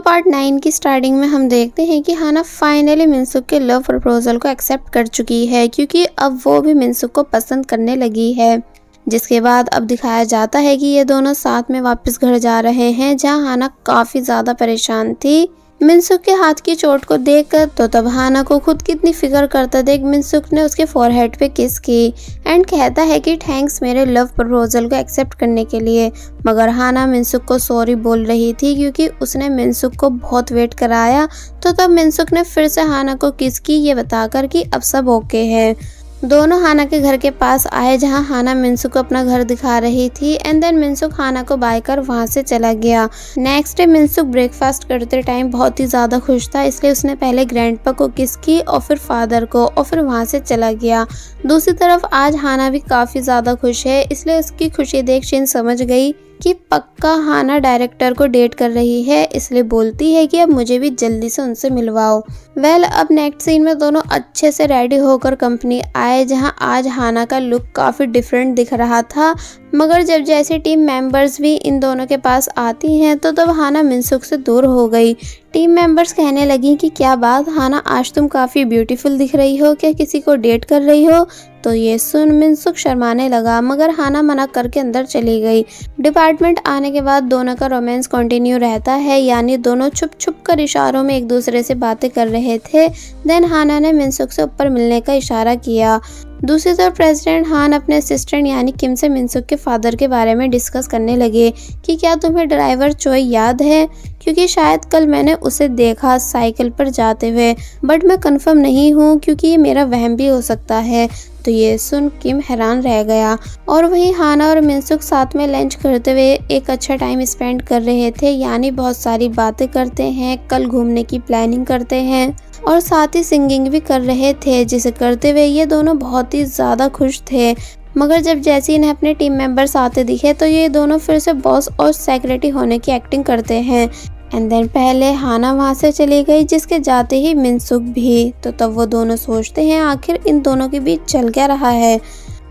Part 9 की starting में हम देखते हैं कि हाना फाइनली मिनसुक के लव प्रपोजल को एक्सेप्ट कर चुकी है, क्योंकि अब वो भी मिनसुक को पसंद करने लगी है। जिसके बाद अब दिखाया जाता है कि ये दोनों साथ में वापस घर जा रहे हैं, जहां हाना काफी ज्यादा परेशान थी मिनसुक के हाथ की चोट को देखकर। तो तब हाना को खुद की इतनी फिक्र करता देख मिनसुक ने उसके फोरहेड पे किस की एंड कहता है कि थैंक्स मेरे लव प्रपोजल को एक्सेप्ट करने के लिए। मगर हाना मिनसुक को सॉरी बोल रही थी, क्योंकि उसने मिनसुक को बहुत वेट कराया। तो तब मिनसुक ने फिर से हाना को किस की ये बताकर कि अब सब ओके है। दोनों हाना के घर के पास आए, जहां हाना मिनसुक को अपना घर दिखा रही थी एंड देन मिनसुक हाना को बाय कर वहां से चला गया। नेक्स्ट डे मिनसुक ब्रेकफास्ट करते टाइम बहुत ही ज्यादा खुश था, इसलिए उसने पहले ग्रैंडपा को किस की और फिर फादर को और फिर वहां से चला गया। दूसरी तरफ आज हाना भी काफी ज्यादा खुश है, इसलिए उसकी खुशी देख शिन समझ गई कि पक्का हाना डायरेक्टर को डेट कर रही है, इसलिए बोलती है कि अब मुझे भी जल्दी से उनसे मिलवाओ। अब नेक्स्ट सीन में दोनों अच्छे से रेडी होकर कंपनी आए, जहां आज हाना का लुक काफी डिफरेंट दिख रहा था। मगर जब जैसे टीम मेंबर्स भी इन दोनों के पास आती हैं, तो तब हाना मिनसुक से दूर हो गई। टीम मेंबर्स कहने लगी कि क्या बात हाना, आज तुम काफी ब्यूटीफुल दिख रही हो, क्या किसी को डेट कर रही हो? तो ये सुन मिनसुक शर्माने लगा, मगर हाना मना करके अंदर चली गई। डिपार्टमेंट आने के बाद दोनों का रोमांस कंटिन्यू रहता है, यानी दोनों छुप छुप कर इशारों में एक दूसरे से बातें कर रहे थे। देन हाना ने मिनसुक से ऊपर मिलने का इशारा किया। दूसरी तरफ प्रेसिडेंट हान अपने असिस्टेंट यानी किम से मिनसुक के फादर के बारे में डिस्कस करने लगे कि क्या तुम्हें ड्राइवर चोई याद है, क्योंकि शायद कल मैंने उसे देखा साइकिल पर जाते हुए, बट मैं कंफर्म नहीं हूँ क्योंकि ये मेरा वहम भी हो सकता है। तो ये सुन किम हैरान रह गया। और वहीं हाना और मिनसुक साथ में लंच करते हुए एक अच्छा टाइम स्पेंड कर रहे थे, यानी बहुत सारी बातें करते हैं, कल घूमने की प्लानिंग करते हैं और साथ ही सिंगिंग भी कर रहे थे, जिसे करते हुए ये दोनों बहुत ही ज़्यादा खुश थे। मगर जब जैसे इन्हें अपने टीम मेंबर्स आते दिखे, तो ये दोनों फिर से बॉस और सेक्रेटरी होने की एक्टिंग करते हैं। एंड देन पहले हाना वहाँ से चली गई, जिसके जाते ही मिनसुक भी। तो तब वो दोनों सोचते हैं आखिर इन दोनों के बीच चल क्या रहा है।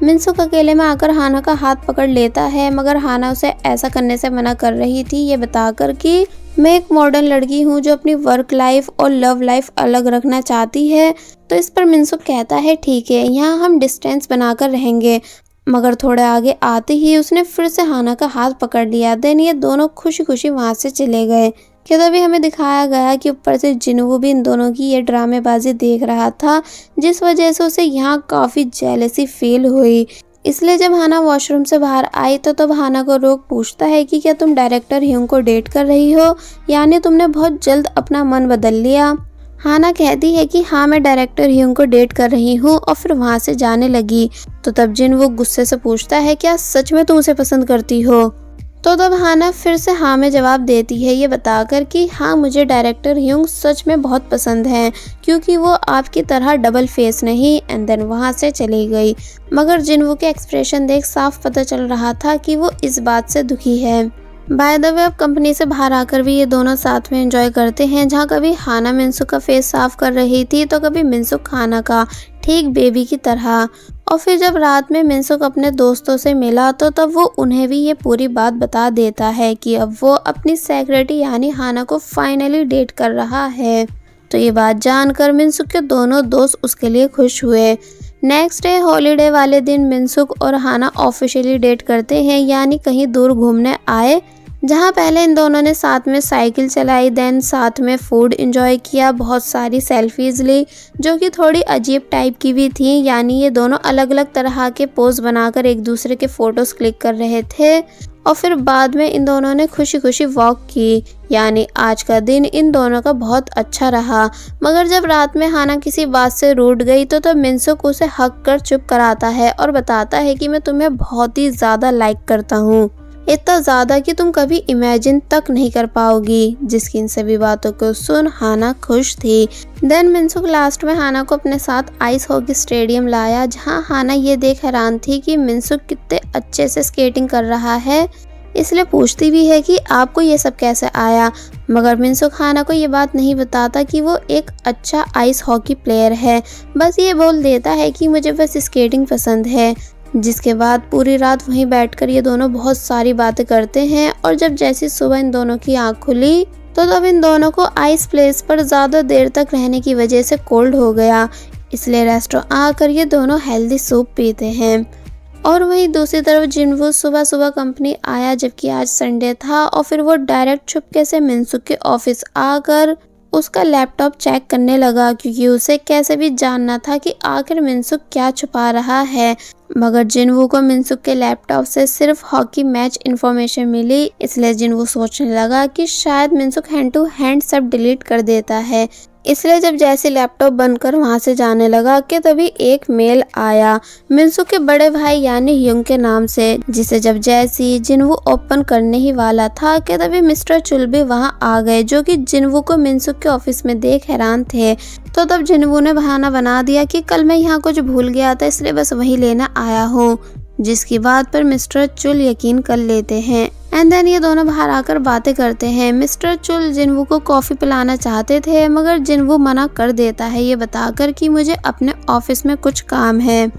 मिनसुक अकेले में आकर हाना का हाथ पकड़ लेता है, मगर हाना उसे ऐसा करने से मना कर रही थी, ये बताकर कि मैं एक मॉडर्न लड़की हूँ जो अपनी वर्क लाइफ और लव लाइफ अलग रखना चाहती है। तो इस पर मिनसुक कहता है ठीक है, यहाँ हम डिस्टेंस बनाकर रहेंगे। मगर थोड़े आगे आते ही उसने फिर से हाना का हाथ पकड़ लिया। देन ये दोनों खुशी खुशी वहां से चले गए। कि तभी हमें दिखाया गया कि ऊपर से जिनवू भी इन दोनों की ये ड्रामेबाजी देख रहा था, जिस वजह से उसे यहाँ काफी जेलसी फील हुई। इसलिए जब हाना वॉशरूम से बाहर आई, तो तब हाना को रोक पूछता है कि क्या तुम डायरेक्टर ह्यूंग को डेट कर रही हो, यानी तुमने बहुत जल्द अपना मन बदल लिया। हाना कहती है कि हाँ, मैं डायरेक्टर ह्यूंग को डेट कर रही हूँ और फिर वहाँ से जाने लगी। तो तब जिनवू गुस्से से पूछता है क्या सच में तुम उसे पसंद करती हो? तो तब हाना फिर से हाँ में जवाब देती है, ये बताकर कि हाँ, मुझे डायरेक्टर ह्यूंग सच में बहुत पसंद हैं, क्योंकि वो आपकी तरह डबल फेस नहीं। एंड देन वहाँ से चली गई। मगर जिनवू के एक्सप्रेशन देख साफ पता चल रहा था कि वो इस बात से दुखी है। बाय द वे अब कंपनी से बाहर आकर भी ये दोनों साथ में एंजॉय करते हैं, जहाँ कभी हाना मिनसुक का फेस साफ कर रही थी, तो कभी मिनसुक हाना का, ठीक बेबी की तरह। और फिर जब रात में मिनसुक अपने दोस्तों से मिला, तो तब वो उन्हें भी ये पूरी बात बता देता है कि अब वो अपनी सेक्रेटरी यानी हाना को फाइनली डेट कर रहा है। तो ये बात जानकर मिनसुक के दोनों दोस्त उसके लिए खुश हुए। नेक्स्ट डे हॉलीडे वाले दिन मिनसुक और हाना ऑफिशियली डेट करते हैं, यानी कहीं दूर घूमने आए, जहाँ पहले इन दोनों ने साथ में साइकिल चलाई, देन साथ में फूड एंजॉय किया, बहुत सारी सेल्फीज ली जो कि थोड़ी अजीब टाइप की भी थी, यानी ये दोनों अलग अलग तरह के पोज बनाकर एक दूसरे के फोटोज क्लिक कर रहे थे। और फिर बाद में इन दोनों ने खुशी खुशी वॉक की, यानी आज का दिन इन दोनों का बहुत अच्छा रहा। मगर जब रात में हाना किसी बात से रूठ गई, तो तब मिनसुक उसे हक कर चुप कराता है और बताता है कि मैं तुम्हें बहुत ही ज़्यादा लाइक करता हूँ, इतना ज़्यादा कि तुम कभी इमेजिन तक नहीं कर पाओगी। जिसकी इन सभी बातों को सुन हाना खुश थी। देन मिनसुक लास्ट में हाना को अपने साथ आइस हॉकी स्टेडियम लाया, जहां हाना ये देख हैरान थी कि मिनसुक कितने अच्छे से स्केटिंग कर रहा है, इसलिए पूछती भी है कि आपको ये सब कैसे आया। मगर मिनसुक हाना को ये बात नहीं बताता कि वो एक अच्छा आइस हॉकी प्लेयर है, बस ये बोल देता है कि मुझे बस स्केटिंग पसंद है। जिसके बाद पूरी रात वहीं बैठकर ये दोनों बहुत सारी बातें करते हैं। और जब जैसी सुबह इन दोनों की आँख खुली, तो तब इन दोनों को आइस प्लेस पर ज़्यादा देर तक रहने की वजह से कोल्ड हो गया, इसलिए रेस्टोरेंट आकर ये दोनों हेल्दी सूप पीते हैं। और वहीं दूसरी तरफ जिनवू सुबह सुबह कंपनी आया जबकि आज संडे था, और फिर वो डायरेक्ट चुपके से मिनसुक के ऑफिस आकर उसका लैपटॉप चेक करने लगा, क्योंकि उसे कैसे भी जानना था कि आखिर मिनसुक क्या छुपा रहा है। मगर जिनवू को मिनसुक के लैपटॉप से सिर्फ हॉकी मैच इन्फॉर्मेशन मिली, इसलिए जिनवू सोचने लगा कि शायद मिनसुक हैंड टू हैंड सब डिलीट कर देता है। इसलिए जब जैसे लैपटॉप बंद कर वहां से जाने लगा कि तभी एक मेल आया मिनसुक के बड़े भाई यानी ह्युंग के नाम से, जिसे जब जैसी जिनवू ओपन करने ही वाला था कि तभी मिस्टर चुल भी वहां आ गए, जो कि जिनवू को मिनसुक के ऑफिस में देख हैरान थे। तो तब जिनवू ने बहाना बना दिया कि कल मैं यहाँ कुछ भूल गया था, इसलिए बस वही लेना आया हूँ, जिसकी बात पर मिस्टर चुल यकीन कर लेते हैं। एंड देन ये दोनों बाहर आकर बातें करते हैं। मिस्टर चुल जिनवू को कॉफी पिलाना चाहते थे, मगर जिनवू मना कर देता है ये बताकर कि मुझे अपने ऑफिस में कुछ काम है।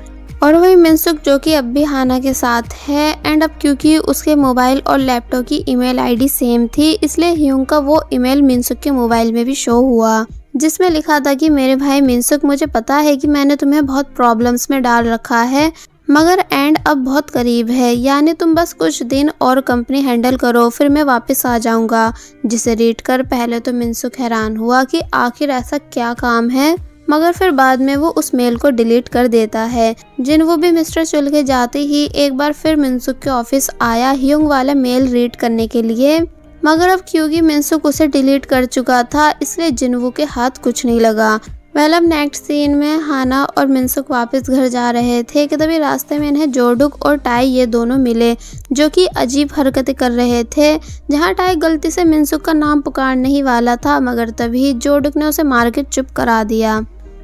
और वही मिनसुक जो कि अब भी हाना के साथ है, एंड अब क्योंकि उसके मोबाइल और लैपटॉप की ईमेल आईडी सेम थी, इसलिए ह्युंग का वो ईमेल मिनसुक के मोबाइल में भी शो हुआ, जिसमें लिखा था कि मेरे भाई मिनसुक, मुझे पता है कि मैंने तुम्हें बहुत प्रॉब्लम्स में डाल रखा है, मगर एंड अब बहुत करीब है, यानी तुम बस कुछ दिन और कंपनी हैंडल करो, फिर मैं वापस आ जाऊंगा। जिसे रीड कर पहले तो मिनसुक हैरान हुआ कि आखिर ऐसा क्या काम है, मगर फिर बाद में वो उस मेल को डिलीट कर देता है। जिनवू भी मिस्टर चुल के जाते ही एक बार फिर मिनसुक के ऑफिस आया ह्युंग वाला मेल रीड करने के लिए, मगर अब क्योंकि मिनसुक उसे डिलीट कर चुका था, इसलिए जिनवू के हाथ कुछ नहीं लगा। अब नेक्स्ट सीन में हाना और मिनसुक वापस घर जा रहे थे कि तभी रास्ते में इन्हें जोडुक और टाई ये दोनों मिले, जो कि अजीब हरकतें कर रहे थे। जहां टाई गलती से मिनसुक का नाम पुकारने ही वाला था, मगर तभी जोडुक ने उसे मार के चुप करा दिया।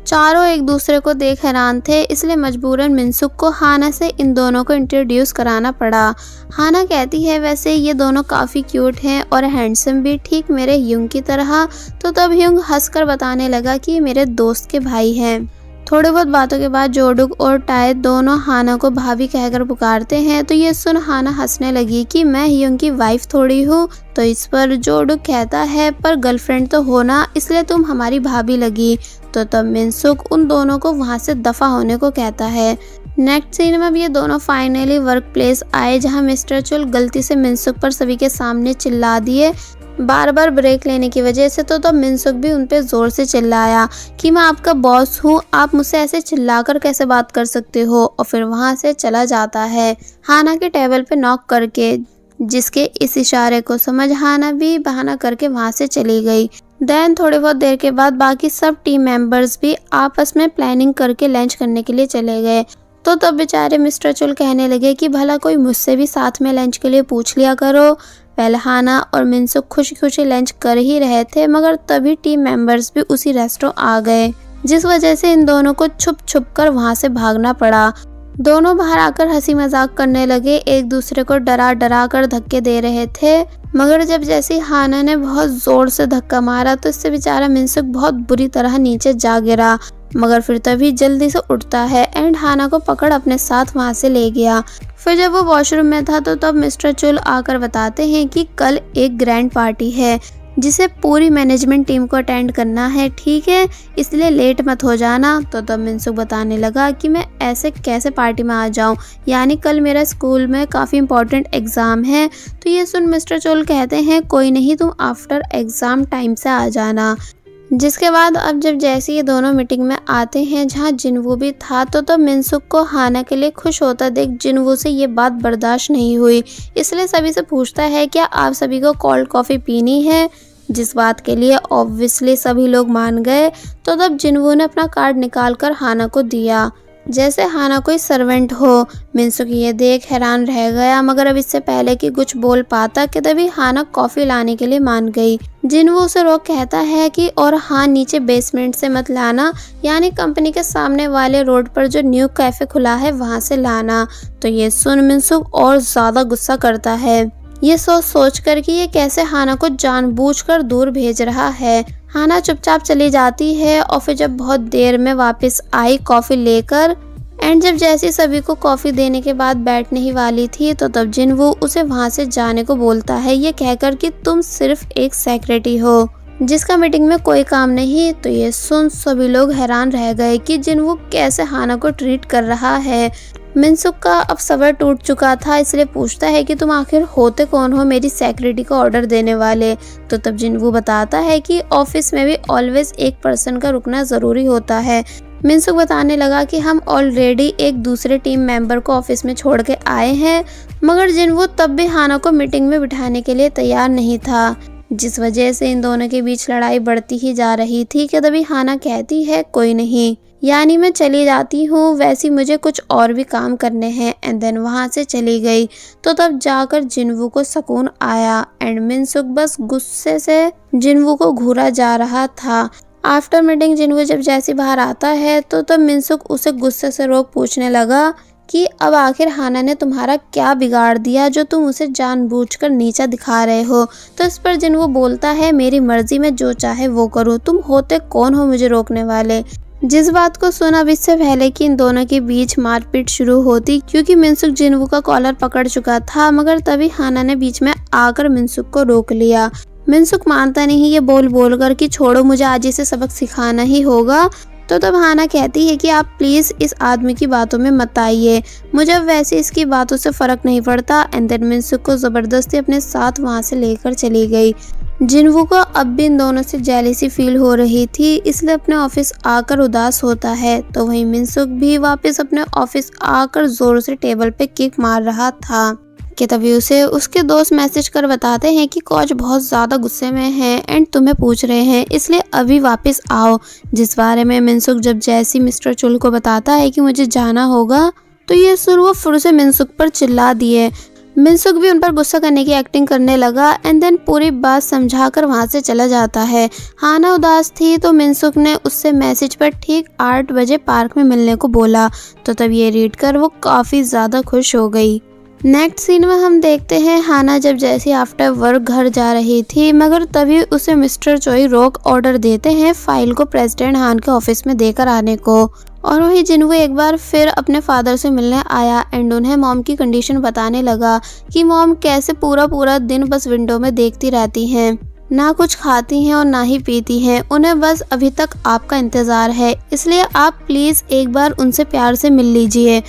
चारों एक दूसरे को देख हैरान थे, इसलिए मजबूरन मिनसुक को हाना से इन दोनों को इंट्रोड्यूस कराना पड़ा। हाना कहती है वैसे ये दोनों काफ़ी क्यूट हैं और हैंडसम भी, ठीक मेरे ह्युंग की तरह। तो तब ह्युंग हंसकर बताने लगा कि ये मेरे दोस्त के भाई हैं। थोड़ी बहुत बातों के बाद जोडुक और टाई दोनों हाना को भाभी कहकर पुकारते हैं, तो ये सुन हाना हंसने लगी कि मैं ह्युंग की वाइफ थोड़ी हूँ। तो इस पर जोडुक कहता है पर गर्लफ्रेंड तो हो ना, इसलिए तुम हमारी भाभी लगी। तो तब मिनसुक उन दोनों को वहाँ से दफा होने को कहता है। नेक्स्ट सीन में अब ये दोनों फाइनली वर्क प्लेस आए, जहाँ मिस्टर चुल गलती से मिनसुक पर सभी के सामने चिल्ला दिए बार बार ब्रेक लेने की वजह से। तो तब मिनसुक भी उन पे जोर से चिल्लाया कि मैं आपका बॉस हूँ, आप मुझसे ऐसे चिल्लाकर कैसे बात कर सकते हो, और फिर वहाँ से चला जाता है हाना के टेबल पे नॉक करके, जिसके इस इशारे को समझ हाना भी बहाना करके वहाँ से चली गई। देन थोड़ी बहुत देर के बाद बाकी सब टीम मेंबर्स भी आपस में प्लानिंग करके लंच करने के लिए चले गए। तो तब बेचारे मिस्टर चुल कहने लगे कि भला कोई मुझसे भी साथ में लंच के लिए पूछ लिया करो। पहले हाना और मिनसुक खुशी खुशी लंच कर ही रहे थे, मगर तभी टीम मेंबर्स भी उसी रेस्टोरेंट आ गए, जिस वजह से इन दोनों को छुप छुप कर वहाँ से भागना पड़ा। दोनों बाहर आकर हंसी मजाक करने लगे, एक दूसरे को डरा डरा कर धक्के दे रहे थे, मगर जब जैसे हाना ने बहुत जोर से धक्का मारा तो इससे बेचारा मिनसुक बहुत बुरी तरह नीचे जा गिरा, मगर फिर तभी जल्दी से उठता है एंड हाना को पकड़ अपने साथ वहां से ले गया। फिर जब वो वॉशरूम में था तो तब मिस्टर चुल आकर बताते हैं कि कल एक ग्रैंड पार्टी है, जिसे पूरी मैनेजमेंट टीम को अटेंड करना है, ठीक है, इसलिए लेट मत हो जाना। तो तब मिनसुक बताने लगा कि मैं ऐसे कैसे पार्टी में आ जाऊं, यानी कल मेरा स्कूल में काफ़ी इंपॉर्टेंट एग्ज़ाम है। तो ये सुन मिस्टर चोल कहते हैं कोई नहीं, तुम आफ्टर एग्ज़ाम टाइम से आ जाना। जिसके बाद अब जब जैसे ये दोनों मीटिंग में आते हैं जहाँ जिनवू भी था, तो तब मिनसुक को हाना के लिए खुश होता देख जिनवू से ये बात बर्दाश्त नहीं हुई, इसलिए सभी से पूछता है क्या आप सभी को कोल्ड कॉफ़ी पीनी है, जिस बात के लिए ऑब्वियसली सभी लोग मान गए। तो तब जिनवू ने अपना कार्ड निकालकर हाना को दिया, जैसे हाना कोई सर्वेंट हो। मिनसुक ये देख हैरान रह गया, मगर अब इससे पहले कि कुछ बोल पाता कि तभी हाना कॉफ़ी लाने के लिए मान गई। जिनवू उसे रोक कहता है कि और हाँ, नीचे बेसमेंट से मत लाना, यानी कंपनी के सामने वाले रोड पर जो न्यू कैफ़े खुला है वहाँ से लाना। तो ये सुन मिनसुक और ज़्यादा गुस्सा करता है, ये सोच कर कि ये कैसे हाना को जानबूझकर दूर भेज रहा है। हाना चुपचाप चली जाती है और फिर जब बहुत देर में वापस आई कॉफ़ी लेकर, एंड जब जैसी सभी को कॉफी देने के बाद बैठने ही वाली थी तो तब जिनवू उसे वहां से जाने को बोलता है, ये कहकर कि तुम सिर्फ एक सेक्रेटरी हो जिसका मीटिंग में कोई काम नहीं। तो ये सुन सभी लोग हैरान रह गए कि जिनवू कैसे हाना को ट्रीट कर रहा है। मिनसुक का अब सब्र टूट चुका था, इसलिए पूछता है कि तुम आखिर होते कौन हो मेरी सेक्रेटरी को ऑर्डर देने वाले। तो तब जिनवू बताता है कि ऑफिस में भी ऑलवेज एक पर्सन का रुकना जरूरी होता है। मिनसुक बताने लगा कि हम ऑलरेडी एक दूसरे टीम मेंबर को ऑफिस में छोड़ के आए हैं, मगर जिनवू तब भी हाना को मीटिंग में बिठाने के लिए तैयार नहीं था, जिस वजह से इन दोनों के बीच लड़ाई बढ़ती ही जा रही थी। कि तभी हाना कहती है कोई नहीं, यानी मैं चली जाती हूँ, वैसे मुझे कुछ और भी काम करने हैं। एंड देन वहाँ से चली गई। तो तब जाकर जिनवू को सुकून आया एंड मिनसुक बस गुस्से से जिनवू को घूरा जा रहा था। आफ्टर मीटिंग जिनवू जब जैसे बाहर आता है तो तब मिनसुक उसे गुस्से से रोक पूछने लगा कि अब आखिर हाना ने तुम्हारा क्या बिगाड़ दिया जो तुम उसे जानबूझकर नीचा दिखा रहे हो। तो इस पर जिनवू बोलता है मेरी मर्जी में जो चाहे वो करूँ, तुम होते कौन हो मुझे रोकने वाले। जिस बात को सुना अब इससे पहले कि इन दोनों के बीच मारपीट शुरू होती, क्योंकि मिनसुक जिनवू का कॉलर पकड़ चुका था, मगर तभी हाना ने बीच में आकर मिनसुक को रोक लिया। मिनसुक मानता नहीं, ये बोल बोलकर कि छोड़ो मुझे आज इसे सबक सिखाना ही होगा। तो तब हाना कहती है कि आप प्लीज इस आदमी की बातों में मत आइए, मुझे अब वैसे इसकी बातों से फर्क नहीं पड़ता। एंड देन मिनसुक को जबरदस्ती अपने साथ वहां से लेकर चली गई। जिनवू को अब भी इन दोनों से जेलसी फील हो रही थी, इसलिए अपने ऑफिस आकर उदास होता है। तो वहीं मिनसुक भी वापस अपने ऑफिस आकर जोर से टेबल पे किक मार रहा था कि तभी उसे उसके दोस्त मैसेज कर बताते हैं कि कोच बहुत ज़्यादा गुस्से में हैं एंड तुम्हें पूछ रहे हैं, इसलिए अभी वापस आओ। जिस बारे में मिनसुक जब जैसी मिस्टर चुल को बताता है कि मुझे जाना होगा, तो ये सुन वो फिर से मिनसुक पर चिल्ला दिए। मिनसुक भी उन पर गुस्सा करने की एक्टिंग करने लगा एंड देन पूरी बात समझाकर वहां से चला जाता है। हाना उदास थी तो मिनसुक ने उससे मैसेज पर ठीक 8 बजे पार्क में मिलने को बोला। तो तब ये रीड कर वो काफ़ी ज़्यादा खुश हो गई। नेक्स्ट सीन में हम देखते हैं हाना जब जैसे आफ्टर वर्क घर जा रही थी, मगर तभी उसे मिस्टर चोई रोक ऑर्डर देते हैं फाइल को प्रेसिडेंट हान के ऑफिस में देकर आने को। और वही जिनवू एक बार फिर अपने फादर से मिलने आया एंड उन्हें मॉम की कंडीशन बताने लगा कि मॉम कैसे पूरा दिन बस विंडो में देखती रहती हैं, ना कुछ खाती हैं और ना ही पीती हैं, उन्हें बस अभी तक आपका इंतज़ार है, इसलिए आप प्लीज़ एक बार उनसे प्यार से मिल लीजिए।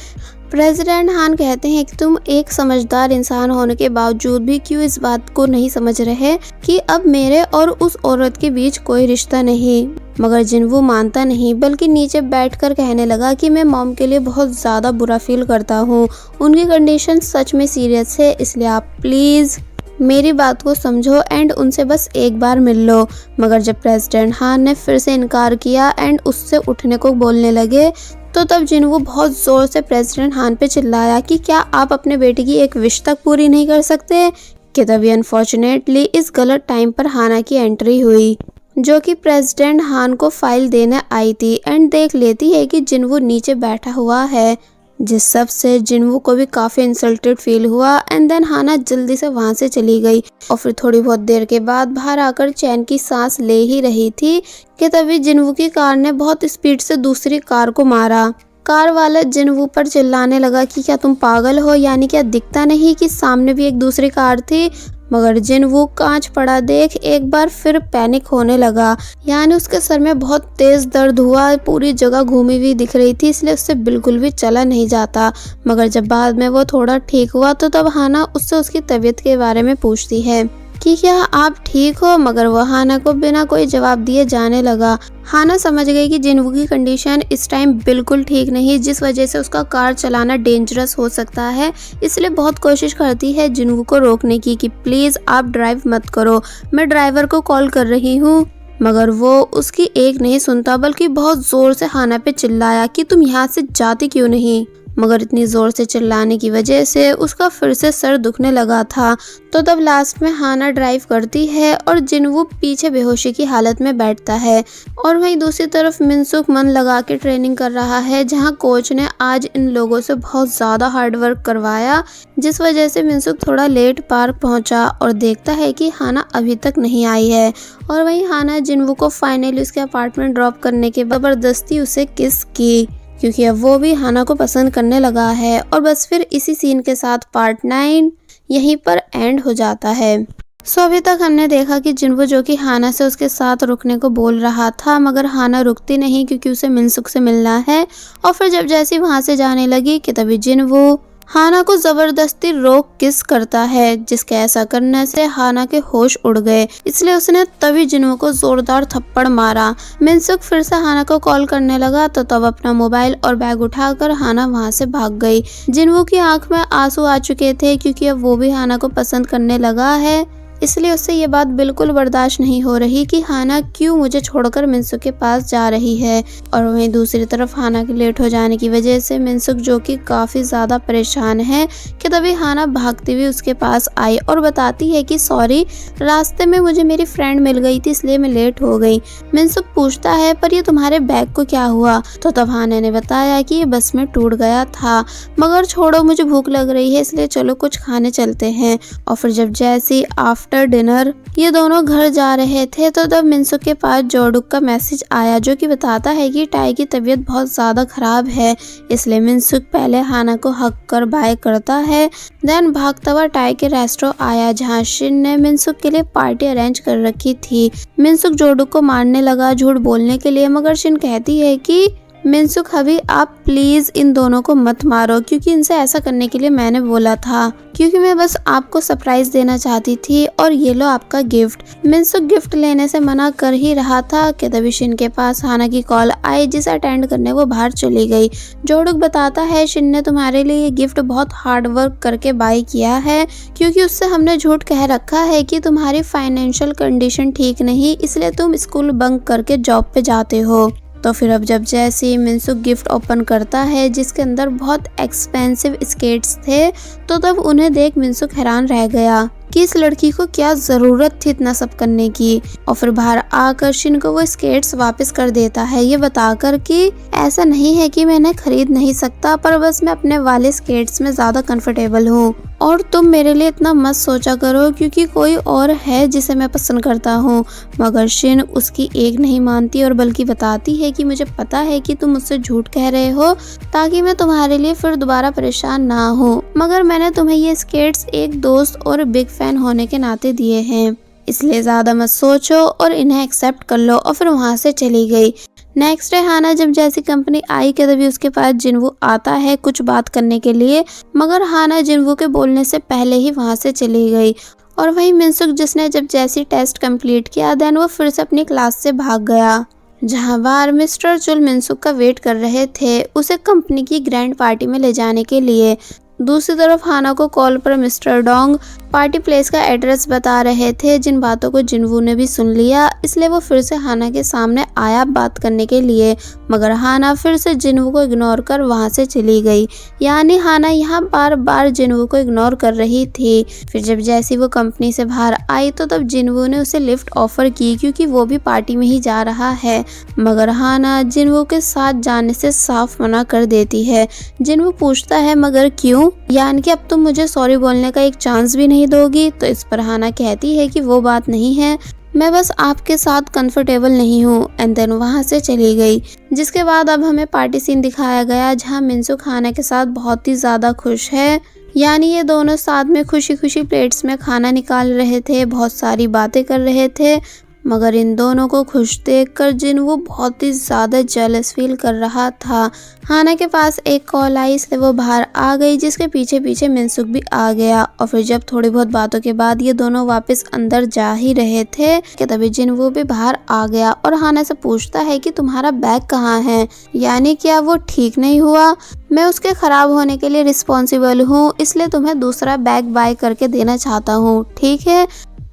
प्रेसिडेंट हान कहते हैं कि तुम एक समझदार इंसान होने के बावजूद भी क्यों इस बात को नहीं समझ रहे कि अब मेरे और उस औरत के बीच कोई रिश्ता नहीं। मगर जिनवू मानता नहीं, बल्कि नीचे बैठकर कहने लगा कि मैं मॉम के लिए बहुत ज़्यादा बुरा फील करता हूँ, उनकी कंडीशन सच में सीरियस है, इसलिए आप प्लीज़ मेरी बात को समझो एंड उनसे बस एक बार मिल लो। मगर जब प्रेसिडेंट हान ने फिर से इनकार किया एंड उससे उठने को बोलने लगे, तो तब जिनवू बहुत ज़ोर से प्रेसिडेंट हान पे चिल्लाया कि क्या आप अपने बेटे की एक विश तक पूरी नहीं कर सकते। कि तभी अनफॉर्चुनेटली इस गलत टाइम पर हाना की एंट्री हुई, जो कि प्रेसिडेंट हान को फाइल देने आई थी एंड देख लेती है कि जिनवू नीचे बैठा हुआ है, जिस सब से जिनवू को भी काफ़ी इंसल्टेड फील हुआ। एंड देन हाना जल्दी से वहां से चली गई और फिर थोड़ी बहुत देर के बाद बाहर आकर चैन की सांस ले ही रही थी कि तभी जिनवू की कार ने बहुत स्पीड से दूसरी कार को मारा। कार वाला जिनवू पर चिल्लाने लगा कि क्या तुम पागल हो, यानी क्या दिखता नहीं कि सामने भी एक दूसरी कार थी। मगर जिनवू कांच पड़ा देख एक बार फिर पैनिक होने लगा, यानी उसके सर में बहुत तेज दर्द हुआ, पूरी जगह घूमी हुई दिख रही थी, इसलिए उससे बिल्कुल भी चला नहीं जाता। मगर जब बाद में वो थोड़ा ठीक हुआ तो तब हाना उससे उसकी तबीयत के बारे में पूछती है कि क्या आप ठीक हो, मगर वो हाना को बिना कोई जवाब दिए जाने लगा। हाना समझ गई कि जिनवू की कंडीशन इस टाइम बिल्कुल ठीक नहीं, जिस वजह से उसका कार चलाना डेंजरस हो सकता है, इसलिए बहुत कोशिश करती है जिनवू को रोकने की कि प्लीज़ आप ड्राइव मत करो, मैं ड्राइवर को कॉल कर रही हूँ। मगर वो उसकी एक नहीं सुनता, बल्कि बहुत ज़ोर से हाना पे चिल्लाया कि तुम यहाँ से जाती क्यों नहीं। मगर इतनी ज़ोर से चिल्लाने की वजह से उसका फिर से सर दुखने लगा था। तो तब लास्ट में हाना ड्राइव करती है और जिनवू पीछे बेहोशी की हालत में बैठता है। और वहीं दूसरी तरफ मिनसुक मन लगा के ट्रेनिंग कर रहा है, जहां कोच ने आज इन लोगों से बहुत ज़्यादा हार्ड वर्क करवाया, जिस वजह से मिनसुक थोड़ा लेट पार्क पहुंचा और देखता है कि हाना अभी तक नहीं आई है। और वहीं हाना जिनवू को फाइनली उसके अपार्टमेंट ड्रॉप करने के ज़बरदस्ती उसे किस की, क्योंकि अब वो भी हाना को पसंद करने लगा है। और बस फिर इसी सीन के साथ पार्ट 9 यहीं पर एंड हो जाता है। सो अभी तक हमने देखा कि जिन्वो जो कि हाना से उसके साथ रुकने को बोल रहा था, मगर हाना रुकती नहीं क्योंकि उसे मिनसुक से मिलना है। और फिर जब जैसी वहां से जाने लगी कि तभी जिन्वो हाना को जबरदस्ती रोक किस करता है, जिसके ऐसा करने से हाना के होश उड़ गए। इसलिए उसने तभी जिन्वो को जोरदार थप्पड़ मारा। मिनसुक फिर से हाना को कॉल करने लगा तो तब अपना मोबाइल और बैग उठाकर हाना वहां से भाग गई। जिन्वो की आंख में आंसू आ चुके थे क्योंकि अब वो भी हाना को पसंद करने लगा है। इसलिए उससे ये बात बिल्कुल बर्दाश्त नहीं हो रही कि हाना क्यों मुझे छोड़कर मिनसुक के पास जा रही है। और वहीं दूसरी तरफ हाना के लेट हो जाने की वजह से मिनसुक जो कि काफ़ी ज़्यादा परेशान है कि तभी हाना भागती हुई उसके पास आई और बताती है कि सॉरी, रास्ते में मुझे मेरी फ्रेंड मिल गई थी इसलिए मैं लेट हो गई। मिनसुक पूछता है पर ये तुम्हारे बैग को क्या हुआ? तो तब हाना ने बताया कि ये बस में टूट गया था, मगर छोड़ो मुझे भूख लग रही है इसलिए चलो कुछ खाने चलते हैं। और फिर जब जैसी आफ्टर डिनर ये दोनों घर जा रहे थे तो तब मिनसुक के पास जोडुक का मैसेज आया जो कि बताता है कि टाई की तबीयत बहुत ज़्यादा खराब है। इसलिए मिनसुक पहले हाना को हक कर बाय करता है, देन भागता हुआ टाई के रेस्टोरेंट आया जहां शिन ने मिनसुक के लिए पार्टी अरेंज कर रखी थी। मिनसुक जोडुक को मारने लगा झूठ बोलने के लिए, मगर शिन कहती है कि मिनसुक अभी आप प्लीज इन दोनों को मत मारो क्योंकि इनसे ऐसा करने के लिए मैंने बोला था, क्योंकि मैं बस आपको सरप्राइज देना चाहती थी और ये लो आपका गिफ्ट। मिनसुक गिफ्ट लेने से मना कर ही रहा था कि तभी शिन के पास हाना की कॉल आई जिसे अटेंड करने वो बाहर चली गई। जोडुक बताता है शिन ने तुम्हारे लिए ये गिफ्ट बहुत हार्ड वर्क करके बाय किया है क्योंकि उससे हमने झूठ कह रखा है कि तुम्हारी फाइनेंशियल कंडीशन ठीक नहीं इसलिए तुम स्कूल बंक करके जॉब पे जाते हो। तो फिर अब जब जैसे मिनसुक गिफ्ट ओपन करता है जिसके अंदर बहुत एक्सपेंसिव स्केट्स थे तो तब उन्हें देख मिनसुक हैरान रह गया कि इस लड़की को क्या जरूरत थी इतना सब करने की। और फिर बाहर आकर शिन को वो स्केट्स वापस कर देता है ये बताकर कि ऐसा नहीं है कि मैं इन्हें खरीद नहीं सकता, पर बस मैं अपने वाले स्केट्स में ज्यादा कंफर्टेबल हूँ और तुम मेरे लिए इतना मत सोचा करो क्योंकि कोई और है जिसे मैं पसंद करता हूँ। मगर शिन उसकी एक नहीं मानती और बल्कि बताती है कि मुझे पता है कि तुम मुझसे झूठ कह रहे हो ताकि मैं तुम्हारे लिए फिर दोबारा परेशान ना हो, मगर मैंने तुम्हें ये स्केट्स एक दोस्त और बिग फैन होने के नाते दिए हैं, इसलिए ज्यादा मत सोचो और इन्हें एक्सेप्ट कर लो। और फिर वहां से चली गई। नेक्स्ट डे हाना जब जैसी कंपनी आई के तभी उसके पास जिन्वो आता है कुछ बात करने के लिए, मगर हाना जिन्वो के बोलने से पहले ही वहां से चली गई। और वही मिनसुक जिसने जब जैसी टेस्ट कंप्लीट किया देन वो फिर से अपनी क्लास से भाग गया जहां बाहर मिस्टर चुल मिनसुक का वेट कर रहे थे उसे कंपनी की ग्रैंड पार्टी में ले जाने के लिए। दूसरी तरफ हाना को कॉल पर मिस्टर डोंग पार्टी प्लेस का एड्रेस बता रहे थे जिन बातों को जिन्वो ने भी सुन लिया, इसलिए वो फिर से हाना के सामने आया बात करने के लिए, मगर हाना फिर से जिन्वो को इग्नोर कर वहां से चली गई। यानी हाना यहाँ बार बार जिन्वो को इग्नोर कर रही थी। फिर जब जैसी वो कंपनी से बाहर आई तो तब जिन्वो ने उसे लिफ्ट ऑफर की क्योंकि वो भी पार्टी में ही जा रहा है, मगर हाना जिन्वो के साथ जाने से साफ मना कर देती है। जिन्वो पूछता है मगर क्यों, यानी कि अब तुम मुझे सॉरी बोलने का एक चांस भी नहीं दोगी? तो इस पर हाना कहती है कि वो बात नहीं है, मैं बस आपके साथ कंफर्टेबल नहीं हूँ, एंड देन वहां से चली गई। जिसके बाद अब हमें पार्टी सीन दिखाया गया जहाँ मिनसुक हाना के साथ बहुत ही ज्यादा खुश है। यानी ये दोनों साथ में खुशी खुशी प्लेट्स में खाना निकाल रहे थे, बहुत सारी बातें कर रहे थे, मगर इन दोनों को खुश देखकर जिन्वो बहुत ही ज़्यादा जेलस फील कर रहा था। हाना के पास एक कॉल आई इसलिए वो बाहर आ गई जिसके पीछे पीछे मिनसुक भी आ गया। और फिर जब थोड़ी बहुत बातों के बाद ये दोनों वापस अंदर जा ही रहे थे कि तभी जिन्वो भी बाहर आ गया और हाना से पूछता है कि तुम्हारा बैग कहाँ है, यानी क्या वो ठीक नहीं हुआ? मैं उसके खराब होने के लिए रिस्पॉन्सिबल हूँ इसलिए तुम्हें दूसरा बैग बाय करके देना चाहता हूँ, ठीक है?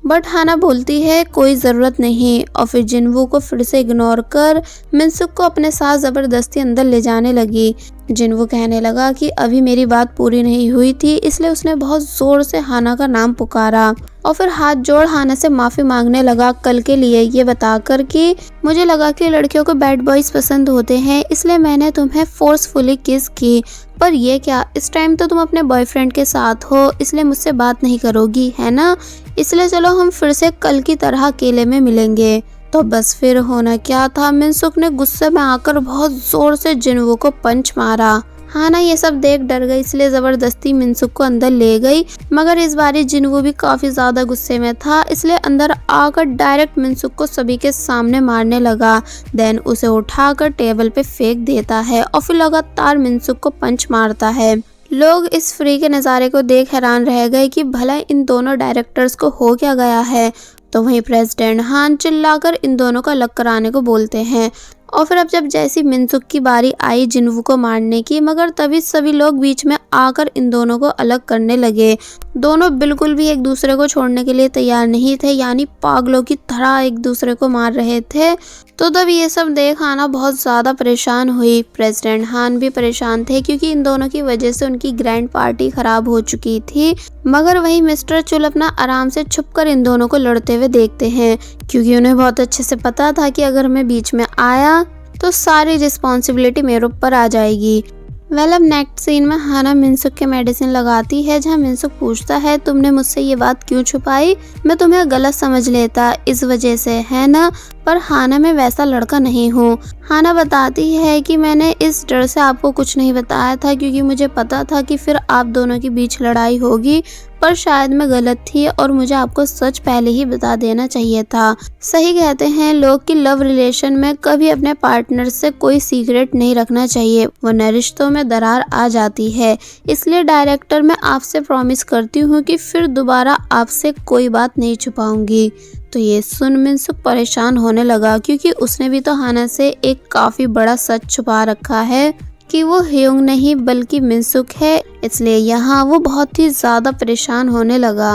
बट हाना बोलती है कोई ज़रूरत नहीं और फिर जिन्वो को फिर से इग्नोर कर मिनसुक को अपने साथ ज़बरदस्ती अंदर ले जाने लगी। जिन्वो कहने लगा कि अभी मेरी बात पूरी नहीं हुई थी, इसलिए उसने बहुत ज़ोर से हाना का नाम पुकारा और फिर हाथ जोड़ हाना से माफ़ी मांगने लगा कल के लिए, ये बताकर कि मुझे लगा कि लड़कियों को बैड बॉयज़ पसंद होते हैं इसलिए मैंने तुम्हें फोर्सफुली किस की, पर ये क्या, इस टाइम तो तुम अपने बॉयफ्रेंड के साथ हो इसलिए मुझसे बात नहीं करोगी, है ना? इसलिए चलो हम फिर से कल की तरह अकेले में मिलेंगे। तो बस फिर होना क्या था, मिनसुक ने गुस्से में आकर बहुत जोर से जिनवो को पंच मारा। हाना ये सब देख डर गई, इसलिए जबरदस्ती मिनसुक को अंदर ले गई, मगर इस बारी जिनवो भी काफी ज्यादा गुस्से में था, इसलिए अंदर आकर डायरेक्ट मिनसुक को सभी के सामने मारने लगा। देन उसे उठाकर टेबल पे फेंक देता है और फिर लगातार मिनसुक को पंच मारता है। लोग इस फ्री के नज़ारे को देख हैरान रह गए कि भला इन दोनों डायरेक्टर्स को हो क्या गया है। तो वहीं प्रेसिडेंट हान चिल्लाकर इन दोनों को अलग कराने को बोलते हैं। और फिर अब जब जैसी मिनसुक की बारी आई जिनवू को मारने की, मगर तभी सभी लोग बीच में आकर इन दोनों को अलग करने लगे। दोनों बिल्कुल भी एक दूसरे को छोड़ने के लिए तैयार नहीं थे, यानी पागलों की तरह एक दूसरे को मार रहे थे। तो तब ये सब देख हाना बहुत ज़्यादा परेशान हुई। प्रेसिडेंट हान भी परेशान थे क्योंकि इन दोनों की वजह से उनकी ग्रैंड पार्टी खराब हो चुकी थी। मगर वही मिस्टर चुल अपना आराम से छुपकर इन दोनों को लड़ते हुए देखते हैं, क्योंकि उन्हें बहुत अच्छे से पता था कि अगर मैं बीच में आया तो सारी रिस्पॉन्सिबिलिटी मेरे ऊपर आ जाएगी। अब नेक्स्ट सीन में हाना मिनसुक के मेडिसिन लगाती है, जहाँ मिनसुक पूछता है तुमने मुझसे ये बात क्यों छुपाई, मैं तुम्हें गलत समझ लेता इस वजह से, है ना? पर हाना मैं वैसा लड़का नहीं हूँ। हाना बताती है कि मैंने इस डर से आपको कुछ नहीं बताया था क्योंकि मुझे पता था कि फिर आप दोनों के बीच लड़ाई होगी, पर शायद मैं गलत थी और मुझे आपको सच पहले ही बता देना चाहिए था। सही कहते हैं लोग कि लव रिलेशन में कभी अपने पार्टनर से कोई सीक्रेट नहीं रखना चाहिए, वरना रिश्तों में दरार आ जाती है। इसलिए डायरेक्टर मैं आपसे प्रॉमिस करती हूँ कि फिर दोबारा आपसे कोई बात नहीं छुपाऊंगी। तो ये सुन मिनसुक परेशान होने लगा क्योंकि उसने भी तो हाना से एक काफी बड़ा सच छुपा रखा है कि वो ह्योंग नहीं बल्कि मिनसुक है, इसलिए यहाँ वो बहुत ही ज़्यादा परेशान होने लगा।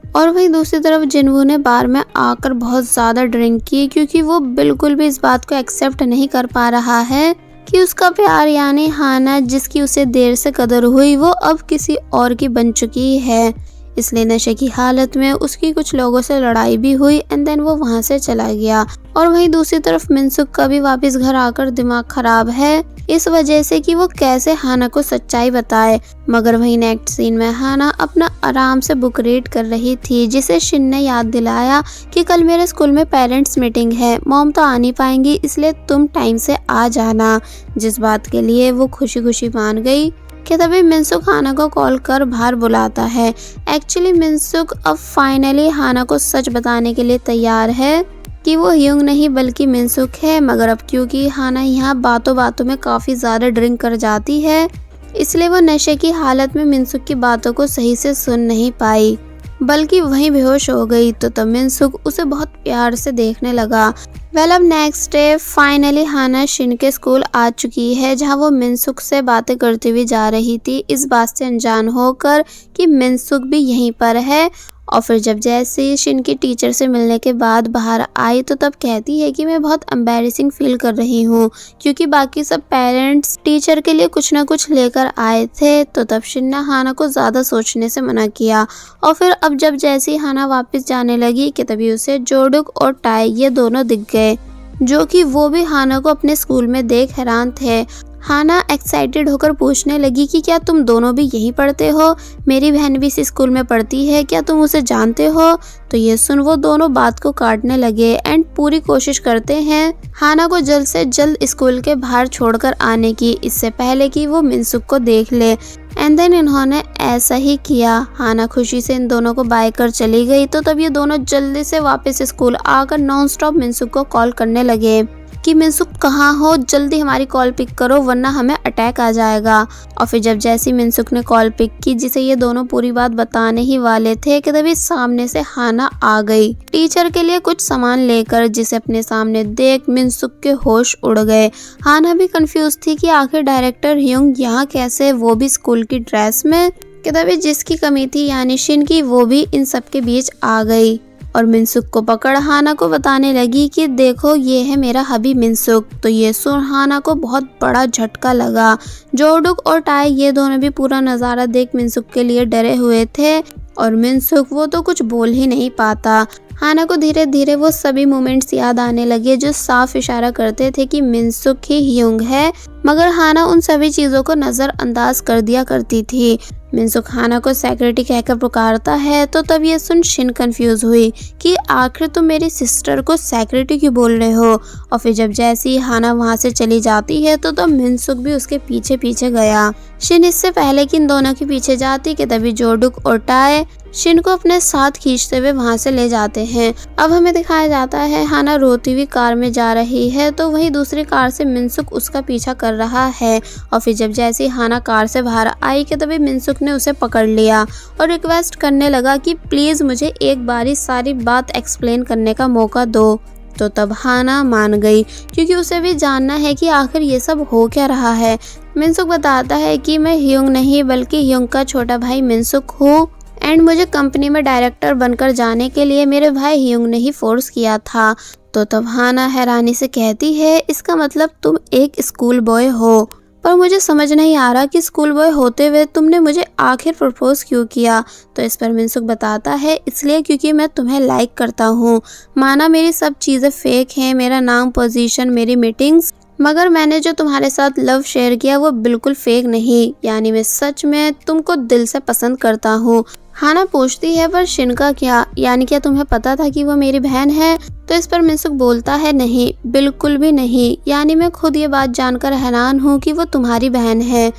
और वहीं दूसरी तरफ जिनवू ने बार में आकर बहुत ज़्यादा ड्रिंक की क्योंकि वो बिल्कुल भी इस बात को एक्सेप्ट नहीं कर पा रहा है कि उसका प्यार यानी हाना जिसकी उसे देर से कदर हुई वो अब किसी और की बन चुकी है। इसलिए नशे की हालत में उसकी कुछ लोगों से लड़ाई भी हुई एंड देन वो वहाँ से चला गया। और वहीं दूसरी तरफ मिनसुक का भी वापस घर आकर दिमाग खराब है इस वजह से कि वो कैसे हाना को सच्चाई बताए। मगर वहीं नेक्स्ट सीन में हाना अपना आराम से बुक रीड कर रही थी, जिसे शिन ने याद दिलाया कि कल मेरे स्कूल में पेरेंट्स मीटिंग है, मॉम तो आ नहीं पाएंगी इसलिए तुम टाइम से आ जाना, जिस बात के लिए वो खुशी खुशी मान गई। कि तभी मिनसुक हाना को कॉल कर बाहर बुलाता है। एक्चुअली मिनसुक अब फाइनली हाना को सच बताने के लिए तैयार है कि वो ह्योंग नहीं बल्कि मिनसुक है, मगर अब क्योंकि हाना यहाँ बातों बातों में काफ़ी ज़्यादा ड्रिंक कर जाती है, इसलिए वो नशे की हालत में मिनसुक की बातों को सही से सुन नहीं पाई, बल्कि वहीं बेहोश हो गई। तो तब मिनसुक उसे बहुत प्यार से देखने लगा। अब नेक्स्ट डे फाइनली हाना शिन के स्कूल आ चुकी है, जहां वो मिनसुक से बातें करती हुई जा रही थी, इस बात से अनजान होकर कि मिनसुक भी यहीं पर है। और फिर जब जैसे शिन की टीचर से मिलने के बाद बाहर आई तो तब कहती है कि मैं बहुत एम्बैरेसिंग फील कर रही हूँ क्योंकि बाकी सब पेरेंट्स टीचर के लिए कुछ ना कुछ लेकर आए थे। तो तब शिन ने हाना को ज़्यादा सोचने से मना किया। और फिर अब जब जैसी हाना वापस जाने लगी कि तभी उसे जोडुक और टाई ये दोनों दिख गए, जो कि वो भी हाना को अपने स्कूल में देख हैरान थे। हाना एक्साइटेड होकर पूछने लगी कि क्या तुम दोनों भी यहीं पढ़ते हो? मेरी बहन भी इसी स्कूल में पढ़ती है, क्या तुम उसे जानते हो? तो ये सुन वो दोनों बात को काटने लगे एंड पूरी कोशिश करते हैं हाना को जल्द से जल्द स्कूल के बाहर छोड़कर आने की, इससे पहले कि वो मिनसुक को देख ले। एंड देन इन्होंने ऐसा ही किया। हाना खुशी से इन दोनों को बाय कर चली गई। तो तब ये दोनों जल्दी से वापस स्कूल आकर नॉन स्टॉप मिनसुक को कॉल करने लगे कि मिनसुक कहाँ हो, जल्दी हमारी कॉल पिक करो वरना हमें अटैक आ जाएगा। और फिर जब जैसी मिनसुक ने कॉल पिक की, जिसे ये दोनों पूरी बात बताने ही वाले थे कि तभी सामने से हाना आ गई टीचर के लिए कुछ सामान लेकर, जिसे अपने सामने देख मिनसुक के होश उड़ गए। हाना भी कंफ्यूज थी कि आखिर डायरेक्टर ह्योंग यहाँ कैसे, वो भी स्कूल की ड्रेस में। कि तभी जिसकी कमी थी यानी शिन की, वो भी इन सब के बीच आ गई और मिनसुक को पकड़ हाना को बताने लगी कि देखो ये है मेरा हबी मिनसुक। तो ये सुन हाना को बहुत बड़ा झटका लगा। जोडुक और टाई ये दोनों भी पूरा नज़ारा देख मिनसुक के लिए डरे हुए थे और मिनसुक वो तो कुछ बोल ही नहीं पाता। हाना को धीरे धीरे वो सभी मोमेंट्स याद आने लगे जो साफ इशारा करते थे कि मिनसुक ही ह्योंग है, मगर हाना उन सभी चीज़ों को नज़रअंदाज कर दिया करती थी। मिनसुक हाना को सेक्रेटरी कहकर पुकारता है। तो तब ये सुन शिन कंफ्यूज हुई कि आखिर तुम मेरी सिस्टर को सेक्रेटरी क्यों बोल रहे हो। और फिर जब जैसे ही हाना वहाँ से चली जाती है तो तब मिनसुक भी उसके पीछे पीछे गया। शिन इससे पहले कि इन दोनों के पीछे जाती कि तभी जोडुक और टाए शिन को अपने साथ खींचते हुए वहां से ले जाते हैं। अब हमें दिखाया जाता है हाना रोती हुई कार में जा रही है, तो वही दूसरी कार से मिनसुक उसका पीछा कर रहा है। और फिर जब जैसे हाना कार से बाहर आई कि तभी मिनसुक ने उसे पकड़ लिया और रिक्वेस्ट करने लगा कि प्लीज मुझे एक बारी सारी बात एक्सप्लेन करने का मौका दो। तो तब हाना मान गई क्योंकि उसे भी जानना है कि आखिर ये सब हो क्या रहा है। मिनसुक बताता है कि मैं ह्योंग नहीं बल्कि ह्योंग का छोटा भाई मिनसुक हूँ एंड मुझे कंपनी में डायरेक्टर बनकर जाने के लिए मेरे भाई ह्योंग ने ही फोर्स किया था। तो तब हाना हैरानी से कहती है इसका मतलब तुम एक स्कूल बॉय हो, पर मुझे समझ नहीं आ रहा कि स्कूल बॉय होते हुए तुमने मुझे आखिर प्रपोज क्यों किया। तो इस पर मिनसुक बताता है इसलिए क्योंकि मैं तुम्हें लाइक करता हूँ। माना मेरी सब चीज़ें फेक हैं, मेरा नाम, पोजीशन, मेरी मीटिंग्स, मगर मैंने जो तुम्हारे साथ लव शेयर किया वो बिल्कुल फेक नहीं, यानी मैं सच में तुमको दिल से पसंद करता हूँ। हाना पूछती है पर शिन का क्या, यानी क्या तुम्हें पता था कि वो मेरी बहन है। तो इस पर मिनसुक बोलता है नहीं, बिल्कुल भी नहीं, यानी मैं खुद ये बात जानकर हैरान हूँ कि वो तुम्हारी बहन है।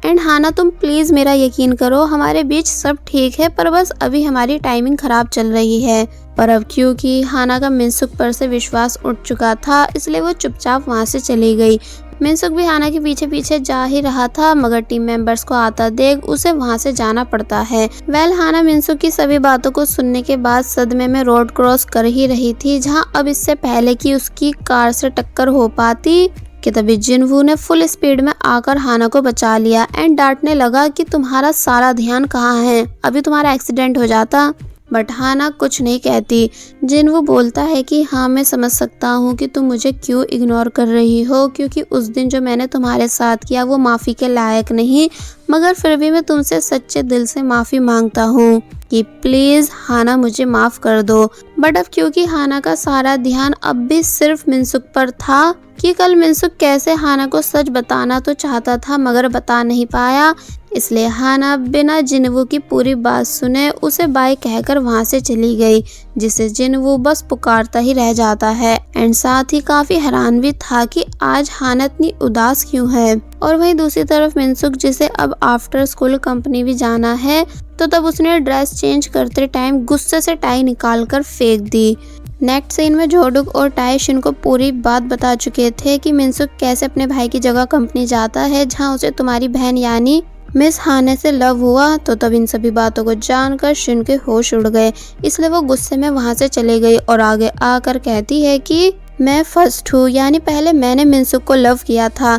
एंड हाना तुम प्लीज मेरा यकीन करो, हमारे बीच सब ठीक है, पर बस अभी हमारी टाइमिंग खराब चल रही है। पर अब क्योंकि हाना का मिनसुक पर से विश्वास उठ चुका था इसलिए वो चुपचाप वहाँ से चली गई। मिनसुक भी हाना के पीछे पीछे जा ही रहा था, मगर टीम मेंबर्स को आता देख उसे वहाँ से जाना पड़ता है। हाना मिनसुक की सभी बातों को सुनने के बाद सदमे में रोड क्रॉस कर ही रही थी, जहाँ अब इससे पहले कि उसकी कार से टक्कर हो पाती कि तभी जिनवू ने फुल स्पीड में आकर हाना को बचा लिया एंड डांटने लगा कि तुम्हारा सारा ध्यान कहाँ है, अभी तुम्हारा एक्सीडेंट हो जाता। बट हाना कुछ नहीं कहती। जिनवू बोलता है कि हाँ मैं समझ सकता हूँ कि तुम मुझे क्यों इग्नोर कर रही हो, क्योंकि उस दिन जो मैंने तुम्हारे साथ किया वो माफ़ी के लायक नहीं, मगर फिर भी मैं तुमसे सच्चे दिल से माफ़ी मांगता हूँ कि प्लीज़ हाना मुझे माफ़ कर दो। बट अब क्योंकि हाना का सारा ध्यान अब भी सिर्फ मिनसुक पर था कि कल मिनसुक कैसे हाना को सच बताना तो चाहता था मगर बता नहीं पाया, इसलिए हाना बिना जिनवू की पूरी बात सुने उसे बाय कहकर वहां से चली गई, जिसे जिनवू बस पुकारता ही रह जाता है एंड साथ ही काफी हैरान भी था कि आज हाना इतनी उदास क्यों है। और वहीं दूसरी तरफ मिनसुक जिसे अब आफ्टर स्कूल कंपनी भी जाना है, तो तब उसने ड्रेस चेंज करते टाइम गुस्से से टाई निकाल कर फेंक दी। नेक्स्ट सीन में जोडुक और टाई शिन को पूरी बात बता चुके थे कि मिनसुक कैसे अपने भाई की जगह कंपनी जाता है जहां उसे तुम्हारी बहन यानी मिस हाने से लव हुआ। तो तब इन सभी बातों को जानकर शिन के होश उड़ गए, इसलिए वो गुस्से में वहां से चले गई और आगे आकर कहती है कि मैं फर्स्ट हूँ, यानी पहले मैंने मिनसुक को लव किया था,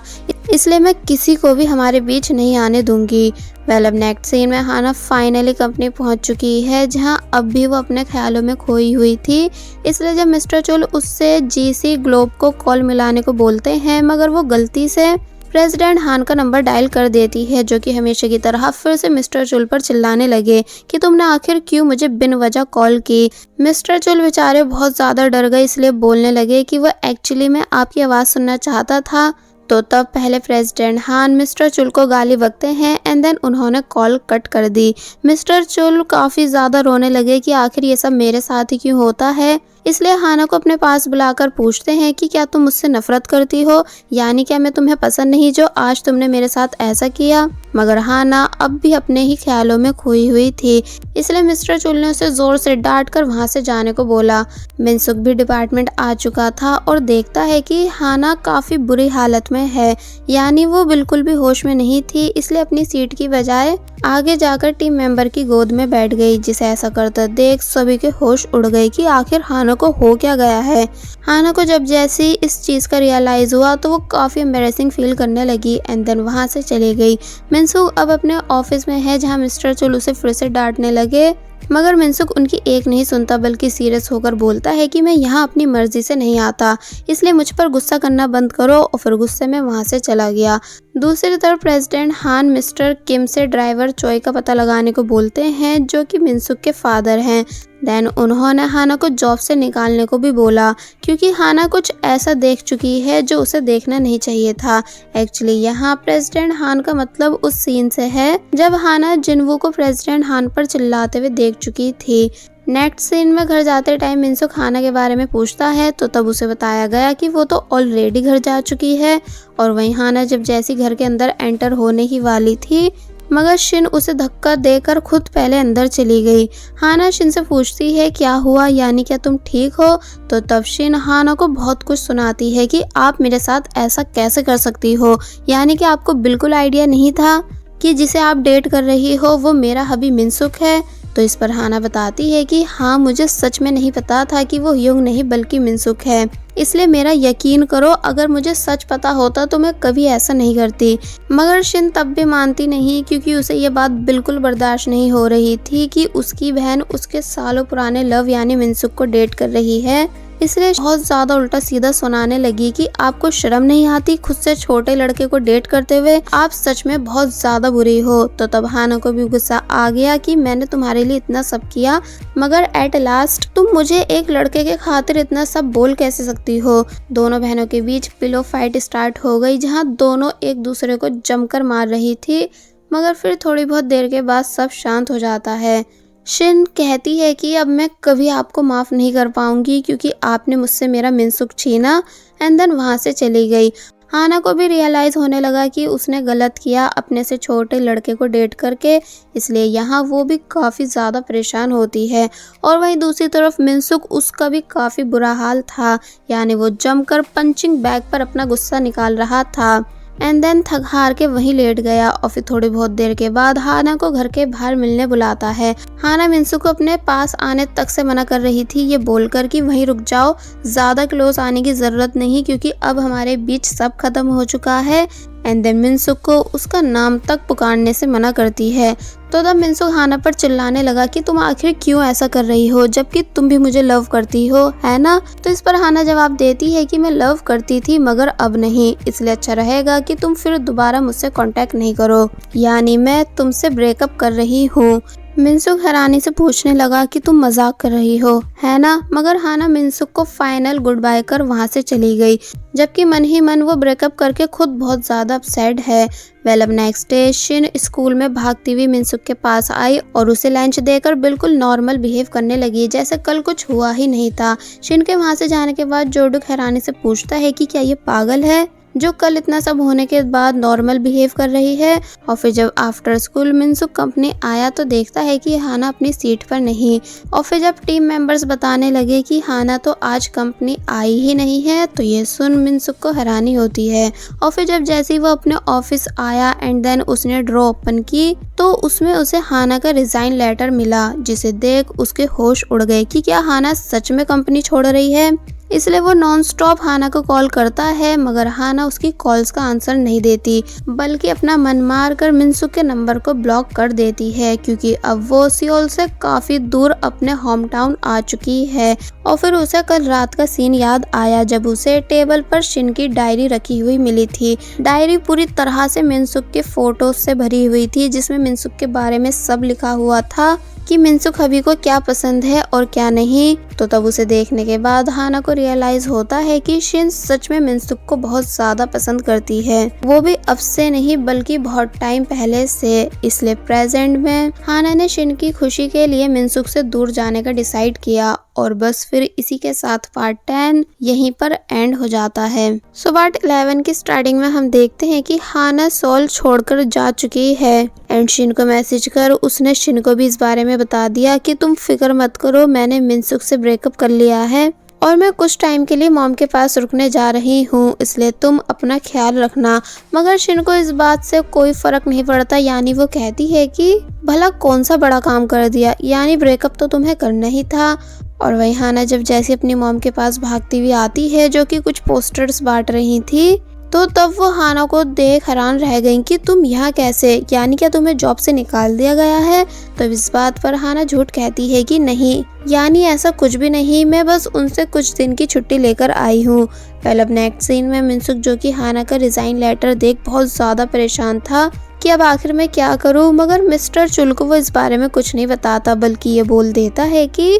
इसलिए मैं किसी को भी हमारे बीच नहीं आने दूंगी। अब नेक्स्ट सीन में हाना फाइनली कंपनी पहुंच चुकी है, जहां अब भी वो अपने ख्यालों में खोई हुई थी। इसलिए जब मिस्टर चुल उससे जीसी ग्लोब को कॉल मिलाने को बोलते हैं, मगर वो गलती से प्रेसिडेंट हान का नंबर डायल कर देती है, जो कि हमेशा की तरह फिर से मिस्टर चुल पर चिल्लाने लगे कि तुमने आखिर क्यों मुझे बिन वजह कॉल की। मिस्टर चुल बेचारे बहुत ज़्यादा डर गए, इसलिए बोलने लगे कि वो एक्चुअली में आपकी आवाज़ सुनना चाहता था। तो तब पहले प्रेसिडेंट हान मिस्टर चुल को गाली बकते हैं एंड देन उन्होंने कॉल कट कर दी। मिस्टर चुल काफ़ी ज़्यादा रोने लगे कि आखिर ये सब मेरे साथ ही क्यों होता है, इसलिए हाना को अपने पास बुलाकर पूछते हैं कि क्या तुम मुझसे नफरत करती हो, यानी क्या मैं तुम्हें पसंद नहीं जो आज तुमने मेरे साथ ऐसा किया। मगर हाना अब भी अपने ही ख्यालों में खोई हुई थी, इसलिए मिस्टर चुल ने उसे जोर से डांट कर वहां से जाने को बोला। मिनसुक भी डिपार्टमेंट आ चुका था और देखता है कि हाना काफी बुरी हालत में है, यानी वो बिल्कुल भी होश में नहीं थी, इसलिए अपनी सीट की बजाय आगे जाकर टीम मेंबर की गोद में बैठ गई, जिसे ऐसा करते देख सभी के होश उड़ गए कि आखिर हाना को हो क्या गया है। हाना को जब जैसे इस चीज का रियलाइज हुआ तो वो काफी एम्बैरेसिंग फील करने लगी एंड देन वहां से चली गई। मिनसुक अब अपने ऑफिस में है, जहां मिस्टर चुल उसे फिर से डांटने लगे, मगर मिनसुक उनकी एक नहीं सुनता बल्कि सीरियस होकर बोलता है कि मैं यहाँ अपनी मर्जी से नहीं आता, इसलिए मुझ पर गुस्सा करना बंद करो, और फिर गुस्से में वहाँ से चला गया। दूसरी तरफ प्रेसिडेंट हान मिस्टर किम से ड्राइवर चोई का पता लगाने को बोलते हैं, जो कि मिनसुक के फादर हैं। देन उन्होंने हाना को जॉब से निकालने को भी बोला क्योंकि हाना कुछ ऐसा देख चुकी है जो उसे देखना नहीं चाहिए था। एक्चुअली यहाँ प्रेसिडेंट हान का मतलब उस सीन से है जब हाना जिनवू को प्रेसिडेंट हान पर चिल्लाते हुए देख चुकी थी। नेक्स्ट सीन में घर जाते टाइम मिनसुक हाना के बारे में पूछता है तो तब उसे बताया गया कि वो तो ऑलरेडी घर जा चुकी है। और वहीं हाना जब जैसी घर के अंदर एंटर होने ही वाली थी मगर शिन उसे धक्का देकर खुद पहले अंदर चली गई। हाना शिन से पूछती है क्या हुआ, यानी क्या तुम ठीक हो। तो तब शिन हाना को बहुत कुछ सुनाती है कि आप मेरे साथ ऐसा कैसे कर सकती हो, यानी कि आपको बिल्कुल आइडिया नहीं था कि जिसे आप डेट कर रही हो वो मेरा हबी मिनसुक है। तो इस पर हाना बताती है कि हाँ मुझे सच में नहीं पता था कि वो युंग नहीं बल्कि मिनसुक है, इसलिए मेरा यकीन करो, अगर मुझे सच पता होता तो मैं कभी ऐसा नहीं करती। मगर शिन तब भी मानती नहीं क्योंकि उसे ये बात बिल्कुल बर्दाश्त नहीं हो रही थी कि उसकी बहन उसके सालों पुराने लव यानी मिनसुक को डेट कर रही है। इसलिए बहुत ज्यादा उल्टा सीधा सुनाने लगी कि आपको शर्म नहीं आती खुद से छोटे लड़के को डेट करते हुए, आप सच में बहुत ज्यादा बुरी हो। तो तब हाना को भी गुस्सा आ गया कि मैंने तुम्हारे लिए इतना सब किया मगर एट लास्ट तुम मुझे एक लड़के के खातिर इतना सब बोल कैसे सकती हो। दोनों बहनों के बीच पिलो फाइट स्टार्ट हो गई जहाँ दोनों एक दूसरे को जमकर मार रही थी, मगर फिर थोड़ी बहुत देर के बाद सब शांत हो जाता है। शिन कहती है कि अब मैं कभी आपको माफ़ नहीं कर पाऊंगी क्योंकि आपने मुझसे मेरा मिनसुक छीना, एंड देन वहाँ से चली गई। हाना को भी रियलाइज़ होने लगा कि उसने गलत किया अपने से छोटे लड़के को डेट करके, इसलिए यहाँ वो भी काफ़ी ज़्यादा परेशान होती है। और वहीं दूसरी तरफ मिनसुक, उसका भी काफ़ी बुरा हाल था, यानी वो जमकर पंचिंग बैग पर अपना गुस्सा निकाल रहा था एंड देन थक हार के वहीं लेट गया। और फिर थोड़ी बहुत देर के बाद हाना को घर के बाहर मिलने बुलाता है। हाना मिनसुक को अपने पास आने तक से मना कर रही थी ये बोलकर कि वहीं रुक जाओ, ज़्यादा क्लोज आने की ज़रूरत नहीं क्योंकि अब हमारे बीच सब खत्म हो चुका है। एंड देन मिनसुक को उसका नाम तक पुकारने से मना करती है। तो तब मिनसुक हाना पर चिल्लाने लगा कि तुम आखिर क्यों ऐसा कर रही हो जबकि तुम भी मुझे लव करती हो, है ना। तो इस पर हाना जवाब देती है कि मैं लव करती थी मगर अब नहीं, इसलिए अच्छा रहेगा कि तुम फिर दोबारा मुझसे कांटेक्ट नहीं करो, यानी मैं तुमसे ब्रेकअप कर रही हूँ। मिनसुक हैरानी से पूछने लगा कि तुम मजाक कर रही हो, है ना। मगर हाना मिनसुक को फाइनल गुड बाय कर वहाँ से चली गई, जबकि मन ही मन वो ब्रेकअप करके खुद बहुत ज़्यादा अपसेट है। वेल अब नेक्स्ट डे शिन स्कूल में भागती हुई मिनसुक के पास आई और उसे लंच देकर बिल्कुल नॉर्मल बिहेव करने लगी जैसे कल कुछ हुआ ही नहीं था। शिन के वहाँ से जाने के बाद जोडुक हैरानी से पूछता है कि क्या ये पागल है जो कल इतना सब होने के बाद नॉर्मल बिहेव कर रही है। और फिर जब आफ्टर स्कूल मिनसुक कंपनी आया तो देखता है कि हाना अपनी सीट पर नहीं। और फिर जब टीम मेंबर्स बताने लगे कि हाना तो आज कंपनी आई ही नहीं है तो ये सुन मिनसुक को हैरानी होती है। और फिर जब जैसे ही वो अपने ऑफिस आया एंड देन उसने ड्रॉ ओपन की तो उसमें उसे हाना का रिजाइन लेटर मिला, जिसे देख उसके होश उड़ गए कि क्या हाना सच में कंपनी छोड़ रही है। इसलिए वो नॉन स्टॉप हाना को कॉल करता है मगर हाना उसकी कॉल्स का आंसर नहीं देती बल्कि अपना मन मार कर मिनसुक के नंबर को ब्लॉक कर देती है क्योंकि अब वो सियोल से काफी दूर अपने होम टाउन आ चुकी है। और फिर उसे कल रात का सीन याद आया जब उसे टेबल पर शिन की डायरी रखी हुई मिली थी। डायरी पूरी तरह से मिनसुक के फोटोज से भरी हुई थी जिसमें मिनसुक के बारे में सब लिखा हुआ था कि मिनसुक हबी को क्या पसंद है और क्या नहीं। तो तब उसे देखने के बाद हाना को रियलाइज होता है कि शिन सच में मिनसुक को बहुत ज्यादा पसंद करती है, वो भी अब से नहीं बल्कि बहुत टाइम पहले से। इसलिए प्रेजेंट में हाना ने शिन की खुशी के लिए मिनसुक से दूर जाने का डिसाइड किया। और बस फिर इसी के साथ पार्ट 10 यहीं पर एंड हो जाता है। सो पार्ट 11 की स्टार्टिंग में हम देखते हैं कि हाना सोल छोड़कर जा चुकी है एंड शिन को मैसेज कर उसने शिन को भी इस बारे में बता दिया कि तुम फिक्र मत करो, मैंने मिनसुक से ब्रेकअप कर लिया है और मैं कुछ टाइम के लिए मॉम के पास रुकने जा रही हूँ, इसलिए तुम अपना ख्याल रखना। मगर शिन को इस बात से कोई फर्क नहीं पड़ता, यानी वो कहती है कि भला कौन सा बड़ा काम कर दिया, यानी ब्रेकअप तो तुम्हें करना ही था। और वही हाना जब जैसे अपनी मॉम के पास भागती हुई आती है जो कि कुछ पोस्टर्स बांट रही थी तो तब वो हाना को देख हैरान रह गई कि तुम यहाँ कैसे, यानी क्या तुम्हें जॉब से निकाल दिया गया है। तो इस बात पर हाना झूठ कहती है कि नहीं, यानी ऐसा कुछ भी नहीं, मैं बस उनसे कुछ दिन की छुट्टी लेकर आई हूँ। पहले अब नेक्स्ट सीन में मिनसुक जो कि हाना का रिजाइन लेटर देख बहुत ज़्यादा परेशान था कि अब आखिर मैं क्या करूं, मगर मिस्टर चुल को वो इस बारे में कुछ नहीं बताता, बल्कि ये बोल देता है कि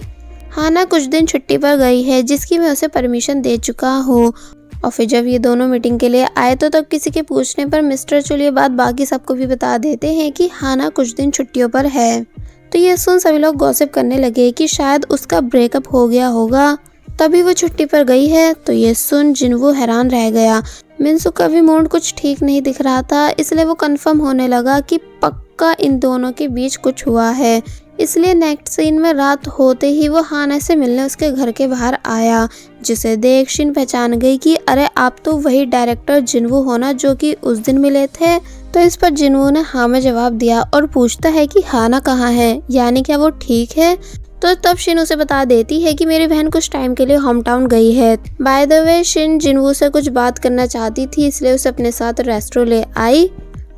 हाना कुछ दिन छुट्टी पर गई है जिसकी मैं उसे परमिशन दे चुका हूँ। और फिर जब ये दोनों मीटिंग के लिए आए तो तब किसी के पूछने पर मिस्टर चुल ये बात बाकी सबको भी बता देते हैं कि हाना कुछ दिन छुट्टियों पर है। तो ये सुन सभी लोग गॉसिप करने लगे कि शायद उसका ब्रेकअप हो गया होगा, तभी वो छुट्टी पर गई है। तो ये सुन जिनवू हैरान रह गया। मिनसुक का भी मूड कुछ ठीक नहीं दिख रहा था, इसलिए वो कंफर्म होने लगा कि पक्का इन दोनों के बीच कुछ हुआ है। इसलिए नेक्स्ट सीन में रात होते ही वो हाना से मिलने उसके घर के बाहर आया, जिसे देख शिन पहचान गई कि अरे आप तो वही डायरेक्टर जिनवू हो ना जो कि उस दिन मिले थे। तो इस पर जिनवू ने हाँ में जवाब दिया और पूछता है कि हाना कहाँ है, यानी क्या वो ठीक है। तो तब शिन उसे बता देती है कि मेरी बहन कुछ टाइम के लिए होम टाउन गई है। बाय द वे शिन जिनवू से कुछ बात करना चाहती थी, इसलिए उसे अपने साथ रेस्टोरेंट ले आई,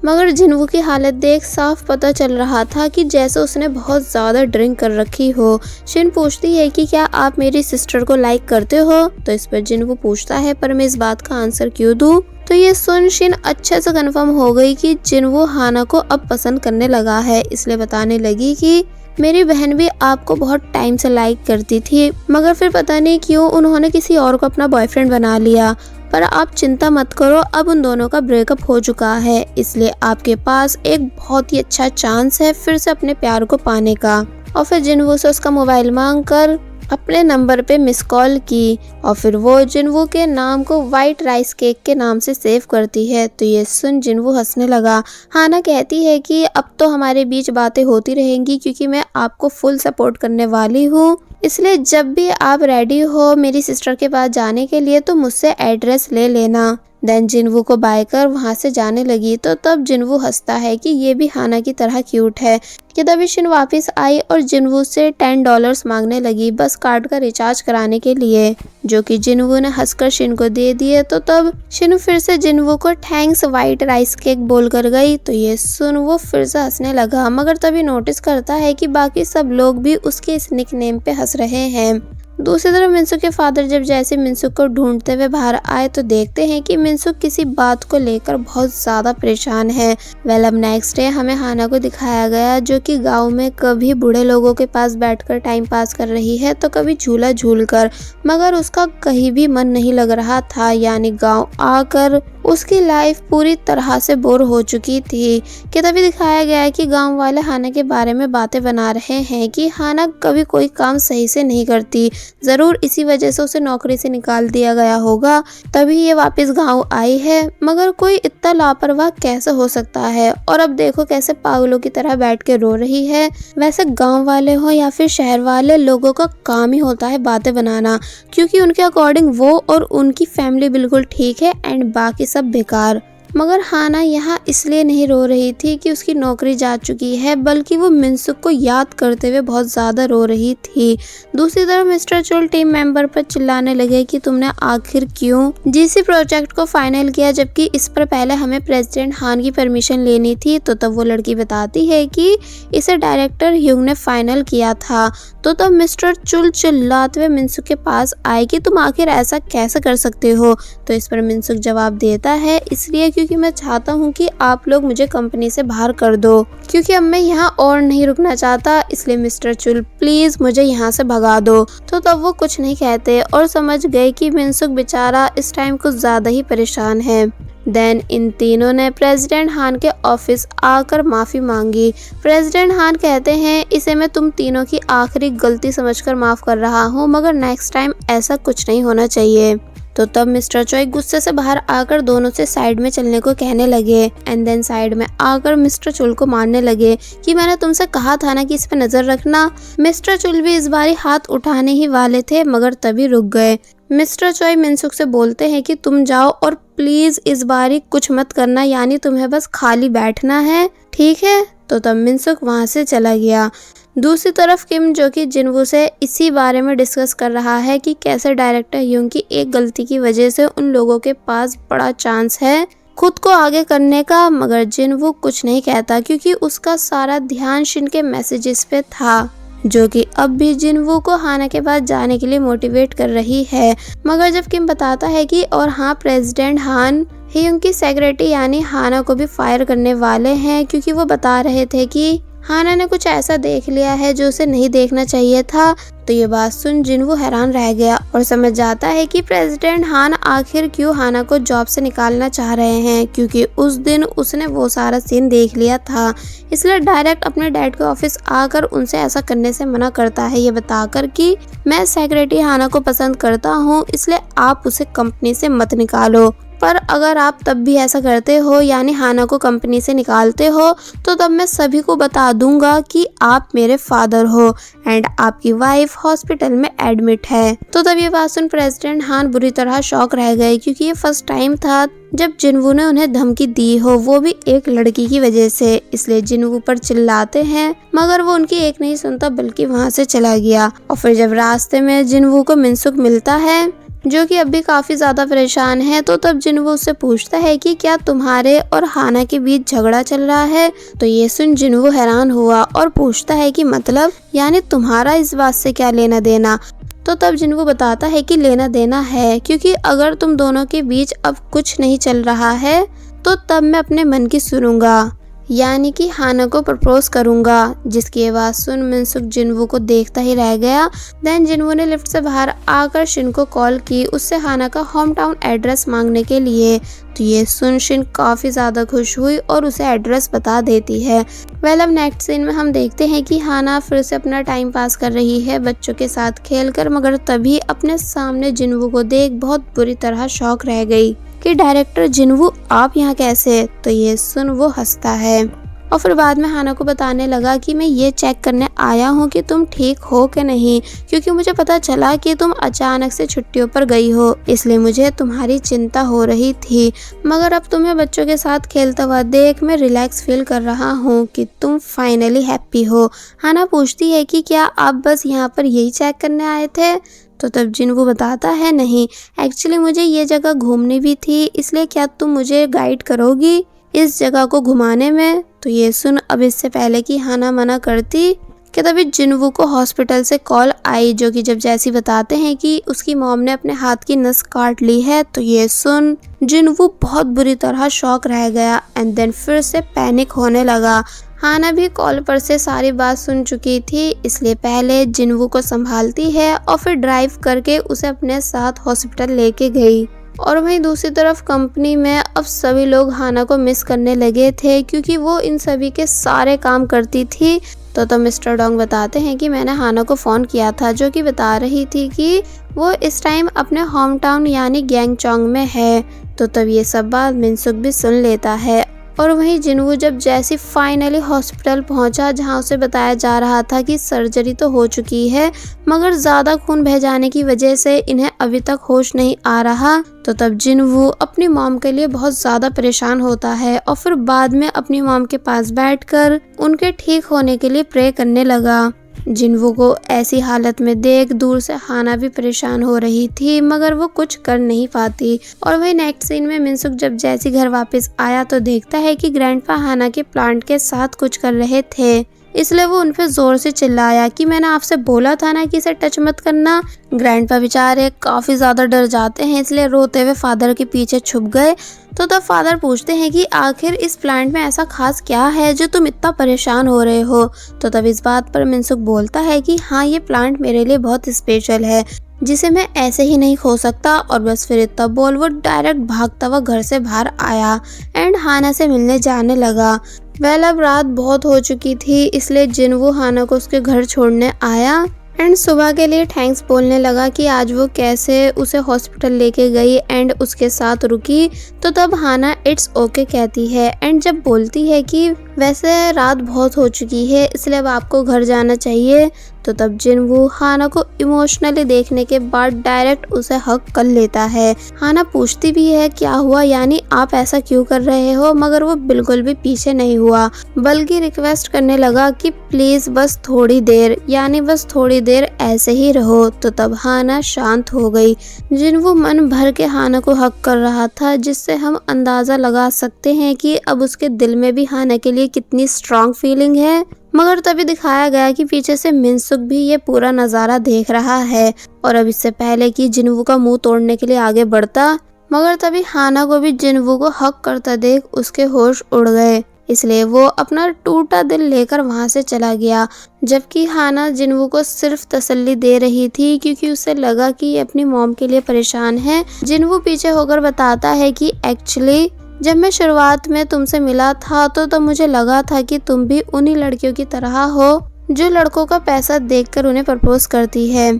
मगर जिनवू की हालत देख साफ पता चल रहा था कि जैसे उसने बहुत ज़्यादा ड्रिंक कर रखी हो। शिन पूछती है कि क्या आप मेरी सिस्टर को लाइक करते हो। तो इस पर जिनवू पूछता है पर मैं इस बात का आंसर क्यों दूं। तो ये सुन शिन अच्छे से कंफर्म हो गई कि जिनवू हाना को अब पसंद करने लगा है, इसलिए बताने लगी कि मेरी बहन भी आपको बहुत टाइम से लाइक करती थी, मगर फिर पता नहीं क्यों उन्होंने किसी और को अपना बॉयफ्रेंड बना लिया। पर आप चिंता मत करो, अब उन दोनों का ब्रेकअप हो चुका है, इसलिए आपके पास एक बहुत ही अच्छा चांस है फिर से अपने प्यार को पाने का। और फिर जिनवू से उसका मोबाइल मांग कर अपने नंबर पे मिस कॉल की और फिर वो जिनवू के नाम को व्हाइट राइस केक के नाम से सेव करती है। तो ये सुन जिनवू हंसने लगा। हाना कहती है कि अब तो हमारे बीच बातें होती रहेंगी क्योंकि मैं आपको फुल सपोर्ट करने वाली हूँ, इसलिए जब भी आप रेडी हो मेरी सिस्टर के पास जाने के लिए तो मुझसे एड्रेस ले लेना। देन जिनवू को बाय कर वहाँ से जाने लगी। तो तब जिनवू हंसता है कि ये भी हाना की तरह क्यूट है। कि तभी शिन वापस आई और जिनवू से $10 मांगने लगी बस कार्ड का रिचार्ज कराने के लिए, जो कि जिनवू ने हंसकर शिन को दे दिए। तो तब शिन फिर से जिनवू को थैंक्स व्हाइट राइस केक बोल कर गई। तो ये सुन वो फिर से हंसने लगा, मगर तभी नोटिस करता है कि बाकी सब लोग भी उसके इस निकनेम पे हंस रहे हैं। दूसरी तरफ मिनसुक के फादर जब जैसे मिनसुक को ढूंढते हुए बाहर आए तो देखते हैं कि मिनसुक किसी बात को लेकर बहुत ज़्यादा परेशान है। वेल अब नेक्स्ट डे हमें हाना को दिखाया गया जो कि गांव में कभी बूढ़े लोगों के पास बैठकर टाइम पास कर रही है तो कभी झूला झूल कर, मगर उसका कहीं भी मन नहीं लग रहा था। यानी गाँव आकर उसकी लाइफ पूरी तरह से बोर हो चुकी थी। कि तभी दिखाया गया है कि गांव वाले हाना के बारे में बातें बना रहे हैं कि हाना कभी कोई काम सही से नहीं करती, जरूर इसी वजह से उसे नौकरी से निकाल दिया गया होगा, तभी ये वापस गांव आई है। मगर कोई इतना लापरवाह कैसे हो सकता है, और अब देखो कैसे पागलों की तरह बैठ के रो रही है। वैसे गांव वाले हो या फिर शहर वाले, लोगों का काम ही होता है बातें बनाना, क्योंकि उनके अकॉर्डिंग वो और उनकी फैमिली बिल्कुल ठीक है एंड बाकी सब बेकार। मगर हाना यहाँ इसलिए नहीं रो रही थी कि उसकी नौकरी जा चुकी है, बल्कि वो मिनसुक को याद करते हुए बहुत ज़्यादा रो रही थी। दूसरी तरफ मिस्टर चुल टीम मेंबर पर चिल्लाने लगे कि तुमने आखिर क्यों जीसी प्रोजेक्ट को फाइनल किया, जबकि इस पर पहले हमें प्रेसिडेंट हान की परमिशन लेनी थी। तो तब वो लड़की बताती है कि इसे डायरेक्टर ह्यूंग ने फाइनल किया था। तो तब मिस्टर चुल चिल्लाते हुए मिनसुक के पास आए कि तुम आखिर ऐसा कैसे कर सकते हो। तो इस पर मिनसुक जवाब देता है इसलिए क्योंकि मैं चाहता हूँ कि आप लोग मुझे कंपनी से बाहर कर दो, क्योंकि अब मैं यहाँ और नहीं रुकना चाहता, इसलिए मिस्टर चुल प्लीज मुझे यहाँ से भगा दो। तो तब वो कुछ नहीं कहते और समझ गए कि मिनसुक बेचारा इस टाइम कुछ ज्यादा ही परेशान है। देन इन तीनों ने प्रेसिडेंट हान के ऑफिस आकर माफी मांगी। प्रेसिडेंट हान कहते हैं इसे मैं तुम तीनों की आखिरी गलती समझकर माफ कर रहा हूँ, मगर नेक्स्ट टाइम ऐसा कुछ नहीं होना चाहिए। तो तब मिस्टर चोई गुस्से से बाहर आकर दोनों से साइड में चलने को कहने लगे एंड देन साइड में आकर मिस्टर चुल को मारने लगे कि मैंने तुमसे कहा था ना कि इस पे नजर रखना। मिस्टर चुल भी इस बारी हाथ उठाने ही वाले थे, मगर तभी रुक गए। मिस्टर चोई मिनसुक से बोलते हैं कि तुम जाओ और प्लीज इस बारी कुछ मत करना, यानी तुम्हें बस खाली बैठना है, ठीक है। तो तब मिनसुक वहां से चला गया। दूसरी तरफ किम जो कि जिनवू से इसी बारे में डिस्कस कर रहा है कि कैसे डायरेक्टर ह्यूंग की एक गलती की वजह से उन लोगों के पास बड़ा चांस है खुद को आगे करने का, मगर जिनवू कुछ नहीं कहता क्योंकि उसका सारा ध्यान शिन के मैसेजेस पे था। जो कि अब भी जिनवू को हाना के पास जाने के लिए मोटिवेट कर रही है। मगर जब किम बताता है कि और हाँ, प्रेसिडेंट हान ही उनकी सेक्रेटरी यानी हाना को भी फायर करने वाले हैं, क्योंकि वो बता रहे थे कि हाना ने कुछ ऐसा देख लिया है जो उसे नहीं देखना चाहिए था। तो ये बात सुन जिनवू हैरान रह गया और समझ जाता है कि प्रेसिडेंट हान आखिर क्यों हाना को जॉब से निकालना चाह रहे हैं, क्योंकि उस दिन उसने वो सारा सीन देख लिया था। इसलिए डायरेक्ट अपने डैड के ऑफिस आकर उनसे ऐसा करने से मना करता है, ये बताकर कि मैं सेक्रेटरी हाना को पसंद करता हूँ, इसलिए आप उसे कंपनी से मत निकालो। पर अगर आप तब भी ऐसा करते हो यानी हाना को कंपनी से निकालते हो, तो तब मैं सभी को बता दूंगा कि आप मेरे फादर हो एंड आपकी वाइफ हॉस्पिटल में एडमिट है। तो तब ये बात सुन प्रेसिडेंट हान बुरी तरह शॉक रह गए, क्योंकि ये फर्स्ट टाइम था जब जिनवू ने उन्हें धमकी दी हो, वो भी एक लड़की की वजह से। इसलिए जिनवू पर चिल्लाते हैं, मगर वो उनकी एक नहीं सुनता बल्कि वहाँ से चला गया। और फिर जब रास्ते में जिनवू को मिनसुक मिलता है जो कि अब भी काफी ज्यादा परेशान है, तो तब जिनवू उससे पूछता है कि क्या तुम्हारे और हाना के बीच झगड़ा चल रहा है। तो ये सुन जिनवू हैरान हुआ और पूछता है कि मतलब यानी तुम्हारा इस बात से क्या लेना देना। तो तब जिनवू बताता है कि लेना देना है, क्योंकि अगर तुम दोनों के बीच अब कुछ नहीं चल रहा है तो तब मैं अपने मन की सुनूंगा, यानी कि हाना को प्रपोज करूंगा। जिसकी आवाज सुन मिनसुक जिनवू को देखता ही रह गया। देन जिनवू ने लिफ्ट से बाहर आकर शिन को कॉल की, उससे हाना का होम टाउन एड्रेस मांगने के लिए। तो ये सुन शिन काफी ज्यादा खुश हुई और उसे एड्रेस बता देती है। वेल, अब नेक्स्ट सीन में हम देखते हैं कि हाना फिर से अपना टाइम पास कर रही है बच्चों के साथ खेलकर, मगर तभी अपने सामने जिनवू को देख बहुत बुरी तरह शॉक रह गई कि डायरेक्टर जिनवू आप यहाँ कैसे। तो ये सुन वो हंसता है और फिर बाद में हाना को बताने लगा कि मैं ये चेक करने आया हूँ कि तुम ठीक हो कि नहीं, क्योंकि मुझे पता चला कि तुम अचानक से छुट्टियों पर गई हो, इसलिए मुझे तुम्हारी चिंता हो रही थी। मगर अब तुम्हें बच्चों के साथ खेलता हुआ देख मैं रिलैक्स फील कर रहा हूँ कि तुम फाइनली हैप्पी हो। हाना पूछती है कि क्या आप बस यहाँ पर यही चेक करने आए थे। तो तब जिनवू बताता है नहीं, एक्चुअली मुझे ये जगह घूमनी भी थी, इसलिए क्या तुम मुझे गाइड करोगी इस जगह को घुमाने में। तो ये सुन अब इससे पहले कि हाना मना करती कि तभी जिनवू को हॉस्पिटल से कॉल आई, जो कि जब जैसी बताते हैं कि उसकी मॉम ने अपने हाथ की नस काट ली है। तो ये सुन जिनवू बहुत बुरी तरह शॉक रह गया एंड देन फिर से पैनिक होने लगा। हाना भी कॉल पर से सारी बात सुन चुकी थी, इसलिए पहले जिनवू को संभालती है और फिर ड्राइव करके उसे अपने साथ हॉस्पिटल लेके गई। और वहीं दूसरी तरफ कंपनी में अब सभी लोग हाना को मिस करने लगे थे, क्योंकि वो इन सभी के सारे काम करती थी। तो मिस्टर डोंग बताते हैं कि मैंने हाना को फ़ोन किया था, जो कि बता रही थी कि वो इस टाइम अपने होम टाउन यानी गैंगचौंग में है। तो तब ये सब बात मिनसुक भी सुन लेता है। और वहीं जिनवू जब जैसी फाइनली हॉस्पिटल पहुंचा, जहां उसे बताया जा रहा था कि सर्जरी तो हो चुकी है, मगर ज़्यादा खून बह जाने की वजह से इन्हें अभी तक होश नहीं आ रहा। तो तब जिनवू अपनी मॉम के लिए बहुत ज़्यादा परेशान होता है और फिर बाद में अपनी मॉम के पास बैठकर उनके ठीक होने के लिए प्रे करने लगा। जिनवू को ऐसी हालत में देख दूर से हाना भी परेशान हो रही थी, मगर वो कुछ कर नहीं पाती। और वही नेक्स्ट सीन में मिनसुक जब जैसी घर वापस आया तो देखता है कि ग्रैंडपा हाना के प्लांट के साथ कुछ कर रहे थे, इसलिए वो उन पे जोर से चिल्लाया कि मैंने आपसे बोला था ना कि इसे टच मत करना। ग्रैंडपा बेचारे काफी ज्यादा डर जाते हैं, इसलिए रोते हुए फादर के पीछे छुप गए। तो तब फादर पूछते हैं कि आखिर इस प्लांट में ऐसा खास क्या है जो तुम इतना परेशान हो रहे हो। तो तब इस बात पर मिनसुक बोलता है कि हाँ, ये प्लांट मेरे लिए बहुत स्पेशल है, जिसे मैं ऐसे ही नहीं खो सकता। और बस फिर इतना बोल वो डायरेक्ट भागता हुआ घर से बाहर आया एंड हाना से मिलने जाने लगा। वेल, अब रात बहुत हो चुकी थी, इसलिए जिनवू हाना को उसके घर छोड़ने आया एंड सुबह के लिए थैंक्स बोलने लगा कि आज वो कैसे उसे हॉस्पिटल लेके गई एंड उसके साथ रुकी। तो तब हाना इट्स ओके कहती है एंड जब बोलती है कि वैसे रात बहुत हो चुकी है, इसलिए अब आपको घर जाना चाहिए। तो तब जिनवू हाना को इमोशनली देखने के बाद डायरेक्ट उसे हक कर लेता है। हाना पूछती भी है क्या हुआ, यानी आप ऐसा क्यों कर रहे हो, मगर वो बिल्कुल भी पीछे नहीं हुआ, बल्कि रिक्वेस्ट करने लगा कि प्लीज बस थोड़ी देर, यानी बस थोड़ी देर ऐसे ही रहो। तो तब हाना शांत हो गई। जिनवू मन भर के हाना को हक कर रहा था, जिससे हम अंदाजा लगा सकते हैं कि अब उसके दिल में भी हाना के लिए कितनी स्ट्रॉन्ग फीलिंग है। मगर तभी दिखाया गया कि पीछे से मिनसुक भी ये पूरा नज़ारा देख रहा है और अब इससे पहले कि जिनवू का मुंह तोड़ने के लिए आगे बढ़ता, मगर तभी हाना को भी जिनवू को हक करता देख उसके होश उड़ गए। इसलिए वो अपना टूटा दिल लेकर वहां से चला गया, जबकि हाना जिनवू को सिर्फ तसल्ली दे रही थी क्योंकि उसे लगा कि ये अपनी मॉम के लिए परेशान है। जिनवू पीछे होकर बताता है कि एक्चुअली जब मैं शुरुआत में तुमसे मिला था तो तब मुझे लगा था कि तुम भी उन्हीं लड़कियों की तरह हो जो लड़कों का पैसा देखकर उन्हें प्रपोज करती है,